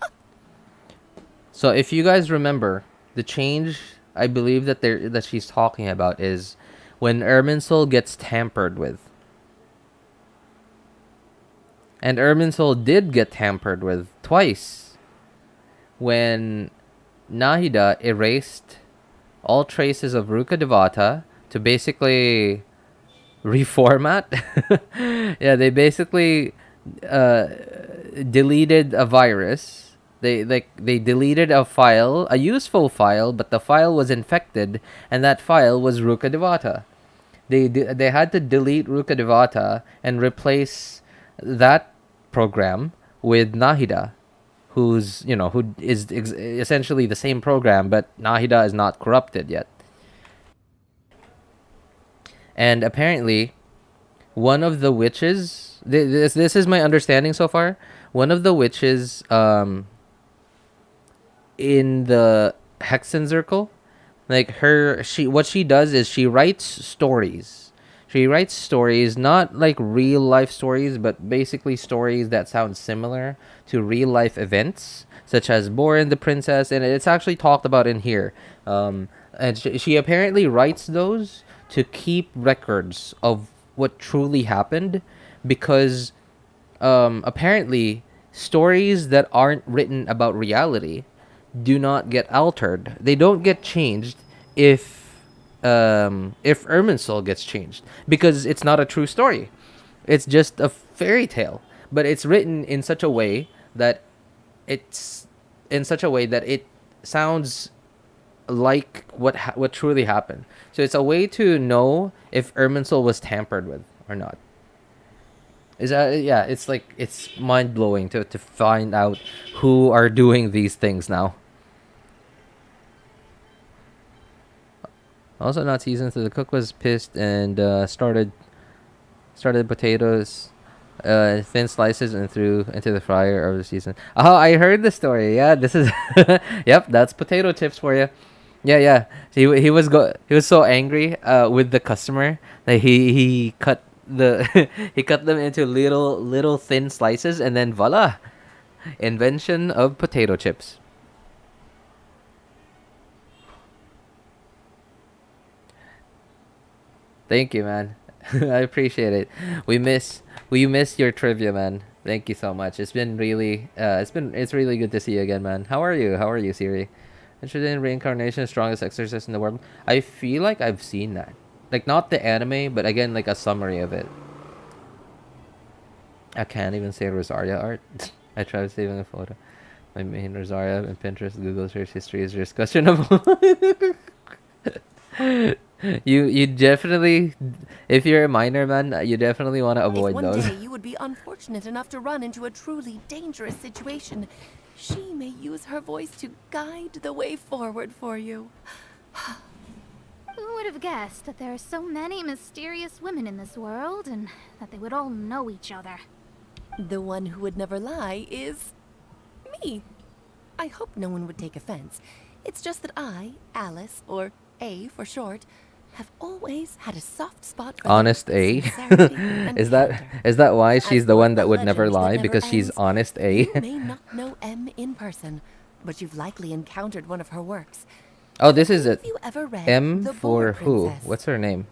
So, if you guys remember, the change I believe that she's talking about is when Irminsul gets tampered with. And Irminsul did get tampered with twice. When Nahida erased all traces of Ruka Devata to basically reformat. Yeah, they basically deleted a virus. They deleted a file, a useful file, but the file was infected, and that file was Ruka Devata. They had to delete Ruka Devata and replace that program with Nahida, who is essentially the same program, but Nahida is not corrupted yet. And apparently, one of the witches, this is my understanding so far, one of the witches in the Hexen Circle, like what she does is she writes stories. She writes stories, not like real life stories, but basically stories that sound similar to real life events, such as Born the Princess, and it's actually talked about in here. And she apparently writes those to keep records of what truly happened, because apparently stories that aren't written about reality do not get altered. They don't get changed if Irminsul gets changed, because it's not a true story. It's just a fairy tale, but it's written in such a way that it sounds like what truly happened. So it's a way to know if Irminsul was tampered with or not. It's like, it's mind blowing to find out who are doing these things now. Also not seasoned, so the cook was pissed and started potatoes, thin slices, and threw into the fryer of the season. Oh, I heard the story. Yeah, this is yep, that's potato chips for you. Yeah. He was so angry with the customer that he cut he cut them into little thin slices, and then voila, invention of potato chips. Thank you, man. I appreciate it. We miss your trivia, man. Thank you so much. It's been really it's really good to see you again, man. How are you, Siri? Interested in reincarnation, strongest exorcist in the world? I feel like I've seen that. Like, not the anime, but again, like a summary of it. I can't even say Rosaria art. I tried saving a photo. My main Rosaria and Pinterest, Google search history is just questionable. You definitely, if you're a minor, man, you definitely want to avoid if those. One day you would be unfortunate enough to run into a truly dangerous situation, she may use her voice to guide the way forward for you. Who would have guessed that there are so many mysterious women in this world, and that they would all know each other? The one who would never lie is me. I hope no one would take offense. It's just that I, Alice, or A for short, have always had a soft spot for Honest A? Is that why she's the one that would never lie? Because she's Honest A? You may not know M in person, but you've likely encountered one of her works. Oh, this is it. Have you ever read M The for Boar who? Princess? What's her name?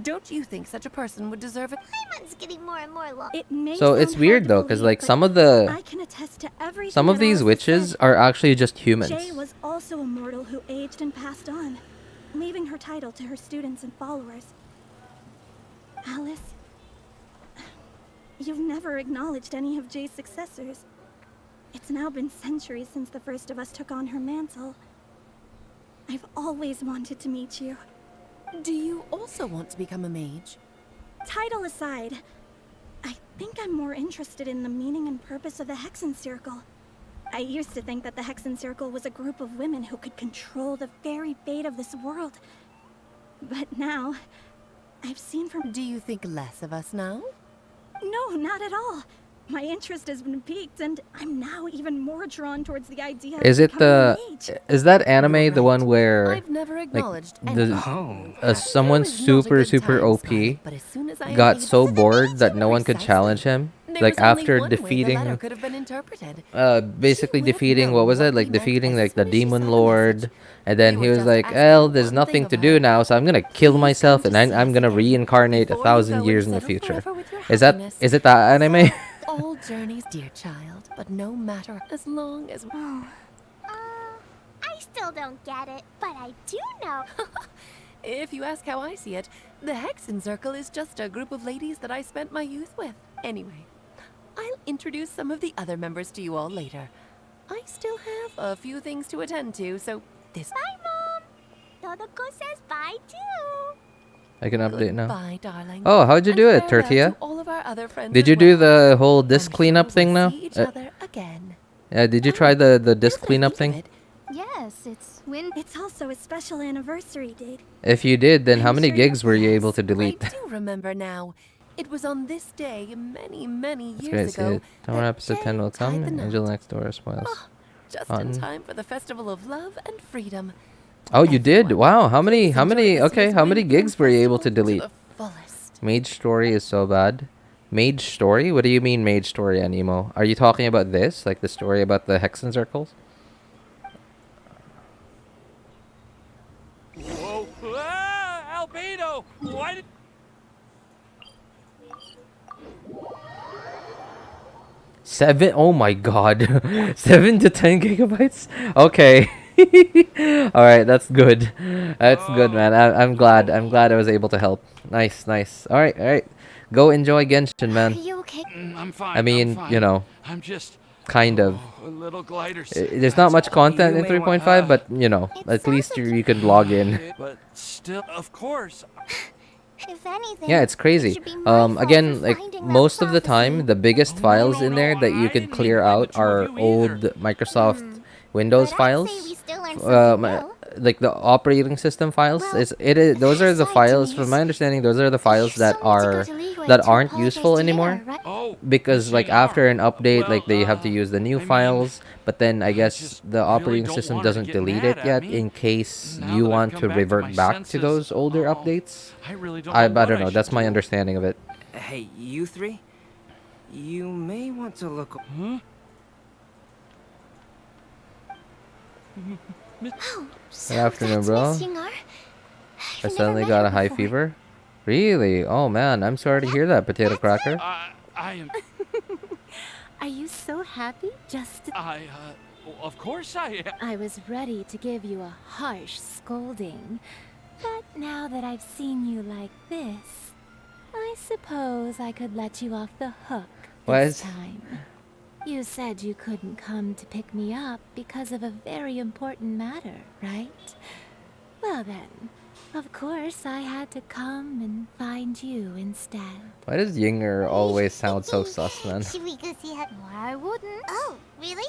Don't you think such a person would deserve it? Playmon's getting more and more long. It may So it's sound weird hard to though, because believe, like but some of I can attest to everything that these Alice witches said. are actually just humans. Jay was also a mortal who aged and passed on, leaving her title to her students and followers. Alice, you've never acknowledged any of Jay's successors. It's now been centuries since the first of us took on her mantle. I've always wanted to meet you. Do you also want to become a mage? Title aside, I think I'm more interested in the meaning and purpose of the Hexen Circle. I used to think that the Hexen Circle was a group of women who could control the very fate of this world. But now, I've seen from... Do you think less of us now? No, not at all. My interest has been piqued, and I'm now even more drawn towards the idea of Is it becoming a mage. is that anime the one where I've never like acknowledged someone super OP but as soon as I got made so it, bored that no one could precisely. challenge him? There Like was only after one way the defeating letter could have been interpreted. basically She would have defeating known what was what it? Like we meant defeating as like the soon as she demon saw the lord, message. and then We he were was just like, asking "Well, for there's one nothing thing to of do her. now, so I'm gonna kill Please myself, come and to I'm see gonna us again reincarnate before you 1,000 go years and in the settle future." forever with your Is that happiness. that anime? All journeys, dear child, but no matter as long as... I still don't get it, but I do know. If you ask how I see it, the Hexen Circle is just a group of ladies that I spent my youth with. Anyway, I'll introduce some of the other members to you all later. I still have a few things to attend to, so this... Bye, Mom. Todoko says bye, too. I can update now. Goodbye, darling. Oh, how'd you And do it, farewell Tortilla? to all of our other friends Did as you do well. the whole disc cleanup thing now? See each other again. Yeah, did you try the disc cleanup thing? Yes, it's also a special anniversary date. If you did, then how I'm many sure gigs were you able to I delete? do remember now. It was on this day many That's years great. See ago. it. Tomorrow episode 10 will come. tied the Angel knot. next door spoils. Just Cotton. in time for the Festival of Love and Freedom. Oh, you did? Wow. How many? How many? Enjoy this Okay, year's how many Windbloom gigs were you able to Festival delete? the fullest. Mage story is so bad. Mage story? What do you mean mage story, Animo? Are you talking about this, like the story about the Hexen circles? Whoa! Ah, Albedo! Why did... Seven? Oh my god. 7 to 10 gigabytes? Okay. Alright, that's good. That's good, man. I'm glad. I'm glad I was able to help. Nice, nice. Alright. Go enjoy Genshin, Are man. you okay? I'm fine. I mean, I'm fine. you know, I'm just kind of. a little glider. There's not much content in You may want- 3.5, but, you know, at least you can log in. But still, of course. If anything, Yeah, it's crazy. should be my fault Again, for like finding that most of the prophecy. time, the biggest files in there that you could clear out are old Microsoft Windows files. Like the operating system files. Those are the files. From my understanding, those are the files that aren't useful anymore. Because like after an update, like they have to use the new files. But then I guess the operating system doesn't delete it yet in case you want to revert back to those older updates. I don't know. That's my understanding of it. Hey, you three? You may want to look... Good afternoon, bro. I suddenly got a high fever. Really? Oh man, I'm sorry to hear that, potato cracker. I am. Are you so happy? Just Of course I am. I was ready to give you a harsh scolding. But now that I've seen you like this, I suppose I could let you off the hook this time. You said you couldn't come to pick me up because of a very important matter, right? Well then, of course I had to come and find you instead. Why does Yinger always sound so sus, man? Should we go see her? Why wouldn't? Oh, really?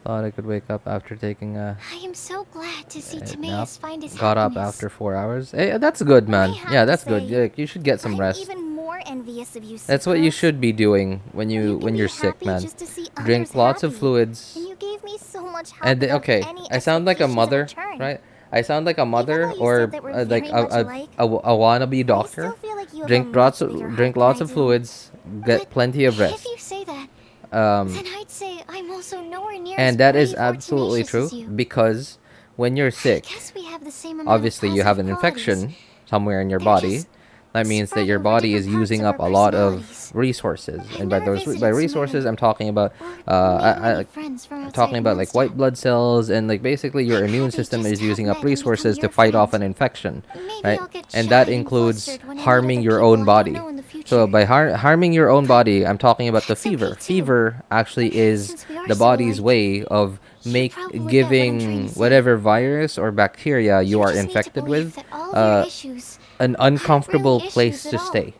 Thought I could wake up after taking a I am so glad to see nap. Timaeus find his Got up happiness. after 4 hours. Hey, that's good, man. have Yeah, to that's good. say, Yeah, you should get some I'm rest. even more envious of you. That's what you Sucrose. should be doing when you're sick, happy man. just to see Drink others lots of happy. fluids. And you gave me so much help And without okay, any I sound like a expectations in mother, return. right? I sound like a mother you or said that we're like very much alike, a wannabe doctor. feel like you have Drink a lots much of bigger drink heart lots than of I do. fluids. Get plenty of If rest. you say that, Um, then I'd say I'm also nowhere near as and that is brave or absolutely tenacious true as you. because when you're sick, Guess we have the same amount obviously of you have an positive qualities. infection somewhere in your They're body. just That means that spread your over body is different using parts up a of our lot of personalities. resources, I've and by never those visited by resources, Simone I'm talking about many friends from outside talking about like white blood cells, and like basically your immune system is using up resources to fight off an infection, right? I'll get And shy that and includes flustered when I meet harming other your people own I don't body. know in the So future. by harming your own body, I'm talking about the fever. Fever actually is Since we are the so body's alike. way of make probably get what I'm trying giving to say. whatever virus or bacteria you are just need to infected believe with that all of your issues an aren't uncomfortable really place issues to at all. stay.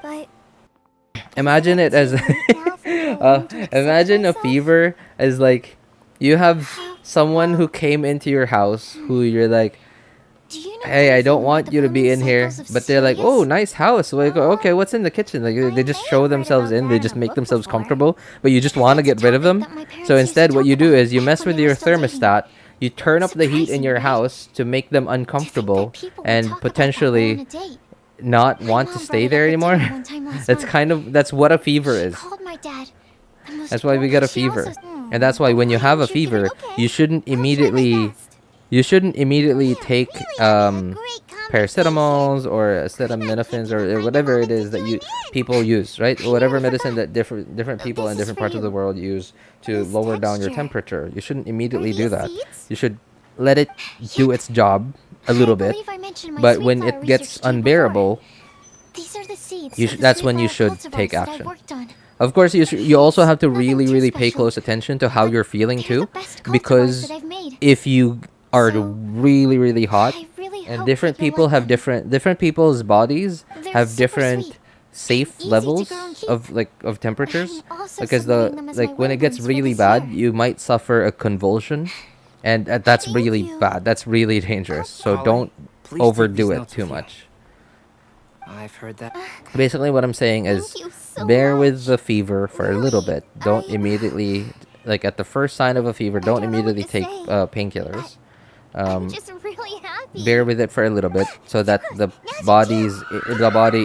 But Imagine it as imagine a fever as like you have someone who came into your house who you're like, hey, I don't want you to be in here, but they're like, oh, nice house. Like, okay, what's in the kitchen? Like, they just show themselves in, they just make themselves comfortable, but you just want to get rid of them. So instead, what you do is you mess with your thermostat, you turn up the heat in your house to make them uncomfortable and potentially not want to stay there anymore. That's what a fever is. That's why we get a fever. And that's why when you have a fever, you shouldn't immediately take paracetamols or acetaminophen or whatever it is that people use, right? Whatever medicine that different people in different parts of the world use to lower down your temperature. You shouldn't immediately do that. You should let it do its job a little bit. But when it gets unbearable, that's when you should take action. Of course, you also have to really pay close attention to how you're feeling too, because if you are really hot, and different people's bodies have different safe levels of temperatures, because when it gets really bad, you might suffer a convulsion, and that's really bad. That's really dangerous. So don't overdo it too much. I've heard that. Basically, what I'm saying is bear with the fever for a little bit. Don't immediately, like at the first sign of a fever, don't immediately take painkillers. Bear with it for a little bit so that the body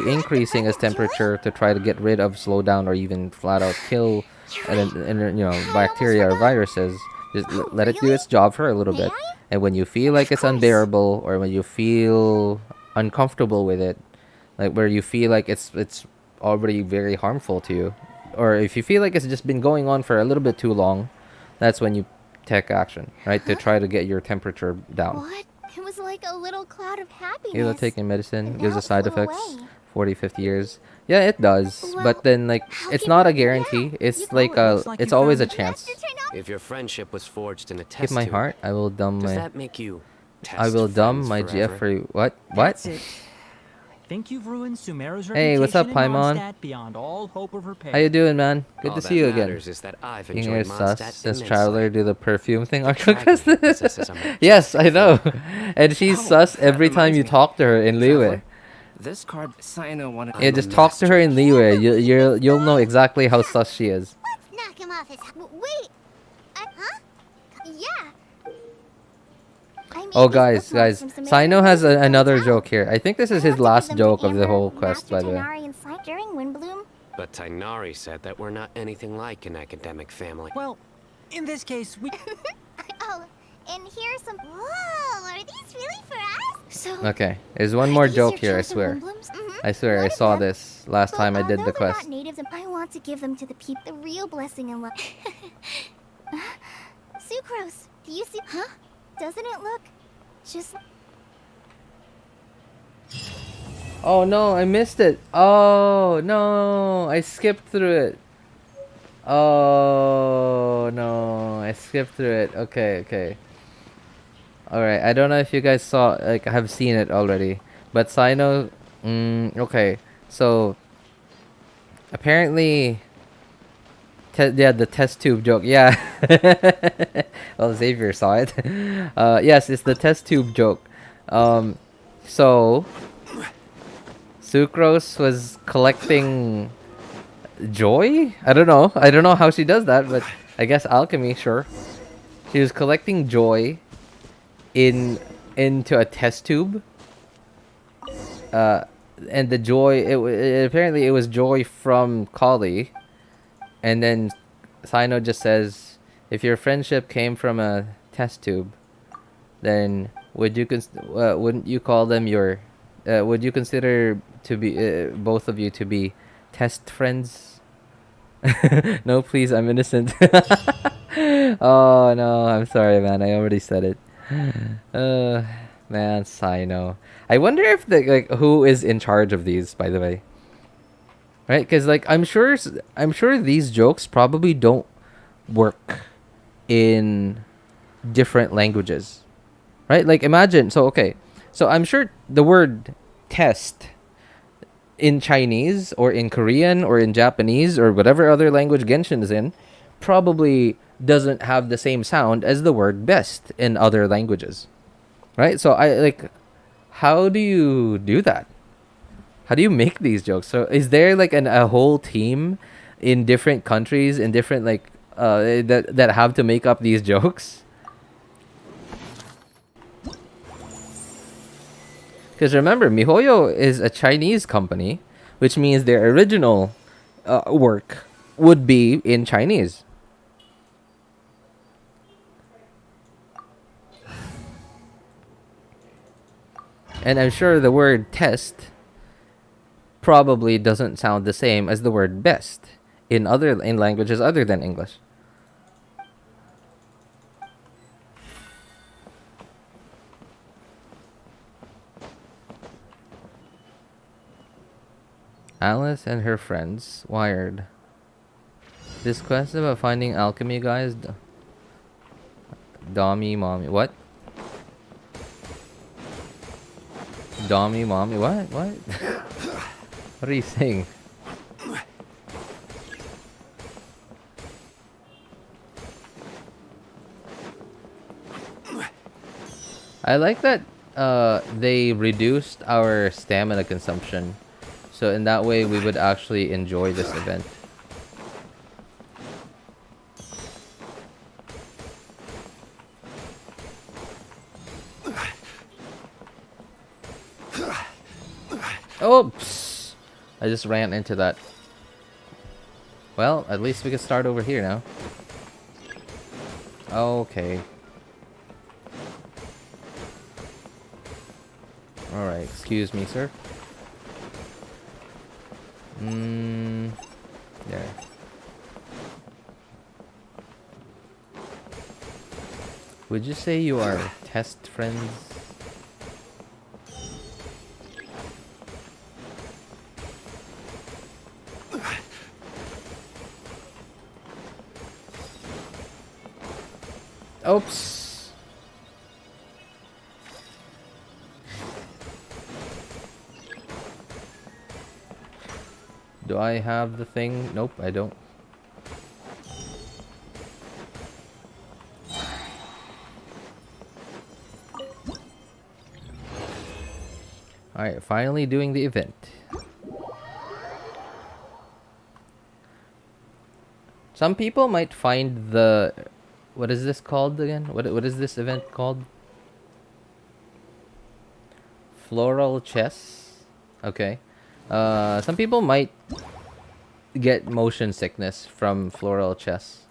increasing its temperature to try to get rid of, slow down, or even flat out kill bacteria or viruses. Just let it do its job for a little bit, and when you feel like it's unbearable, or when you feel uncomfortable with it, like where you feel like it's already very harmful to you, or if you feel like it's just been going on for a little bit too long, that's when you take action, right? To try to get your temperature down. What? It was like a little cloud of happiness. Eula taking medicine gives the side effects 40-50 years. Yeah, it does, but then like it's not a guarantee. It's like it's always a chance. If your friendship was forged in a test Keep my tube, heart. I will dumb does my. that make you I will test dumb friends my forever? GF for you. What? That's it. I think you've ruined Sumeru's Hey, what's up, reputation in Paimon? Mondstadt beyond all hope of repair. How you doing, man? Good All to that see you again. matters is that I've You enjoyed hear sus? Mondstadt Since immensely. Traveler do the perfume thing. dragon possesses a Yes, I know. And she's sus that every time reminds you me. talk to her in Liyue. This card, Cyno wanted. Yeah, just talk to her in Liyue. You'll know exactly how sus she is. Knock him off his. Wait. Huh? Yeah. Oh, guys. Cyno has another joke here. I think this is his last joke of the whole quest, by the way. During Windbloom. But Tainari said that we're not anything like an academic family. Well, in this case, we. Oh, and here's some. Whoa, are these really for us? So. Okay, there's one more joke here, I swear. Mm-hmm. I swear, I saw this last time I did the quest. Not natives, and I want to give them to the people. The real blessing and love. Sucrose, do you see? Huh? Doesn't it look just? Oh no, I missed it. Oh no, I skipped through it. Oh no, I skipped through it. Okay. Alright, I don't know if you guys have seen it already. But Cyno, okay. So, apparently, the test tube joke. Yeah. Well, Xavier saw it. Yes, it's the test tube joke. So, Sucrose was collecting joy? I don't know how she does that, but I guess alchemy, sure. She was collecting joy into a test tube. And the joy, apparently it was joy from Kali. And then Cyno just says, if your friendship came from a test tube, then wouldn't you call them your would you consider to be both of you to be test friends? No, please, I'm innocent. Oh no, I'm sorry, man. I already said it. Man, Cyno. I wonder if who is in charge of these, by the way. Right? Because I'm sure these jokes probably don't work in different languages, right? Like imagine, so okay, so I'm sure the word test in Chinese or in Korean or in Japanese or whatever other language Genshin is in probably doesn't have the same sound as the word best in other languages, right? So I like, how do you do that? How do you make these jokes? So is there like a whole team in different countries in different like that have to make up these jokes? Because remember, MiHoYo is a Chinese company, which means their original work would be in Chinese. And I'm sure the word test probably doesn't sound the same as the word best in languages other than English. Alice and her friends wired. This quest about finding alchemy guys. Dommy mommy. What? Dommy mommy. What? What? What are you saying? I like that they reduced our stamina consumption. So in that way, we would actually enjoy this event. Oops! I just ran into that. Well, at least we can start over here now. Okay. Alright, excuse me, sir. There. Would you say you are test friends? Oops. Do I have the thing? Nope, I don't. Alright, finally doing the event. Some people might find the... What is this called again? What is this event called? Floral chess. Okay. Some people might get motion sickness from floral chess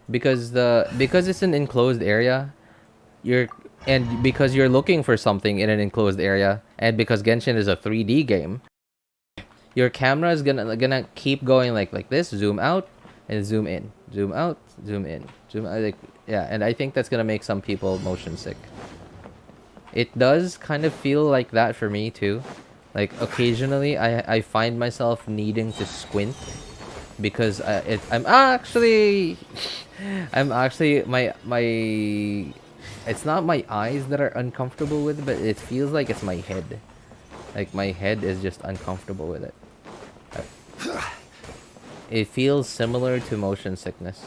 because it's an enclosed area. Because you're looking for something in an enclosed area, and because Genshin is a 3D game, your camera is gonna keep going like this, zoom out and zoom in, zoom out, zoom in, zoom out, like, yeah, and I think that's gonna make some people motion sick. It does kind of feel like that for me too. Like occasionally I find myself needing to squint because I'm actually my it's not my eyes that are uncomfortable with it, but it feels like it's my head. Like my head is just uncomfortable with it. It feels similar to motion sickness.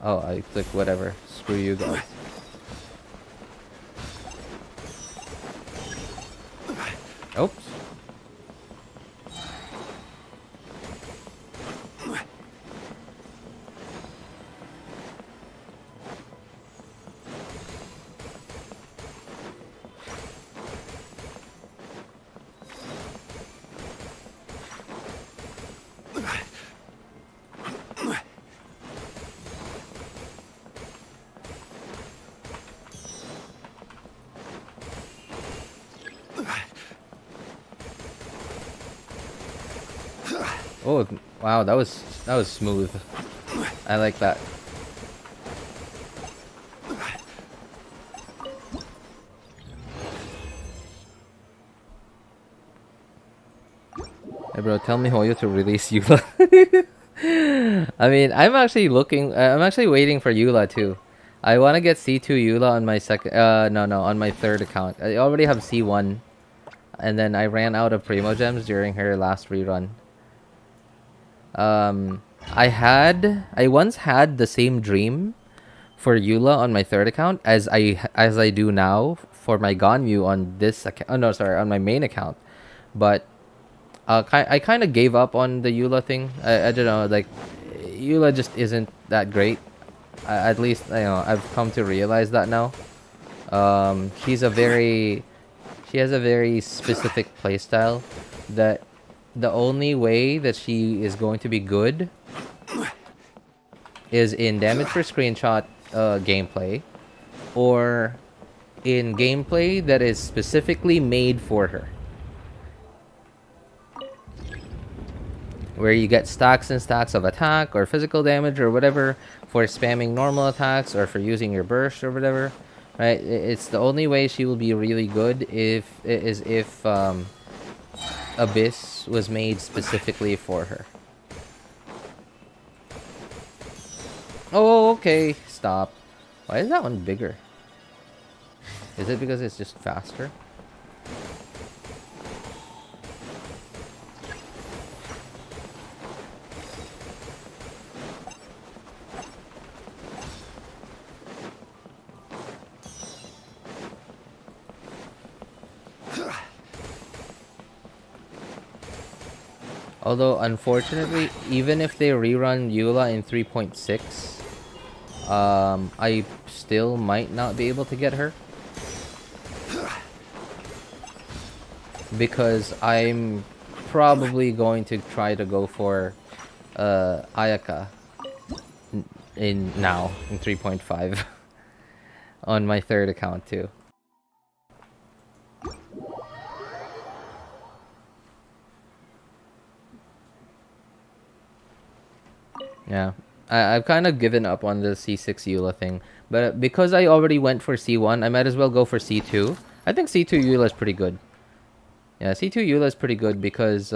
Oh, I click whatever. Screw you guys. Oops. Oh, wow, that was smooth. I like that. Hey bro, tell me Hoyo to release Eula. I mean, I'm actually looking. I'm actually waiting for Eula too. I want to get C2 Eula on my second. No, on my third account. I already have C1, and then I ran out of Primo Gems during her last rerun. I once had the same dream for Eula on my third account as I do now for my Ganyu on this account. Oh no, sorry, on my main account. But I kind of gave up on the Eula thing. I don't know, like Eula just isn't that great. At least I've come to realize that now. She has a very specific playstyle that the only way that she is going to be good is in damage per screenshot gameplay, or in gameplay that is specifically made for her, where you get stacks and stacks of attack or physical damage or whatever for spamming normal attacks or for using your burst or whatever, right? It's the only way she will be really good if Abyss was made specifically for her. Oh, okay, stop. Why is that one bigger? Is it because it's just faster? Although, unfortunately, even if they rerun Eula in 3.6, I still might not be able to get her. Because I'm probably going to try to go for Ayaka in 3.5 on my third account too. Yeah, I've kind of given up on the C6 Eula thing, but because I already went for C1, I might as well go for C2. I think C2 Eula is pretty good. Yeah, C2 Eula is pretty good because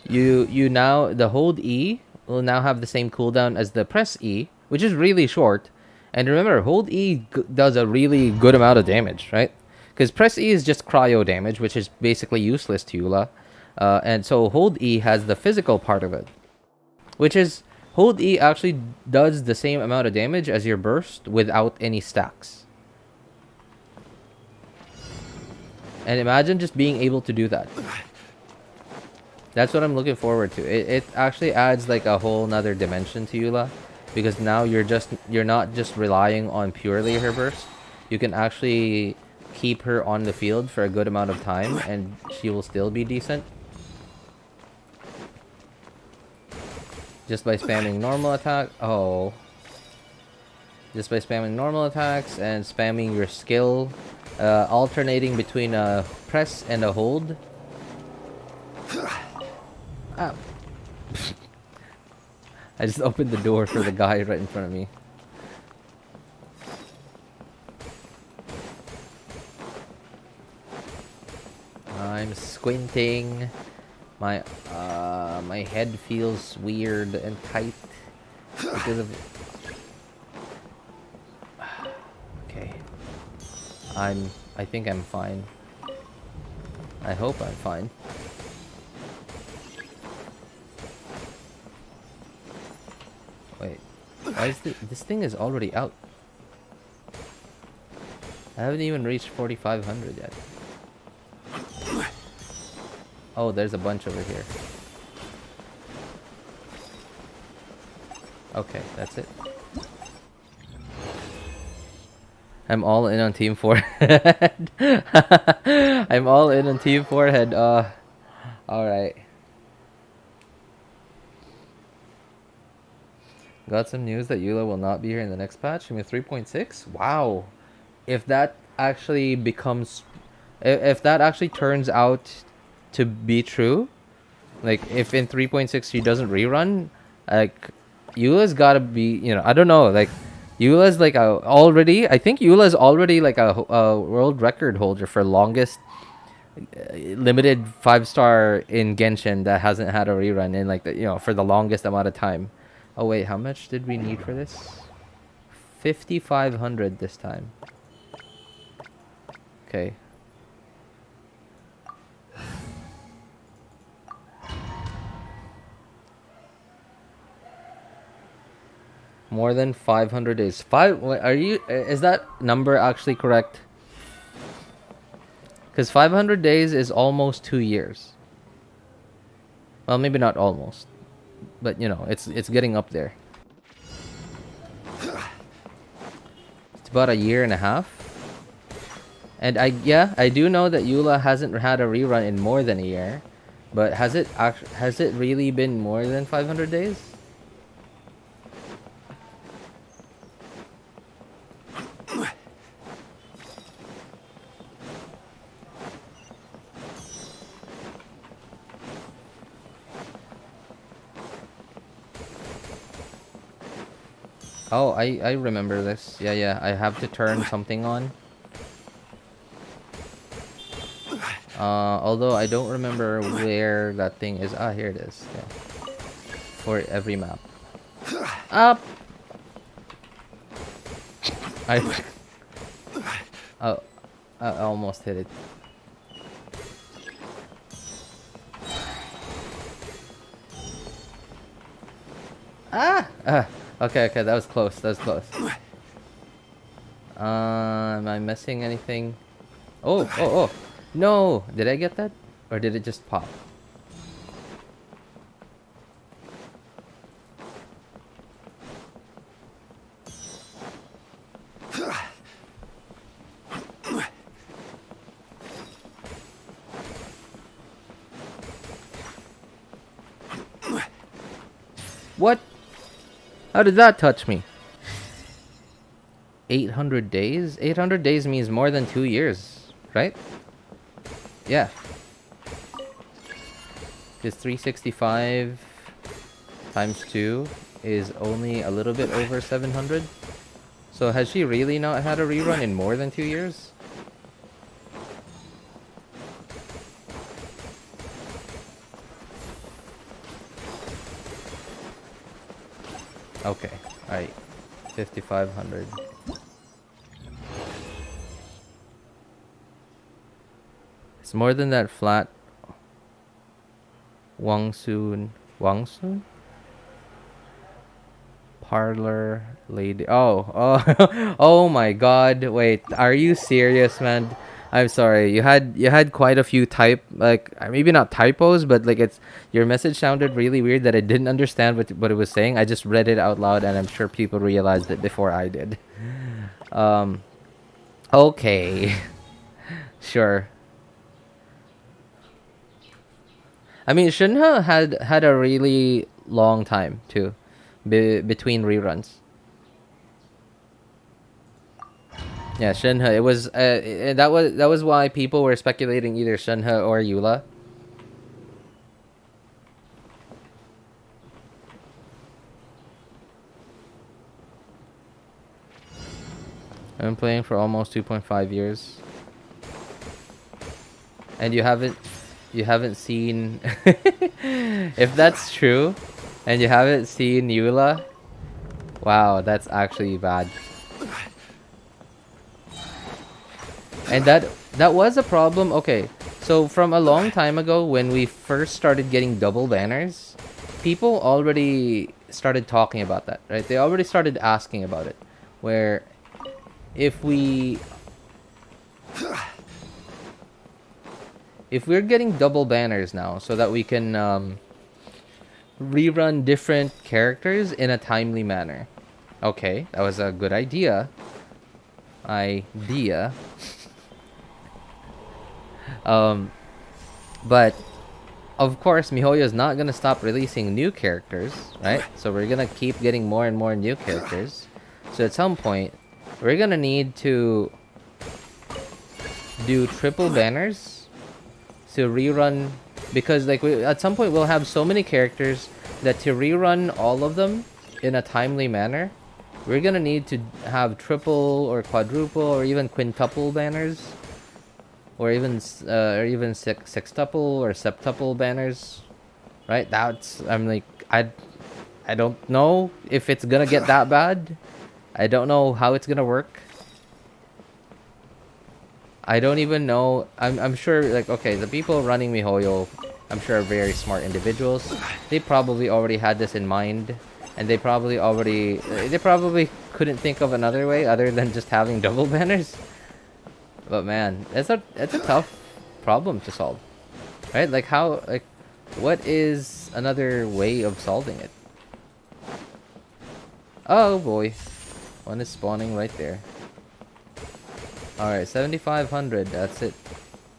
you now, the hold E will now have the same cooldown as the press E, which is really short. And remember, hold E does a really good amount of damage, right? Because press E is just cryo damage, which is basically useless to Eula. And so hold E has the physical part of it, which is hold E actually does the same amount of damage as your burst without any stacks. And imagine just being able to do that. That's what I'm looking forward to. It actually adds like a whole nother dimension to Eula, because now you're not just relying on purely her burst. You can actually keep her on the field for a good amount of time and she will still be decent. Just by spamming normal attack. Oh. Just by spamming normal attacks and spamming your skill, alternating between a press and a hold. Ah. I just opened the door for the guy right in front of me. I'm squinting. My head feels weird and tight because of. Okay. I think I'm fine. I hope I'm fine. Wait. Why is this thing is already out? I haven't even reached 4,500 yet. Oh, there's a bunch over here. Okay, that's it. I'm all in on Team Forehead. I'm all in on Team Forehead. Alright. Got some news that Eula will not be here in the next patch. I mean, 3.6? Wow. If that actually becomes... If that actually turns out to be true, like if in 3.6 she doesn't rerun, like Eula's gotta be, you know, I don't know, like Eula's like I think Eula's already like a world record holder for longest limited 5-star in Genshin that hasn't had a rerun in like for the longest amount of time. Oh wait, how much did we need for this? 5,500 this time. Okay. More than 500 days. Is that number actually correct? Because 500 days is almost 2 years. Well, maybe not almost, but it's getting up there. It's about a year and a half. And I do know that Eula hasn't had a rerun in more than a year, but has it really been more than 500 days? Oh, I remember this. Yeah, I have to turn something on. Although I don't remember where that thing is. Ah, here it is. Yeah. For every map. Up! I almost hit it. Okay, that was close. Am I missing anything? Oh. No! Did I get that? Or did it just pop? What? How did that touch me? 800 days? 800 days means more than 2 years, right? Yeah. Because 365 times 2 is only a little bit over 700. So has she really not had a rerun in more than 2 years? Okay, alright. 5,500. It's more than that flat Wangsun? Parlor lady. Oh, oh my god. Wait, are you serious, man? I'm sorry. You had quite a few maybe not typos, but your message sounded really weird that I didn't understand what it was saying. I just read it out loud, and I'm sure people realized it before I did. Okay. Sure. I mean, Shenhe had a really long time too, between reruns. Yeah, Shenhe. It was that was why people were speculating either Shenhe or Eula. I've been playing for almost 2.5 years, and you haven't seen. If that's true, and you haven't seen Eula, wow, that's actually bad. And that was a problem. Okay, so from a long time ago, when we first started getting double banners, people already started talking about that, right? They already started asking about it, where if we're getting double banners now so that we can rerun different characters in a timely manner. Okay, that was a good idea. But of course MiHoYo is not gonna stop releasing new characters, right? So we're gonna keep getting more and more new characters. So at some point we're gonna need to do triple banners to rerun, because at some point we'll have so many characters that to rerun all of them in a timely manner, we're gonna need to have triple or quadruple or even quintuple banners. or even sextuple or septuple banners, right? I'm like, I don't know if it's gonna get that bad. I don't know how it's gonna work. I don't even know. I'm sure, like, okay, the people running MiHoYo, I'm sure, are very smart individuals. They probably already had this in mind, and they probably couldn't think of another way other than just having double banners. But man, it's a tough problem to solve, right? Like, what is another way of solving it? Oh boy, one is spawning right there. Alright, 7,500, that's it.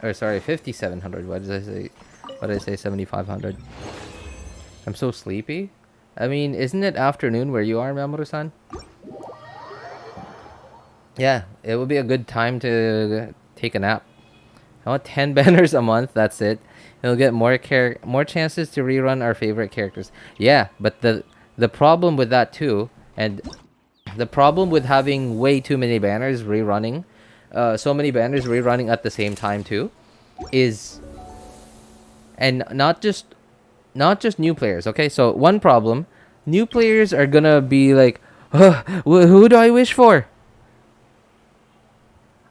Or sorry, 5,700. Why did I say 7,500? I'm so sleepy. I mean, isn't it afternoon where you are, Mamoru-san? Yeah, it would be a good time to take a nap. I want 10 banners a month, that's it. It'll get more chances to rerun our favorite characters. Yeah, but the problem with that too, and the problem with having way too many banners rerunning, so many banners rerunning at the same time too, is, and not just new players. Okay, so one problem, new players are gonna be like, who do I wish for?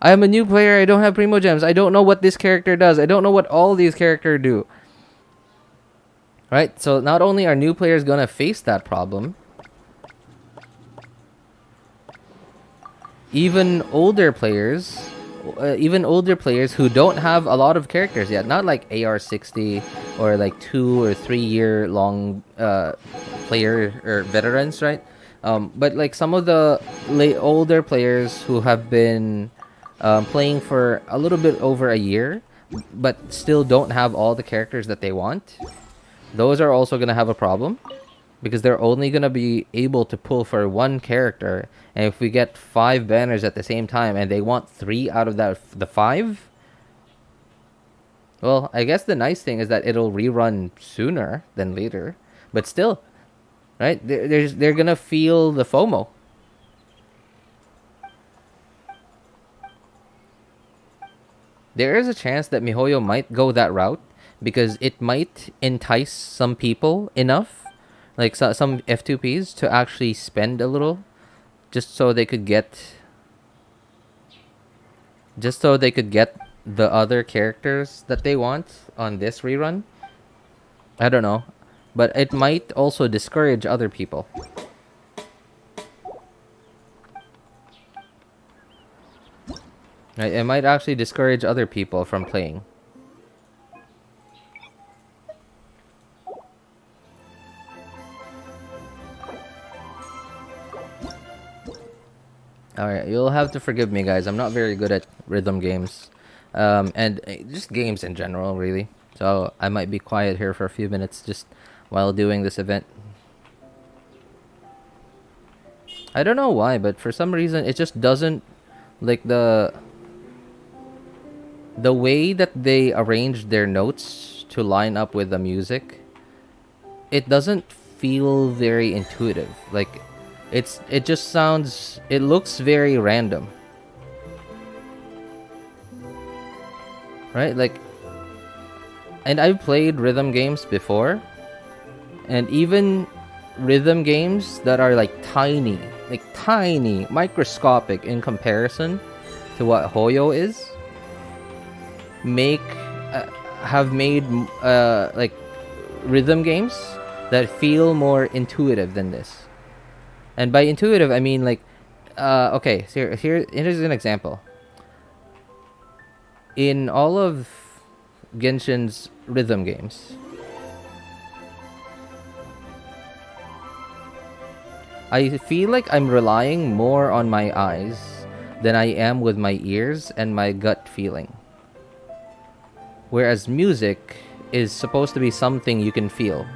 I am a new player, I don't have Primo Gems, I don't know what this character does, I don't know what all these characters do. Right, so not only are new players gonna face that problem, even older players who don't have a lot of characters yet, not like AR60 or like 2 or 3 year long player or veterans, right? But like some of the older players who have been playing for a little bit over a year but still don't have all the characters that they want, those are also going to have a problem, because they're only going to be able to pull for one character. And if we get 5 banners at the same time and they want 3 out of the 5, well, I guess the nice thing is that it'll rerun sooner than later, but still, right, they're going to feel the FOMO. There is a chance that MiHoYo might go that route, because it might entice some people enough, like some F2Ps, to actually spend a little, just so they could get the other characters that they want on this rerun. I don't know, but it might also discourage other people. Right, it might actually discourage other people from playing. Alright, you'll have to forgive me, guys. I'm not very good at rhythm games. And just games in general, really. So I might be quiet here for a few minutes just while doing this event. I don't know why, but for some reason it just doesn't, like, the way that they arranged their notes to line up with the music, it doesn't feel very intuitive. Like, it just sounds, it looks very random, right? Like, and I've played rhythm games before, and even rhythm games that are like tiny, microscopic in comparison to what Hoyo is, have made like rhythm games that feel more intuitive than this. And by intuitive, I mean, like, okay, so here's an example. In all of Genshin's rhythm games, I feel like I'm relying more on my eyes than I am with my ears and my gut feeling. Whereas music is supposed to be something you can feel.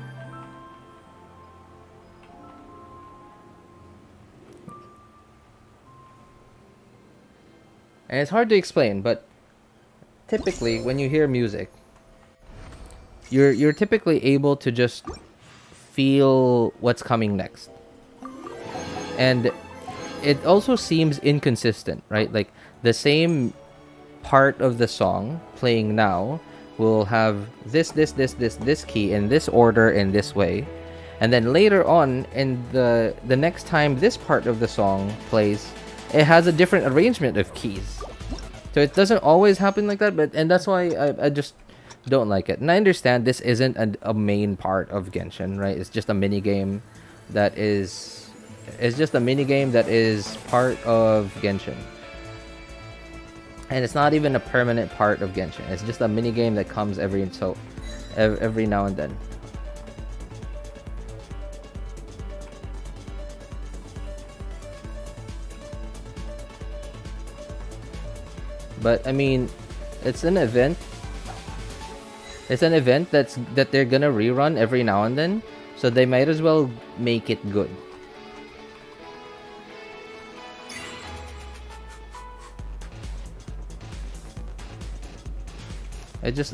And it's hard to explain, but typically when you hear music, you're typically able to just feel what's coming next. And it also seems inconsistent, right? Like, the same part of the song playing now will have this key in this order in this way, and then later on in the next time this part of the song plays, it has a different arrangement of keys. So it doesn't always happen like that, and that's why I just don't like it. And I understand this isn't a main part of Genshin, right? It's just a mini game that is part of Genshin. And it's not even a permanent part of Genshin. It's just a mini game that comes every now and then. But I mean, it's an event. It's an event that they're gonna rerun every now and then, so they might as well make it good.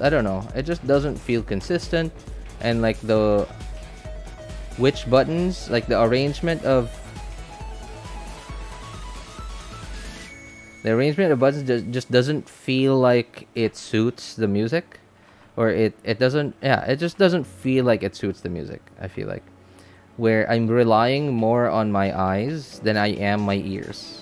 I don't know. It just doesn't feel consistent, and like the which buttons, like the arrangement of buttons just doesn't feel like it suits the music, or it just doesn't feel like it suits the music. I feel like where I'm relying more on my eyes than I am my ears.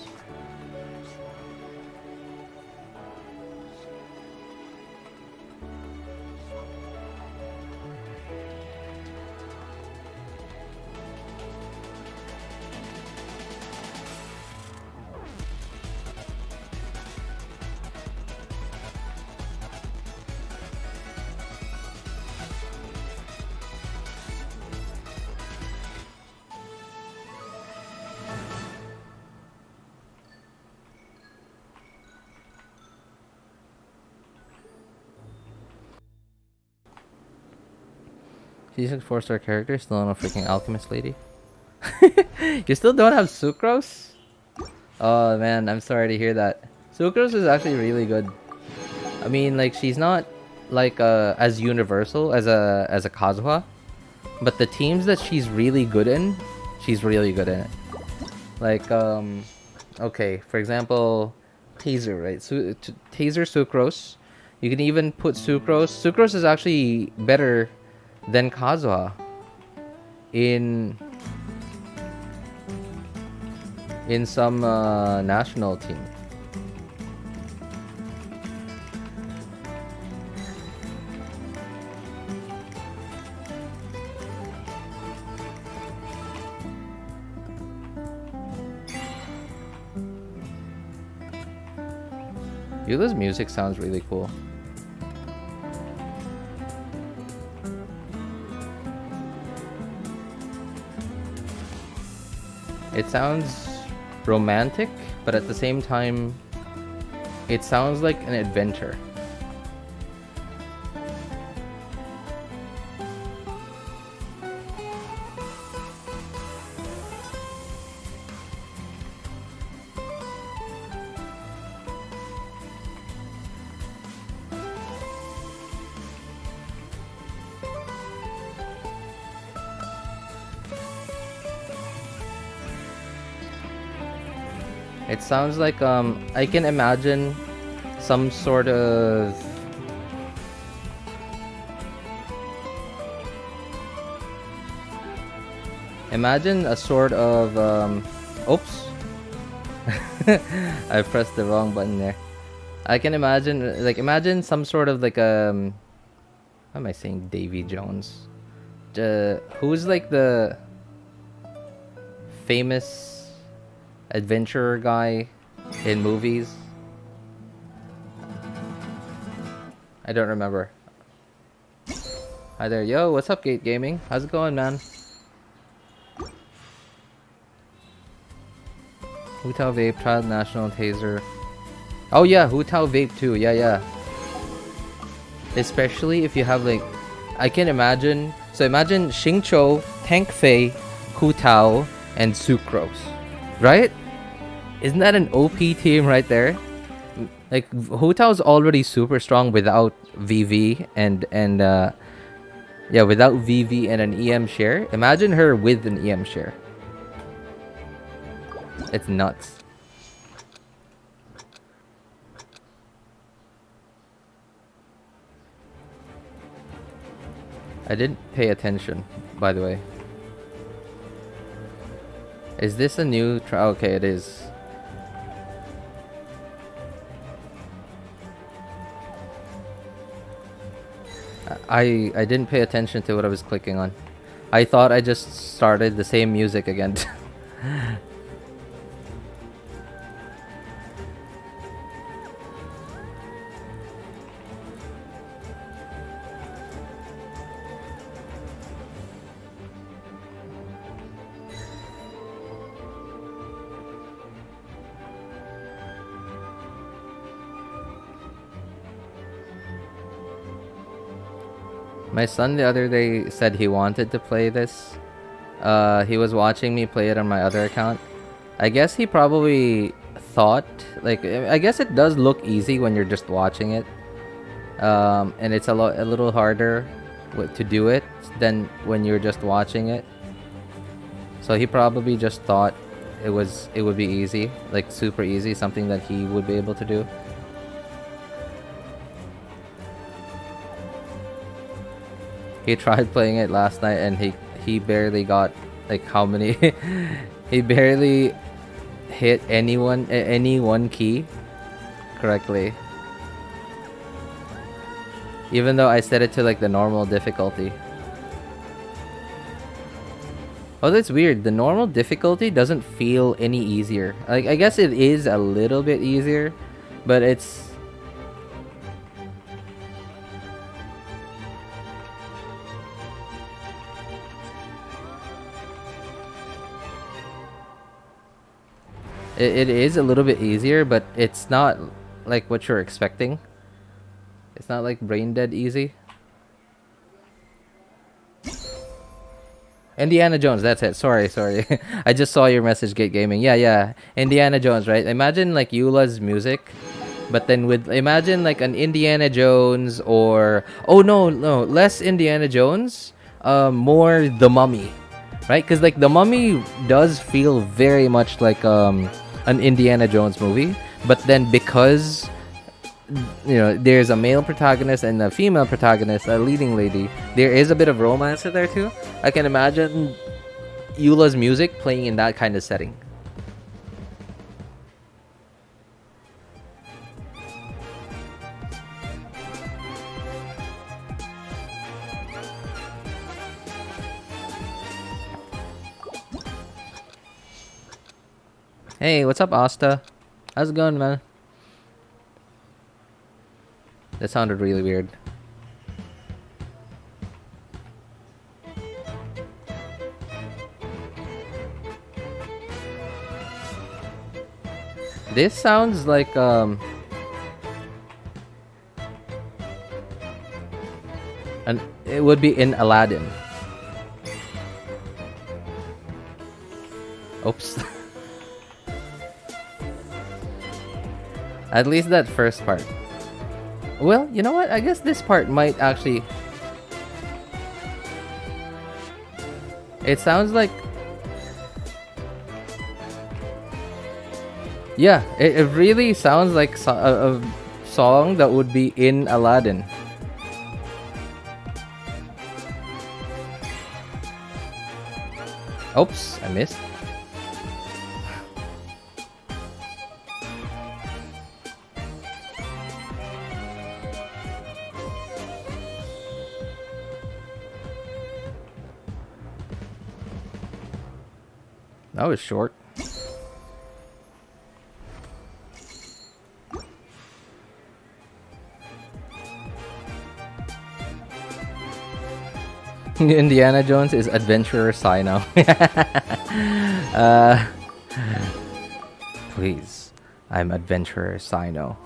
Season 4-star character, still on a freaking alchemist lady. You still don't have Sucrose? Oh man, I'm sorry to hear that. Sucrose is actually really good. I mean, like, she's not like as universal as a Kazuha, but the teams that she's really good in it. Like okay, for example, Taser, right? Taser Sucrose. You can even put Sucrose. Sucrose is actually better than Kazuha in some national team. Eula's music sounds really cool. It sounds romantic, but at the same time, it sounds like an adventure. It sounds like I can imagine some sort of oops. I pressed the wrong button there. I can imagine some sort of like how am I saying Davy Jones? Who's like the famous adventurer guy in movies? I don't remember. Hi there. Yo, what's up, Gate Gaming? How's it going, man? Hu Tao Vape, Child National Taser. Oh yeah, Hu Tao Vape too. Yeah. Especially if you have like, I can imagine. So imagine Xingqiu, Tank Fei, Hu Tao, and Sucrose. Right? Isn't that an OP team right there? Like, Hu Tao's already super strong without VV and without VV and an EM share. Imagine her with an EM share. It's nuts. I didn't pay attention, by the way. Is this a new okay, it is. I didn't pay attention to what I was clicking on. I thought I just started the same music again. My son the other day said he wanted to play this. He was watching me play it on my other account. I guess he probably thought, like, I guess it does look easy when you're just watching it. And it's a little harder to do it than when you're just watching it. So he probably just thought it would be easy, like super easy, something that he would be able to do. He tried playing it last night and he barely got, like, how many he barely hit any one key correctly, even though I set it to like the normal difficulty. Oh, that's weird. The normal difficulty doesn't feel any easier. Like, I guess it is a little bit easier, but it's it is a little bit easier, but it's not like what you're expecting. It's not like brain dead easy. Indiana Jones, that's it. Sorry. I just saw your message, Gate Gaming. Yeah. Indiana Jones, right? Imagine like Eula's music, but then imagine like an Indiana Jones or... Oh, no, less Indiana Jones, more The Mummy, right? Because like The Mummy does feel very much like an Indiana Jones movie, but then because, you know, there's a male protagonist and a female protagonist, a leading lady, there is a bit of romance in there too. I can imagine Eula's music playing in that kind of setting. Hey, what's up, Asta? How's it going, man? That sounded really weird. This sounds like and it would be in Aladdin. Oops. At least that first part. Well, you know what? I guess this part might actually... It sounds like... Yeah, it really sounds like a song that would be in Aladdin. Oops, I missed. That was short. Indiana Jones is Adventurer Cyno. Please, I'm Adventurer Cyno.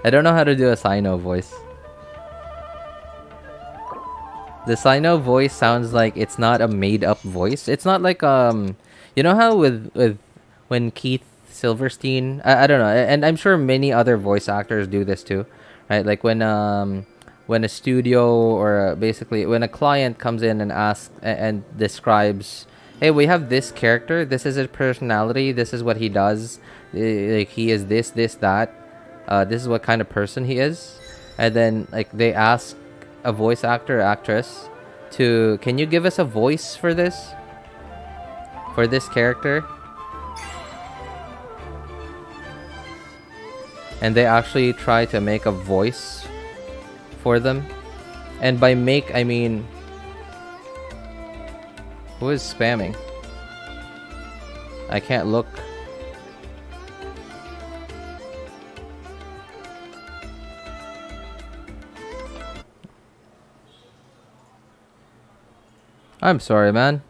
I don't know how to do a Cyno voice. The Cyno voice sounds like it's not a made-up voice. It's not like you know how with when Keith Silverstein, I don't know, and I'm sure many other voice actors do this too, right? Like when a studio or basically when a client comes in and asks and describes, hey, we have this character, this is his personality, this is what he does, like he is this, that, this is what kind of person he is, and then like they ask a voice actor or actress to... Can you give us a voice for this? For this character? And they actually try to make a voice for them. And by make, I mean... Who is spamming? I can't look. I'm sorry, man.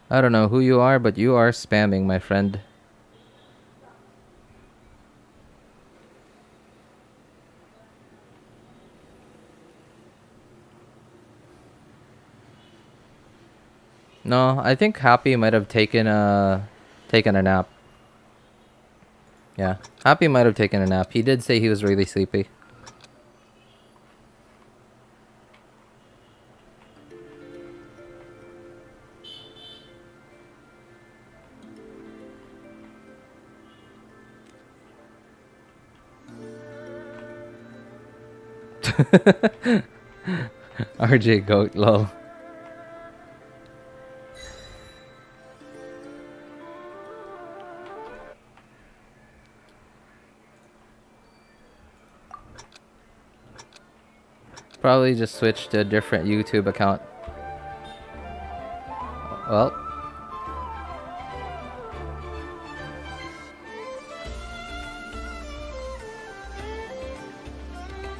I don't know who you are, but you are spamming, my friend. No, I think Happy might have taken a nap. Yeah, Happy might have taken a nap. He did say he was really sleepy. RJ Goat, lol. Probably just switch to a different YouTube account. Well.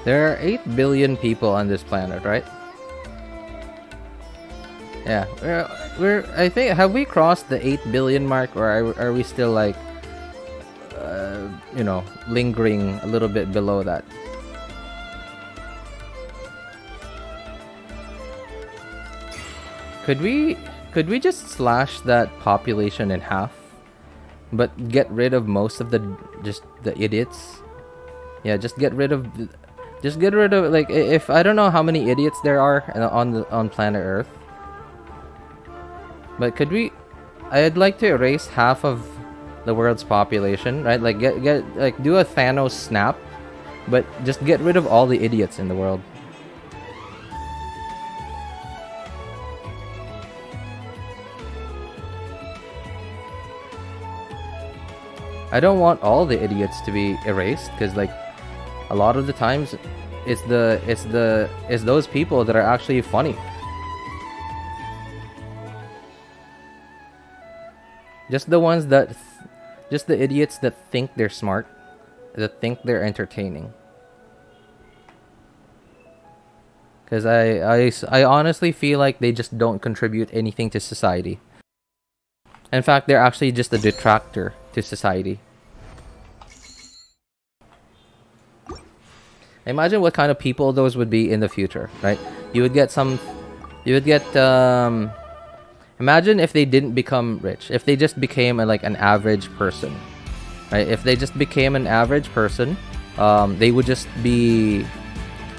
There are 8 billion people on this planet, right? Yeah, we're I think, have we crossed the 8 billion mark, or are we still like, you know, lingering a little bit below that? Could we just slash that population in half, but get rid of most of the idiots? Yeah, just get rid of like, if I don't know how many idiots there are on planet Earth, but could we? I'd like to erase half of the world's population, right? Like get like do a Thanos snap, but just get rid of all the idiots in the world. I don't want all the idiots to be erased, because like a lot of the times it's those people that are actually funny. Just the ones that just the idiots that think they're smart, that think they're entertaining. Because I honestly feel like they just don't contribute anything to society. In fact, they're actually just a detractor to society. Imagine what kind of people those would be in the future, right? Imagine if they didn't become rich, if they just became like an average person, right? If they just became an average person, they would just be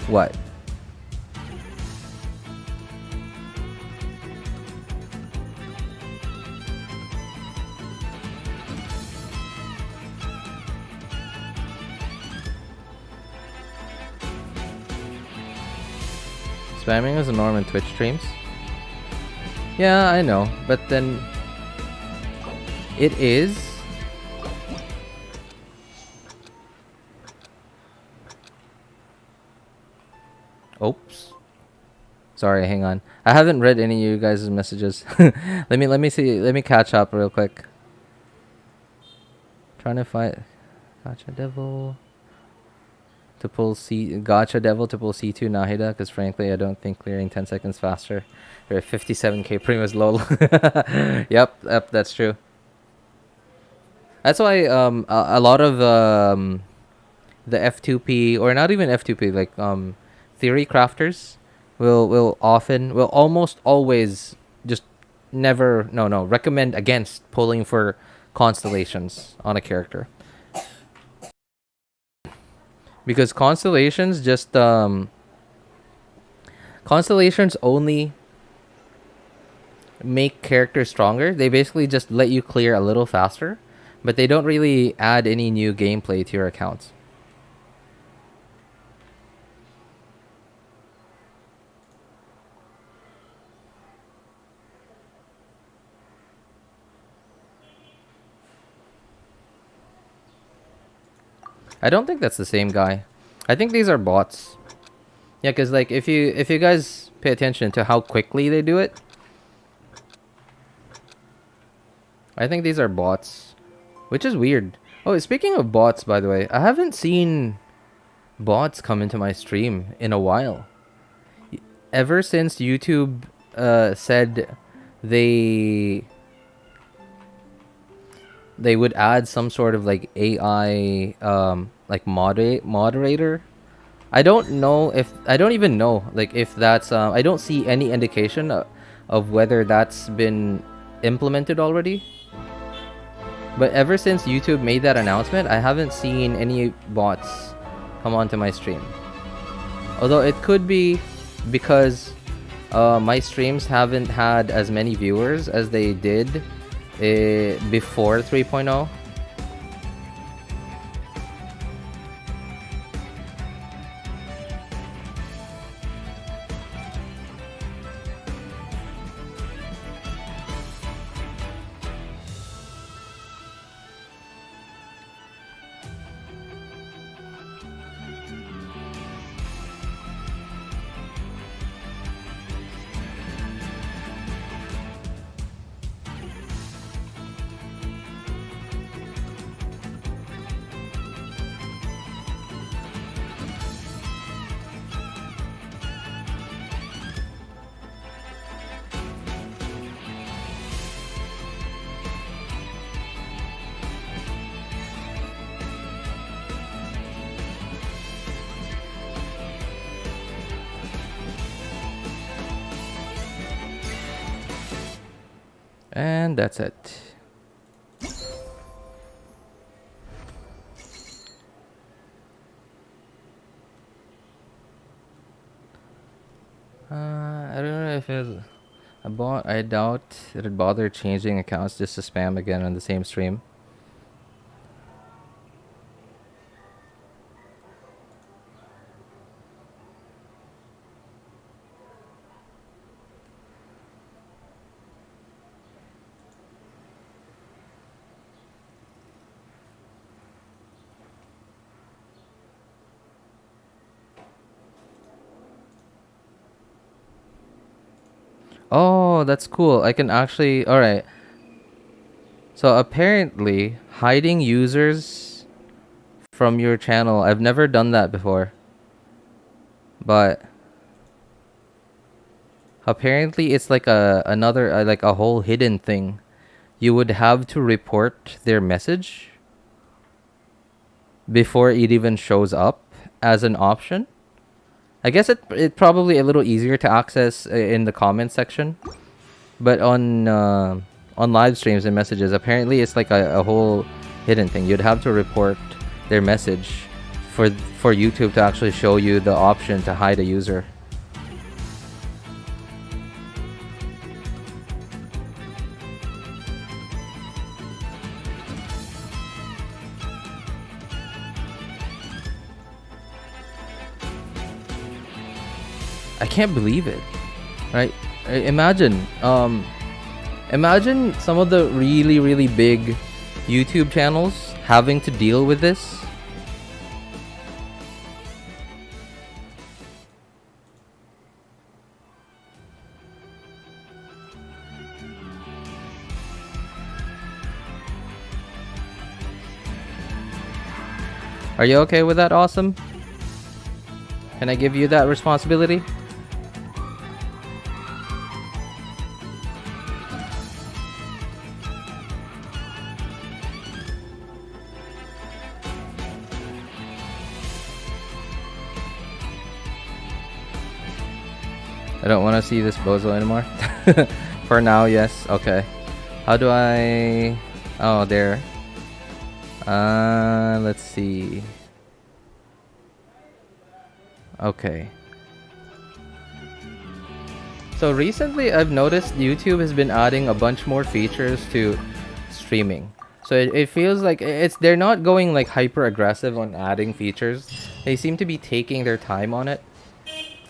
what? Spamming is a norm in Twitch streams. Yeah, I know, but then it is. Oops. Sorry, hang on. I haven't read any of you guys' messages. let me see. Let me catch up real quick. Trying to fight Gotcha Devil to pull Gotcha Devil to pull C2 Nahida, because frankly I don't think clearing 10 seconds faster. Or 57k Primus lol. Yep, that's true. That's why a lot of the F2P, or not even F2P, like theory crafters will almost always just recommend against pulling for constellations on a character. Because constellations just constellations only make characters stronger. They basically just let you clear a little faster, but they don't really add any new gameplay to your accounts. I don't think that's the same guy. I think these are bots. Yeah, because like if you guys pay attention to how quickly they do it, I think these are bots, which is weird. Oh, speaking of bots, by the way, I haven't seen bots come into my stream in a while. Ever since YouTube said they would add some sort of like AI like moderator. I don't even know like if that's I don't see any indication of whether that's been implemented already. But ever since YouTube made that announcement, I haven't seen any bots come onto my stream. Although it could be because my streams haven't had as many viewers as they did before 3.0. And that's it. I don't know if it's a bot. I doubt it'd bother changing accounts just to spam again on the same stream. Oh, that's cool. I can actually... Alright. So apparently, hiding users from your channel... I've never done that before. But... apparently, it's like another... like a whole hidden thing. You would have to report their message before it even shows up as an option. I guess it probably a little easier to access in the comment section, but on live streams and messages, apparently it's like a whole hidden thing. You'd have to report their message for YouTube to actually show you the option to hide a user. I can't believe it, right? Imagine some of the really big YouTube channels having to deal with this. Are you okay with that, Awesome? Can I give you that responsibility? I don't want to see this bozo anymore. For now, yes. Okay. How do I... Oh, there. Let's see. Okay. So recently, I've noticed YouTube has been adding a bunch more features to streaming. So it feels like they're not going like hyper aggressive on adding features. They seem to be taking their time on it.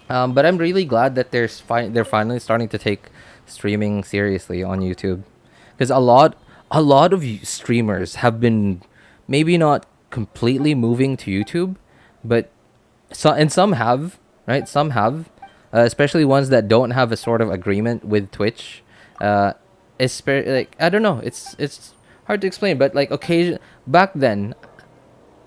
But I'm really glad that they're finally starting to take streaming seriously on YouTube, because a lot of streamers have been maybe not completely moving to YouTube, but some have, right? Some have, especially ones that don't have a sort of agreement with Twitch. Like, I don't know, it's hard to explain, but like back then,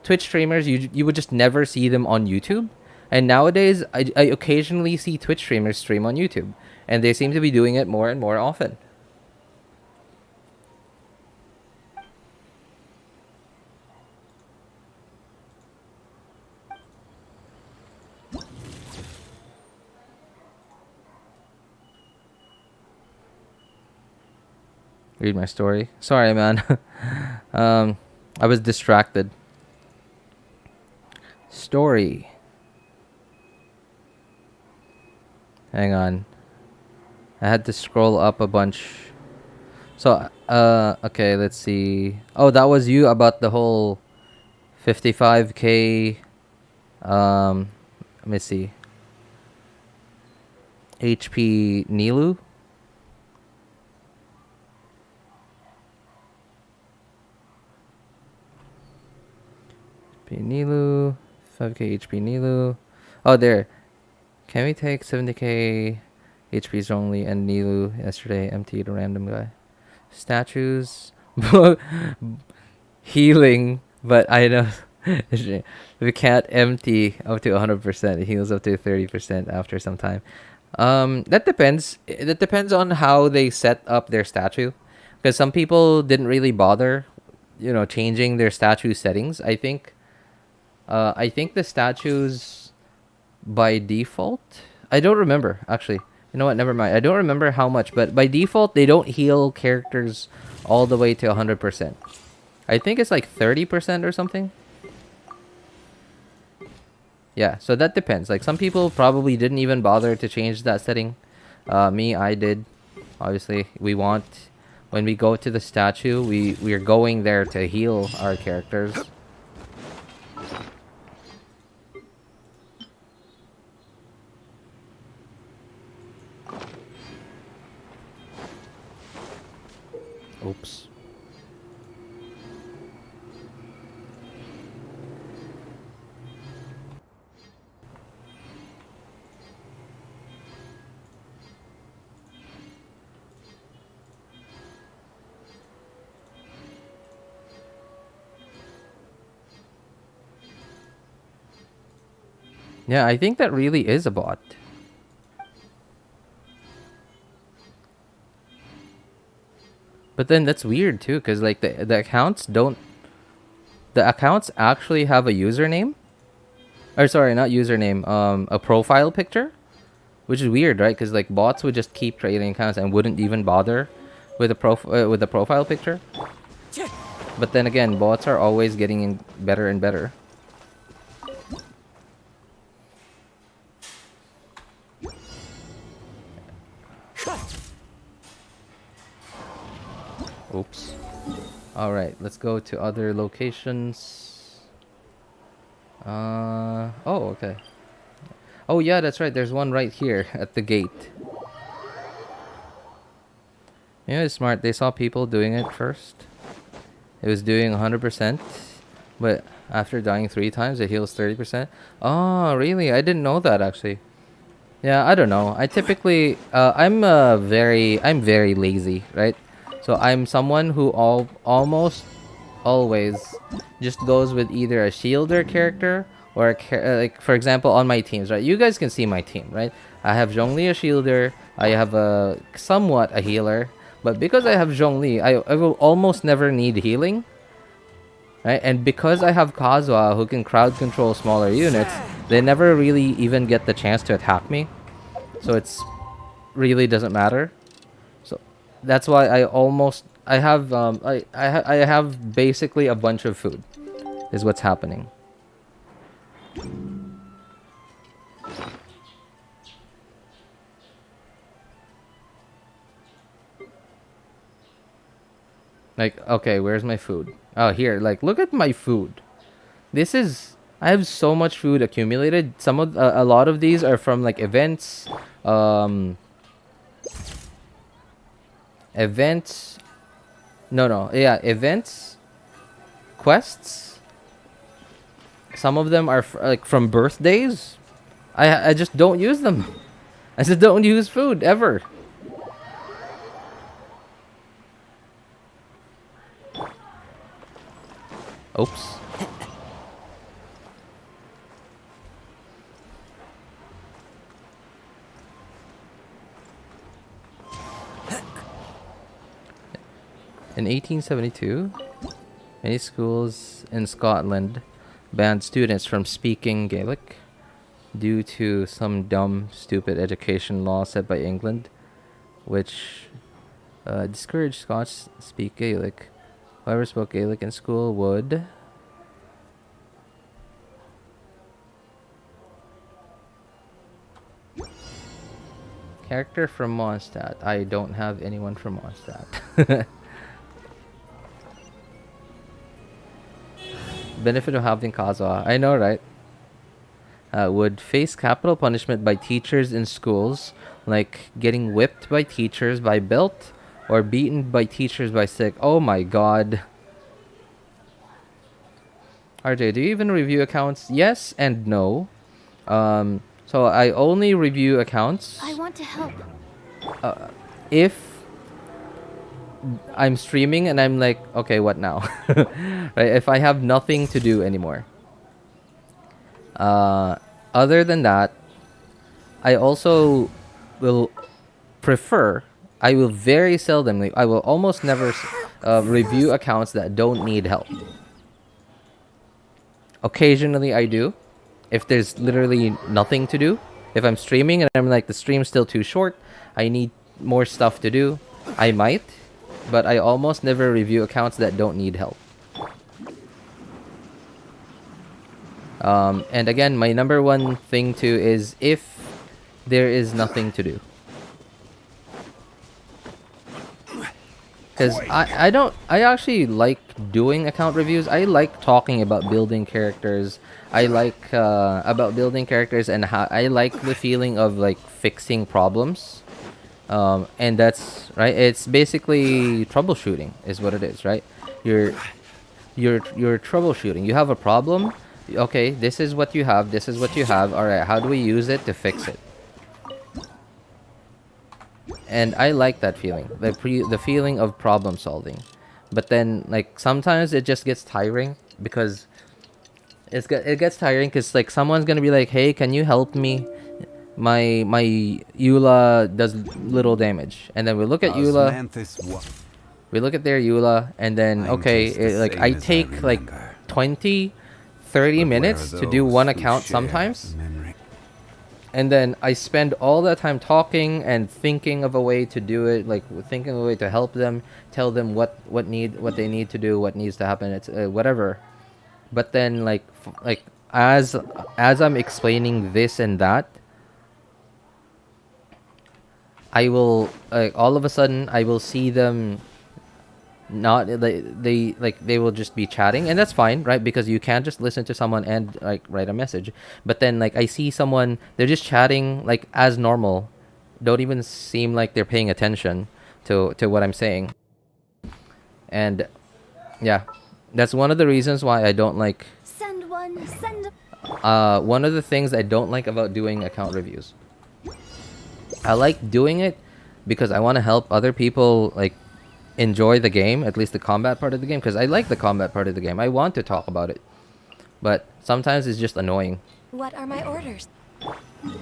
Twitch streamers, you would just never see them on YouTube, and nowadays I occasionally see Twitch streamers stream on YouTube, and they seem to be doing it more and more often. Read my story. Sorry, man. I was distracted. Story. Hang on. I had to scroll up a bunch. So, okay, let's see. Oh, that was you about the whole 55k. Let me see. HP Nilu. Nilu, 5k HP Nilu. Oh, there. Can we take 70k HPs only and Nilu yesterday emptied a random guy? Statues. Healing, but I know we can't empty up to 100%. It heals up to 30% after some time. That depends. That depends on how they set up their statue. Because some people didn't really bother, changing their statue settings. I think the statues by default, I don't remember actually. You know what? Never mind. I don't remember how much, but by default they don't heal characters all the way to 100%. I think it's like 30% or something. Yeah, so that depends. Like some people probably didn't even bother to change that setting. I did. Obviously, when we go to the statue, we are going there to heal our characters. Oops. Yeah, I think that really is a bot. But then that's weird too, because like the accounts actually have a username. Or sorry, not username, a profile picture. Which is weird, right? Because like bots would just keep creating accounts and wouldn't even bother with the profile picture. But then again, bots are always getting better and better. Oops. Alright, let's go to other locations. Oh, okay. Oh yeah, that's right. There's one right here at the gate. You know, it's smart. They saw people doing it first. It was doing 100%. But after dying 3 times, it heals 30%. Oh, really? I didn't know that actually. Yeah, I don't know. I typically... I'm very lazy, right? So I'm someone who almost always just goes with either a shielder character or like, for example, on my teams, right? You guys can see my team, right? I have Zhongli, a shielder. I have somewhat a healer. But because I have Zhongli, I will almost never need healing, right? And because I have Kazuha, who can crowd control smaller units, they never really even get the chance to attack me. So it's really doesn't matter. That's why I have basically a bunch of food is what's happening. Like, okay, where's my food? Oh, here. Like, look at my food. I have so much food accumulated. A lot of these are from like events, events, quests, some of them are like from birthdays. I just don't use them. I just don't use food ever. Oops. In 1872, many schools in Scotland banned students from speaking Gaelic due to some dumb, stupid education law set by England, which discouraged Scots to speak Gaelic. Whoever spoke Gaelic in school would... Character from Mondstadt. I don't have anyone from Mondstadt. Benefit of having Kazuha. I know, right? Would face capital punishment by teachers in schools, like getting whipped by teachers by belt or beaten by teachers by stick. Oh my god. RJ, do you even review accounts? Yes and no. So I only review accounts I want to help. if I'm streaming and I'm like, okay, what now? Right? If I have nothing to do anymore. Other than that, I also will prefer, I will very seldomly, I will almost never review accounts that don't need help. Occasionally I do, if there's literally nothing to do. If I'm streaming and I'm like, the stream's still too short, I need more stuff to do, I might. But I almost never review accounts that don't need help. And again, my number one thing too is if there is nothing to do. Because I actually like doing account reviews. I like talking about building characters. I like about building characters and how I like the feeling of like fixing problems. And that's right. It's basically troubleshooting is what it is, right? You're troubleshooting. You have a problem. Okay, this is what you have. This is what you have. All right, how do we use it to fix it? And I like that feeling, the feeling of problem solving. But then, like, sometimes it just gets tiring because it gets tiring because like someone's gonna be like, hey, can you help me? My Eula does little damage, and then we look at Eula. We look at their Eula, and then okay, like I take like 20, 30 minutes to do one account sometimes. And then I spend all that time talking and thinking of a way to do it, like thinking of a way to help them, tell them what they need to do, what needs to happen, it's whatever. But then like as I'm explaining this and that, I will all of a sudden I will see them not they will just be chatting, and that's fine, right? Because you can't just listen to someone and like write a message. But then like I see someone, they're just chatting like as normal, don't even seem like they're paying attention to what I'm saying. And yeah, that's one of the reasons why I don't like one of the things I don't like about doing account reviews. I like doing it because I want to help other people like enjoy the game, at least the combat part of the game, because I like the combat part of the game. I want to talk about it, but sometimes it's just annoying. What are my orders?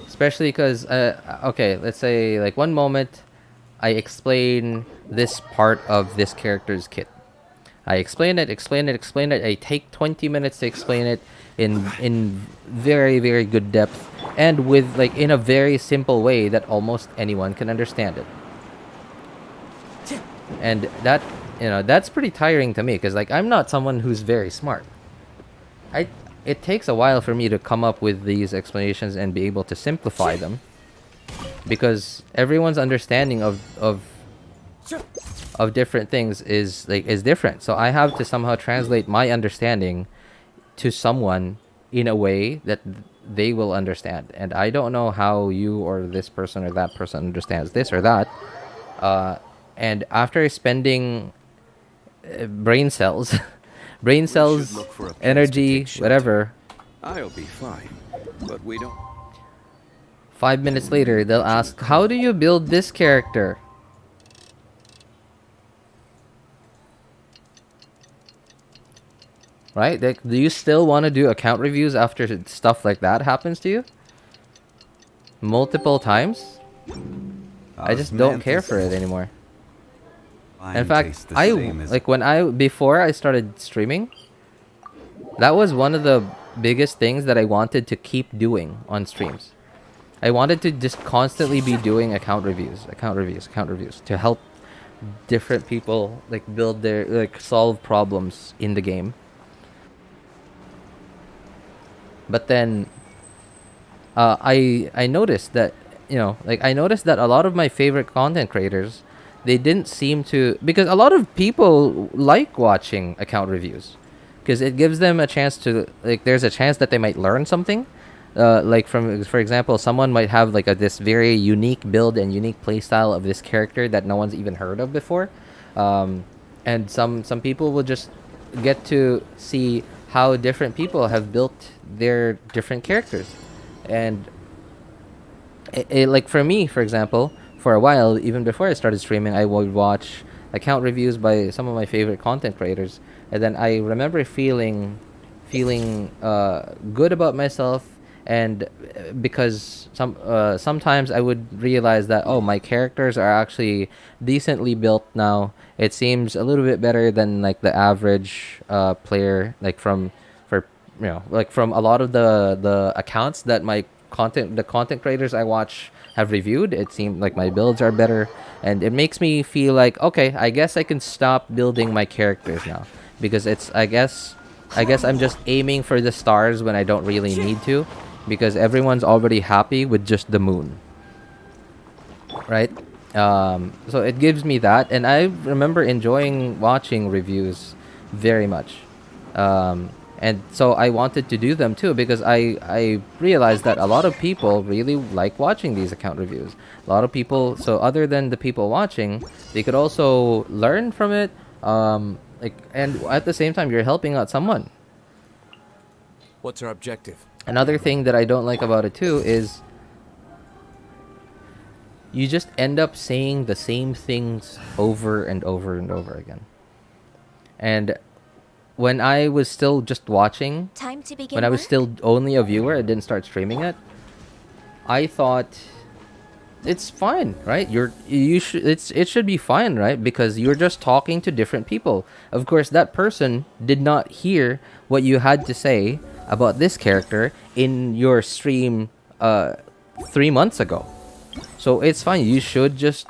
Especially because okay, let's say like one moment I explain this part of this character's kit. I explain it. I take 20 minutes to explain it in very, very good depth and with like in a very simple way that almost anyone can understand it. And that, you know, that's pretty tiring to me because like I'm not someone who's very smart. It takes a while for me to come up with these explanations and be able to simplify them, because everyone's understanding of different things is different. So I have to somehow translate my understanding to someone in a way that they will understand. And I don't know how you or this person or that person understands this or that. And after spending brain cells, energy, whatever, I'll be fine, but we don't... 5 minutes later, they'll ask, how do you build this character? Right? Like, do you still want to do account reviews after stuff like that happens to you? Multiple times? I just don't care for it anymore. In fact, before I started streaming, that was one of the biggest things that I wanted to keep doing on streams. I wanted to just constantly be doing account reviews to help different people like build their solve problems in the game. But then I noticed that a lot of my favorite content creators, they didn't seem to, because a lot of people like watching account reviews because it gives them a chance to, there's a chance that they might learn something. For example, someone might have this very unique build and unique playstyle of this character that no one's even heard of before, and some people will just get to see how different people have built their different characters. And for me, for example, for a while, even before I started streaming, I would watch account reviews by some of my favorite content creators, and then I remember feeling good about myself. And because sometimes I would realize that, oh, my characters are actually decently built now. It seems a little bit better than the average player, from a lot of the accounts that the content creators I watch have reviewed. It seemed like my builds are better, and it makes me feel like, okay, I guess I can stop building my characters now, because I guess I'm just aiming for the stars when I don't really need to, because everyone's already happy with just the moon, right? So it gives me that, and I remember enjoying watching reviews very much, and so I wanted to do them too, because I realized that a lot of people really like watching these account reviews. A lot of people, so other than the people watching, they could also learn from it, and at the same time, you're helping out someone. What's our objective? Another thing that I don't like about it too is you just end up saying the same things over and over and over again. And when I was still just watching, when I was still only a viewer, I didn't start streaming it, I thought it's fine, right? It should be fine, right? Because you're just talking to different people. Of course, that person did not hear what you had to say about this character in your stream 3 months ago, so it's fine. You should just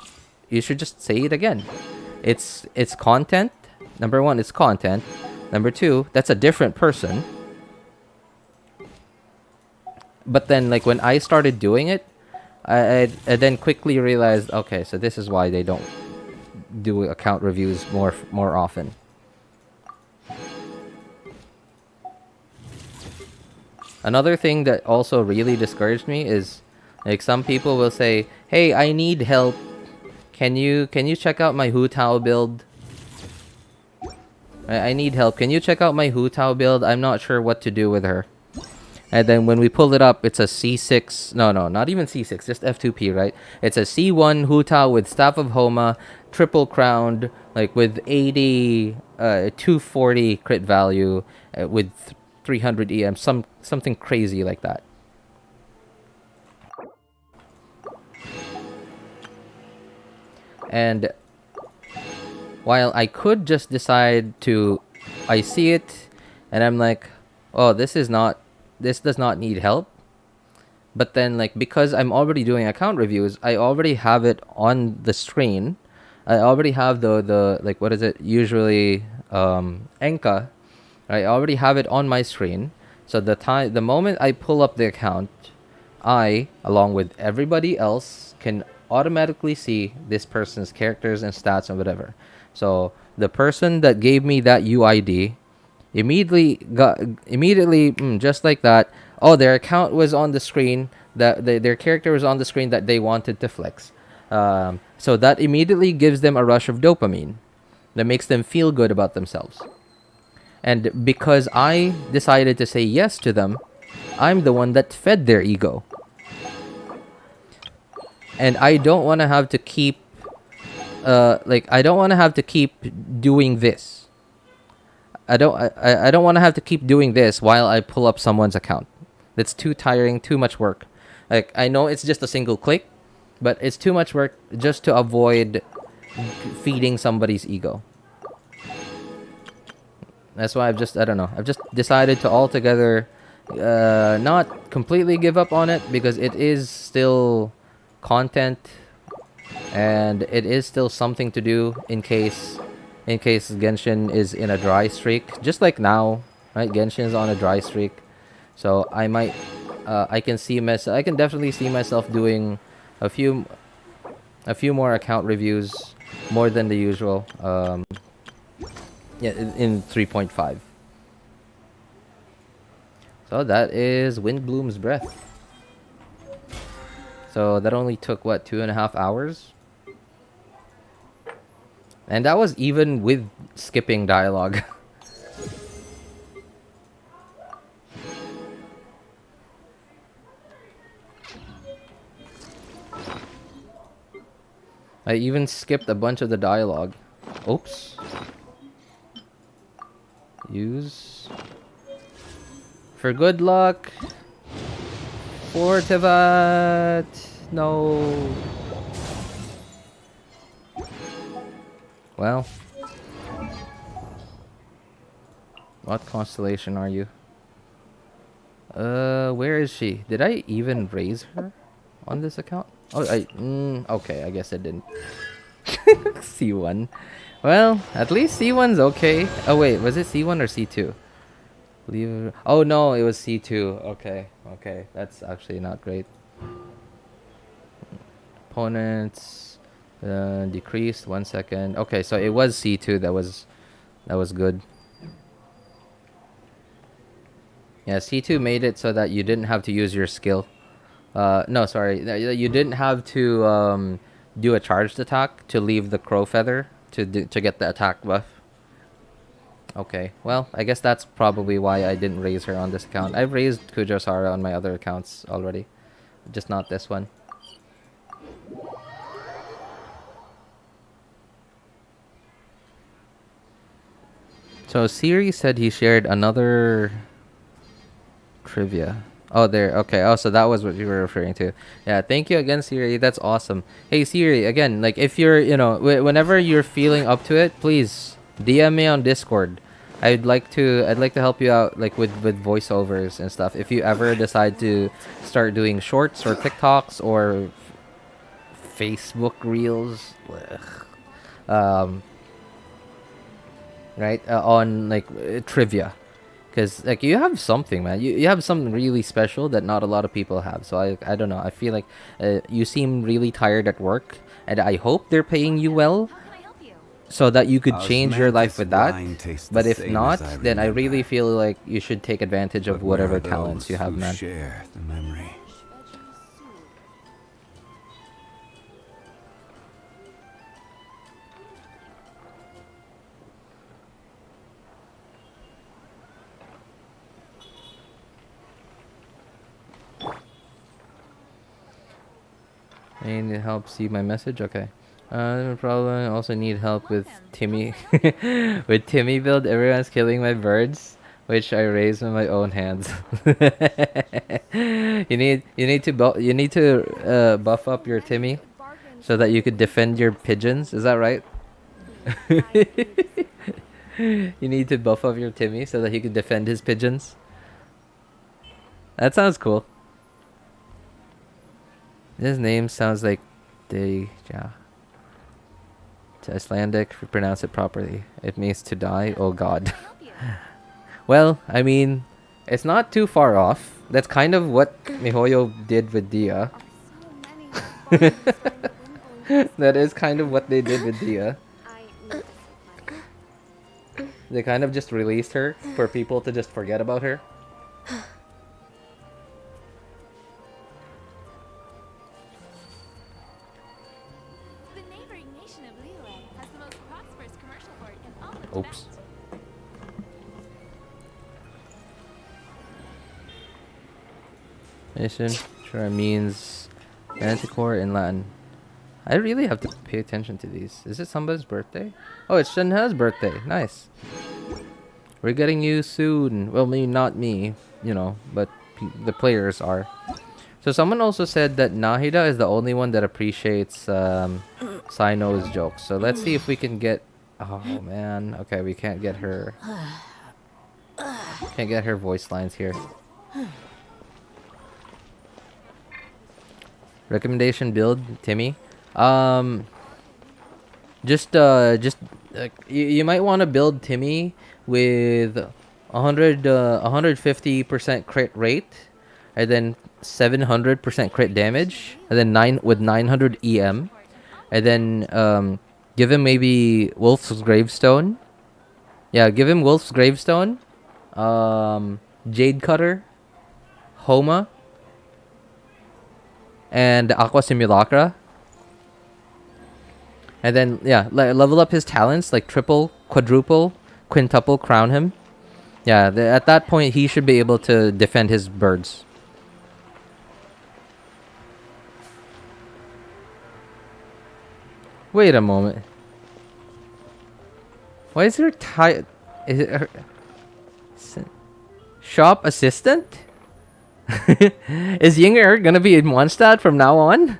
say it again. It's content. Number one, it's content. Number two, that's a different person. But then, when I started doing it, I then quickly realized, okay, so this is why they don't do account reviews more often. Another thing that also really discouraged me is, some people will say, "Hey, I need help. Can you check out my Hu Tao build? I need help. Can you check out my Hu Tao build? I'm not sure what to do with her." And then when we pull it up, it's a C6. No, not even C6, just F2P, right? It's a C1 Hu Tao with Staff of Homa, triple crowned, with 80, 240 crit value, with 300 EM, something crazy like that. And while I could just decide to, I see it and I'm like, oh, this does not need help. But then because I'm already doing account reviews, I already have it on the screen. I already have the what is it usually, Enka. I already have it on my screen, so the moment I pull up the account, I, along with everybody else, can automatically see this person's characters and stats and whatever. So the person that gave me that UID immediately just like that, oh, their account was on the screen, that their character was on the screen that they wanted to flex. So that immediately gives them a rush of dopamine that makes them feel good about themselves. And because I decided to say yes to them, I'm the one that fed their ego. And I don't want to have to keep I don't want to have to keep doing this. I don't want to have to keep doing this while I pull up someone's account. That's too tiring, too much work. Like, I know it's just a single click, but it's too much work just to avoid feeding somebody's ego. That's why I've just decided to altogether not completely give up on it, because it is still content and it is still something to do in case Genshin is in a dry streak, just like now, right? Genshin is on a dry streak, so I might I can definitely see myself doing a few more account reviews, more than the usual, in 3.5. So that is Windbloom's Breath. So that only took, what, 2.5 hours? And that was even with skipping dialogue. I even skipped a bunch of the dialogue. Oops. Use. For good luck. Fortivat. No. Well. What constellation are you? Where is she? Did I even raise her on this account? Oh, okay, I guess I didn't. C1. Well, at least C1's okay. Oh wait, was it C1 or C2? Leave. Oh no, it was C2. Okay, that's actually not great. Opponents decreased 1 second. Okay, so it was C2. That was good. Yeah, C2 made it so that you didn't have to use your skill. No, sorry. You didn't have to do a charged attack to leave the crow feather to get the attack buff. Okay, well, I guess that's probably why I didn't raise her on this account. I've raised Kujo-Sara on my other accounts already, just not this one. So Siri said he shared another trivia. Oh, there. Okay. Oh, so that was what you were referring to. Yeah. Thank you again, Siri. That's awesome. Hey, Siri. Again, like, if you're, whenever you're feeling up to it, please DM me on Discord. I'd like to help you out, like, with voiceovers and stuff. If you ever decide to start doing shorts or TikToks or Facebook Reels, right, on like trivia. Because, like, you have something, man. You have something really special that not a lot of people have. So I don't know. I feel like you seem really tired at work, and I hope they're paying you well, so that you could change your life with that. But if not, then I really feel like you should take advantage of whatever talents you have, man. Share the memory. I need help. See my message? Okay. No problem. I also need help with Timmy. With Timmy build, everyone's killing my birds, which I raise with my own hands. you need to buff up your Timmy so that you could defend your pigeons. Is that right? You need to buff up your Timmy so that he can defend his pigeons. That sounds cool. His name sounds like Dehya. It's Icelandic. If you pronounce it properly, it means to die. Oh God. Well, I mean, it's not too far off. That's kind of what Mihoyo did with Dehya. That is kind of what they did with Dehya. They kind of just released her for people to just forget about her. Oops. Nation sure means Manticore in Latin. I really have to pay attention to these. Is it somebody's birthday? Oh, it's Shenhe's birthday. Nice. We're getting you soon. Well, maybe not me, you know, but the players are. So someone also said that Nahida is the only one that appreciates Cyno's jokes. So let's see if we can get... Oh, man. Okay, we can't get her... Can't get her voice lines here. Recommendation build, Timmy. You might want to build Timmy with 150% crit rate, and then 700% crit damage, and then 900 EM, and then give him maybe Wolf's Gravestone. Yeah, give him Wolf's Gravestone, Jade Cutter, Homa, and Aqua Simulacra. And then, yeah, level up his talents, like triple, quadruple, quintuple, crown him. Yeah, at that point, he should be able to defend his birds. Wait a moment. Why is there is it her shop assistant? Is Yinger gonna be in Mondstadt from now on?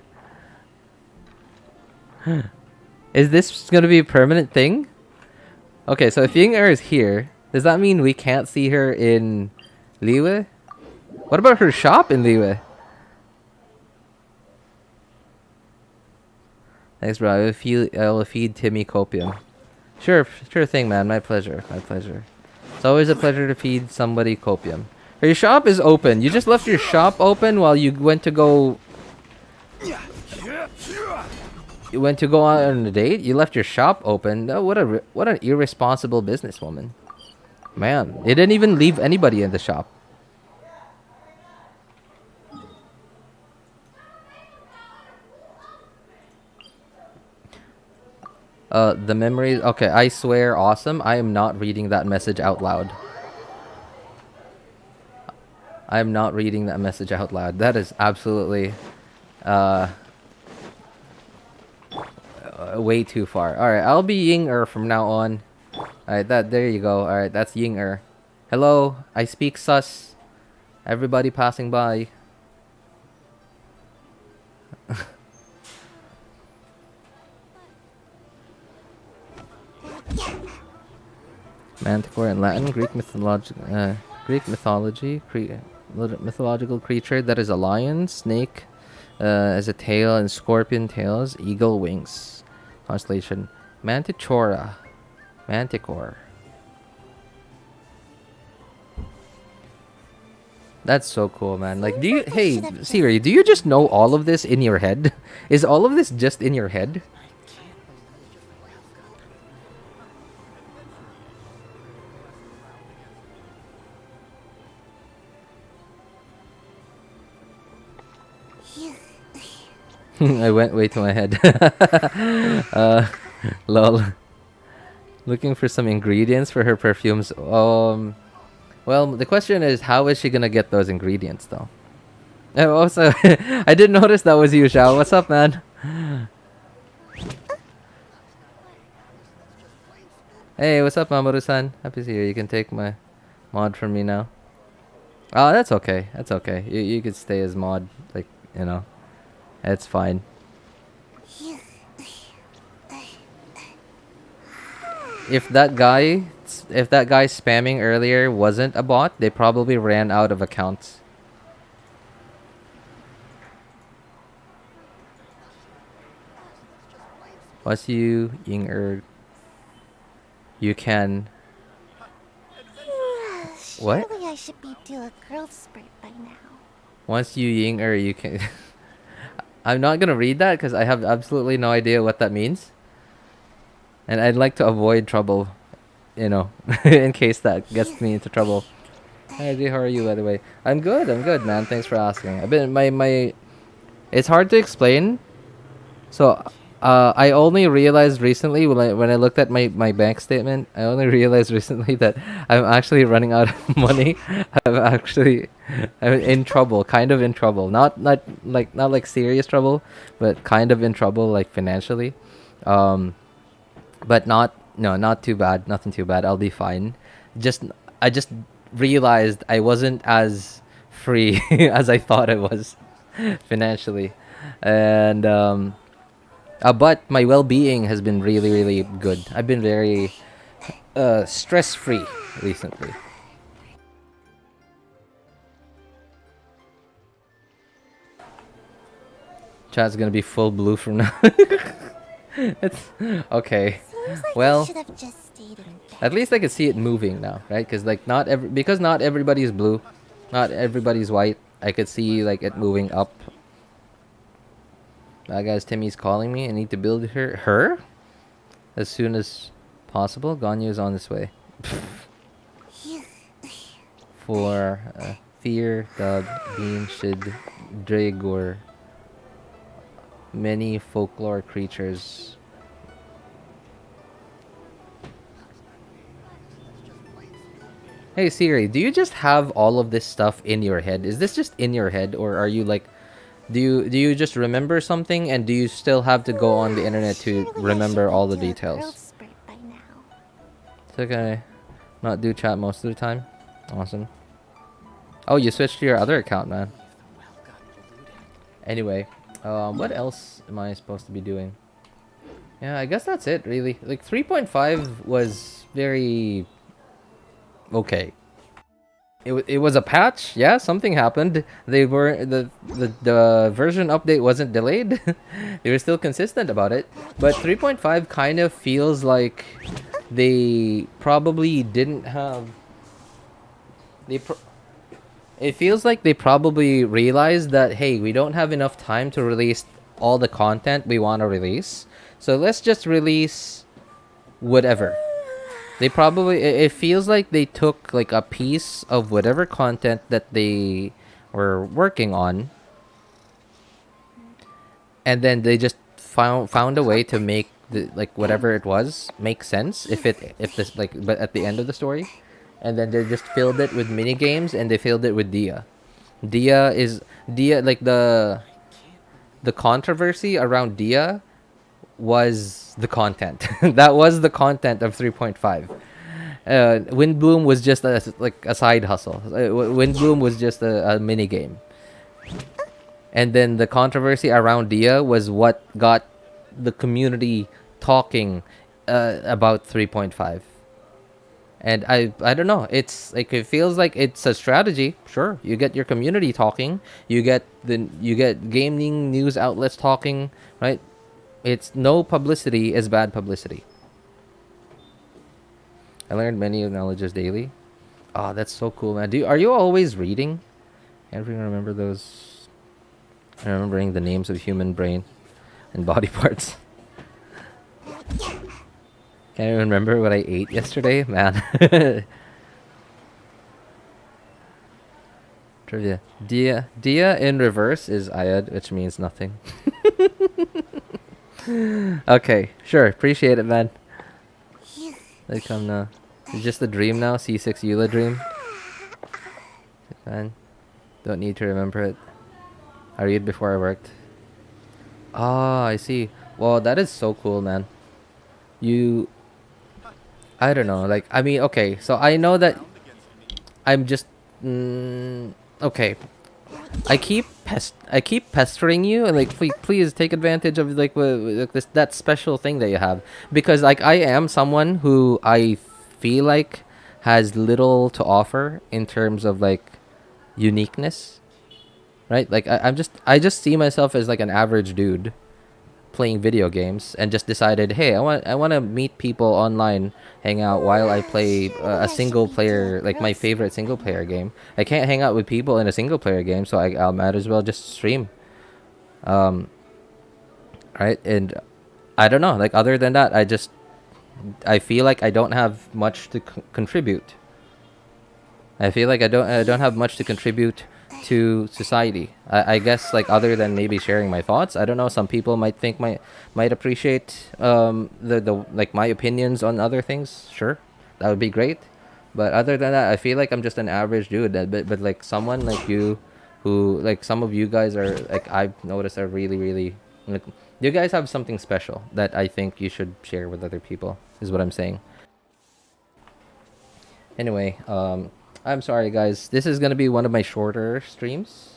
Is this gonna be a permanent thing? Okay, so if Yinger is here, does that mean we can't see her in Liyue? What about her shop in Liyue? Thanks, bro. I will feed Timmy copium. Sure thing, man. My pleasure. My pleasure. It's always a pleasure to feed somebody copium. Her shop is open. You just left your shop open while you went to go... You went to go on a date? You left your shop open? Oh, what an irresponsible businesswoman. Man, they didn't even leave anybody in the shop. The memories... Okay, I swear, awesome. I am not reading that message out loud. I am not reading that message out loud. That is absolutely... way too far. Alright, I'll be Ying-er from now on. Alright, there you go. Alright, that's Ying-er. Hello, I speak sus. Everybody passing by. Manticore in Latin, Greek mythology, mythological creature that is a lion, snake as a tail, and scorpion tails, eagle wings. Constellation Manticore. That's so cool, man. Like, hey Siri, do you just know all of this in your head? Is all of this just in your head? I went way to my head. Lol. Looking for some ingredients for her perfumes. Well, the question is, how is she gonna get those ingredients, though? Oh, also, I didn't notice that was you, Xiao. What's up, man? Hey, what's up, Mamoru-san? Happy to see you. You can take my mod from me now. Oh, that's okay. That's okay. You could stay as mod, like, you know. It's fine. If that guy spamming earlier wasn't a bot, they probably ran out of accounts. Once you Ying-er, you can. What? Surely I should be due a growth spurt by now. Once you Ying-er, you can. I'm not gonna read that because I have absolutely no idea what that means. And I'd like to avoid trouble, you know, in case that gets me into trouble. Hi, how are you, by the way? I'm good, man. Thanks for asking. I've been, it's hard to explain. So, I only realized recently when I looked at my bank statement, I only realized recently that I'm actually running out of money. I'm in trouble, kind of in trouble. Not like serious trouble, but kind of in trouble like financially. But not too bad. Nothing too bad. I'll be fine. I just realized I wasn't as free as I thought I was financially, and but my well-being has been really, really good. I've been very stress-free recently. Chat's gonna be full blue from now. It's okay. Well, at least I can see it moving now, right? Because like not everybody's blue, not everybody's white. I could see like it moving up. Guys, Timmy's calling me. I need to build her as soon as possible. Ganyo's on this way. For fear, dub, bean, shid, dragor. Many folklore creatures. Hey Siri, do you just have all of this stuff in your head? Is this just in your head, or are you like, do you just remember something, and do you still have to go on the internet to remember all the details? It's okay. Not do chat most of the time. Awesome. Oh, you switched to your other account, man. Anyway. What else am I supposed to be doing? Yeah, I guess that's it, really. Like, 3.5 was very... okay. It was a patch, yeah, something happened. They were... The version update wasn't delayed. They were still consistent about it. But 3.5 kind of feels like they probably didn't have... It feels like they probably realized that, hey, we don't have enough time to release all the content we want to release. So let's just release whatever. They probably... It feels like they took like a piece of whatever content that they were working on. And then they just found a way to make the, like, whatever it was make sense if this like, but at the end of the story. And then they just filled it with mini games, and they filled it with Dehya. Dehya, like the controversy around Dehya was the content. That was the content of 3.5. Windbloom was just a side hustle. Windbloom was just a mini game. And then the controversy around Dehya was what got the community talking about 3.5. And I don't know. It's like, it feels like it's a strategy. Sure, you get your community talking. You get gaming news outlets talking, right? It's no publicity is bad publicity. I learned many knowledges daily. Oh, that's so cool, man. Are you always reading? Can't even remember those. I'm remembering the names of human brain and body parts. Can't even remember what I ate yesterday, man. Trivia. Dehya in reverse is Ayad, which means nothing. Okay, sure. Appreciate it, man. They come now. It's just a dream now. C6 Eula dream. Man, don't need to remember it. I read before I worked. Ah, I see. Well, that is so cool, man. I don't know, like, I mean, okay, so I know that I'm just okay. I keep pestering you, and like, please take advantage of like that special thing that you have, because like I am someone who I feel like has little to offer in terms of like uniqueness, right? Like I just see myself as like an average dude playing video games, and just decided, hey, I want to meet people online, hang out while I play a single player, like my favorite single player game. I can't hang out with people in a single player game, so I might as well just stream. Right? And I don't know, like, other than that, I feel like I don't have much to contribute. I feel like I don't have much to contribute to society. I guess, like, other than maybe sharing my thoughts, I don't know, some people might appreciate the like my opinions on other things. Sure, that would be great, But other than that, I feel like I'm just an average dude. But like someone like you, who like some of you guys are like I've noticed are really like you guys have something special that I think you should share with other people. Is what I'm saying. Anyway, I'm sorry guys. This is gonna be one of my shorter streams.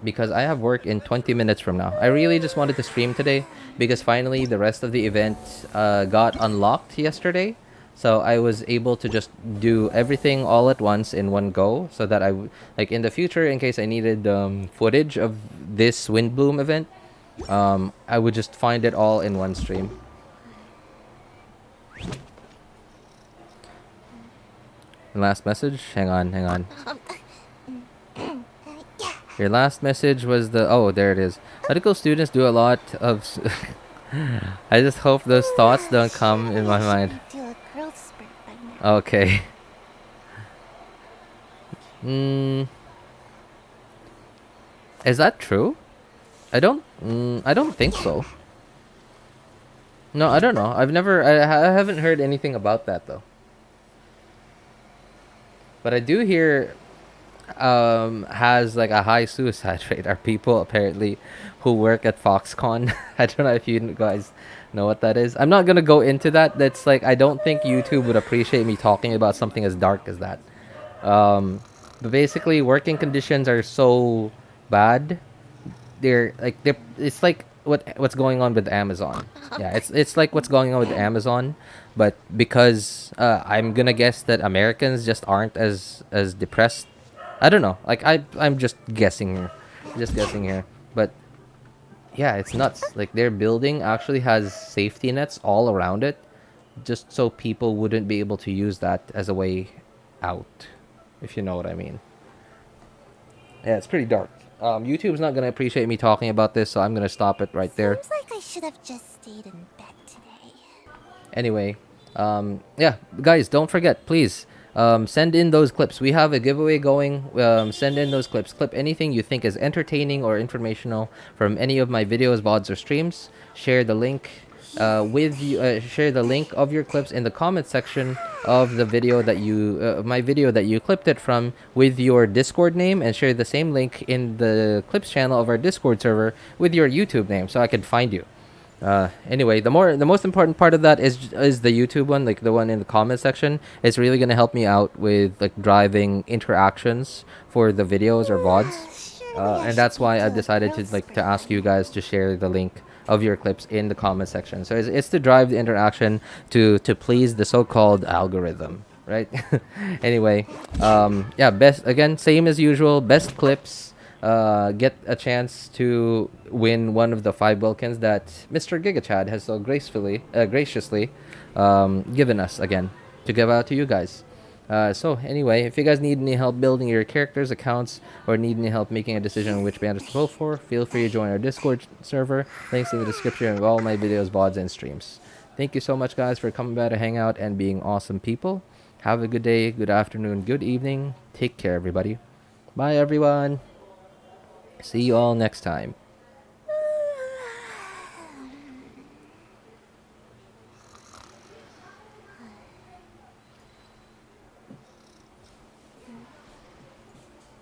Because I have work in 20 minutes from now. I really just wanted to stream today because finally the rest of the event got unlocked yesterday. So I was able to just do everything all at once in one go, so that like in the future, in case I needed footage of this Windbloom event, I would just find it all in one stream. Last message? Hang on. Your last message was oh, there it is. Medical students do a lot of... I just hope those thoughts don't come in my mind. Okay. Is that true? I don't think so. No, I don't know. I haven't heard anything about that though. But I do hear has like a high suicide rate are people apparently who work at Foxconn. I don't know if you guys know what that is. I'm not gonna go into that. That's like, I don't think YouTube would appreciate me talking about something as dark as that. But basically working conditions are so bad. It's like what's going on with Amazon. Yeah, it's like what's going on with Amazon, but because I'm gonna guess that Americans just aren't as depressed. I don't know. Like I'm just guessing here. But yeah, it's nuts. Like their building actually has safety nets all around it, just so people wouldn't be able to use that as a way out, if you know what I mean. Yeah, it's pretty dark. YouTube's not gonna appreciate me talking about this, so I'm gonna stop it right there. Seems like I should have just stayed in bed today. Anyway, yeah, guys, don't forget, please. Send in those clips. We have a giveaway going. Send in those clips. Clip anything you think is entertaining or informational from any of my videos, VODs, or streams. Share the link share the link of your clips in the comment section of the video that you my video that you clipped it from with your Discord name, and share the same link in the clips channel of our Discord server with your YouTube name so I can find you. Anyway, the most important part of that is the YouTube one, like the one in the comment section. It's really gonna help me out with like driving interactions for the videos or VODs, and that's why I decided to ask you guys to share the link of your clips in the comment section. So it's to drive the interaction to please the so-called algorithm, right? Anyway, yeah, best, again, same as usual, best clips get a chance to win one of the 5 Wilkins that Mr. GigaChad has so graciously given us again to give out to you guys. So anyway, if you guys need any help building your characters' accounts or need any help making a decision on which banners to vote for, feel free to join our Discord server. Links in the description of all my videos, VODs, and streams. Thank you so much, guys, for coming by to hang out and being awesome people. Have a good day, good afternoon, good evening. Take care, everybody. Bye, everyone. See you all next time.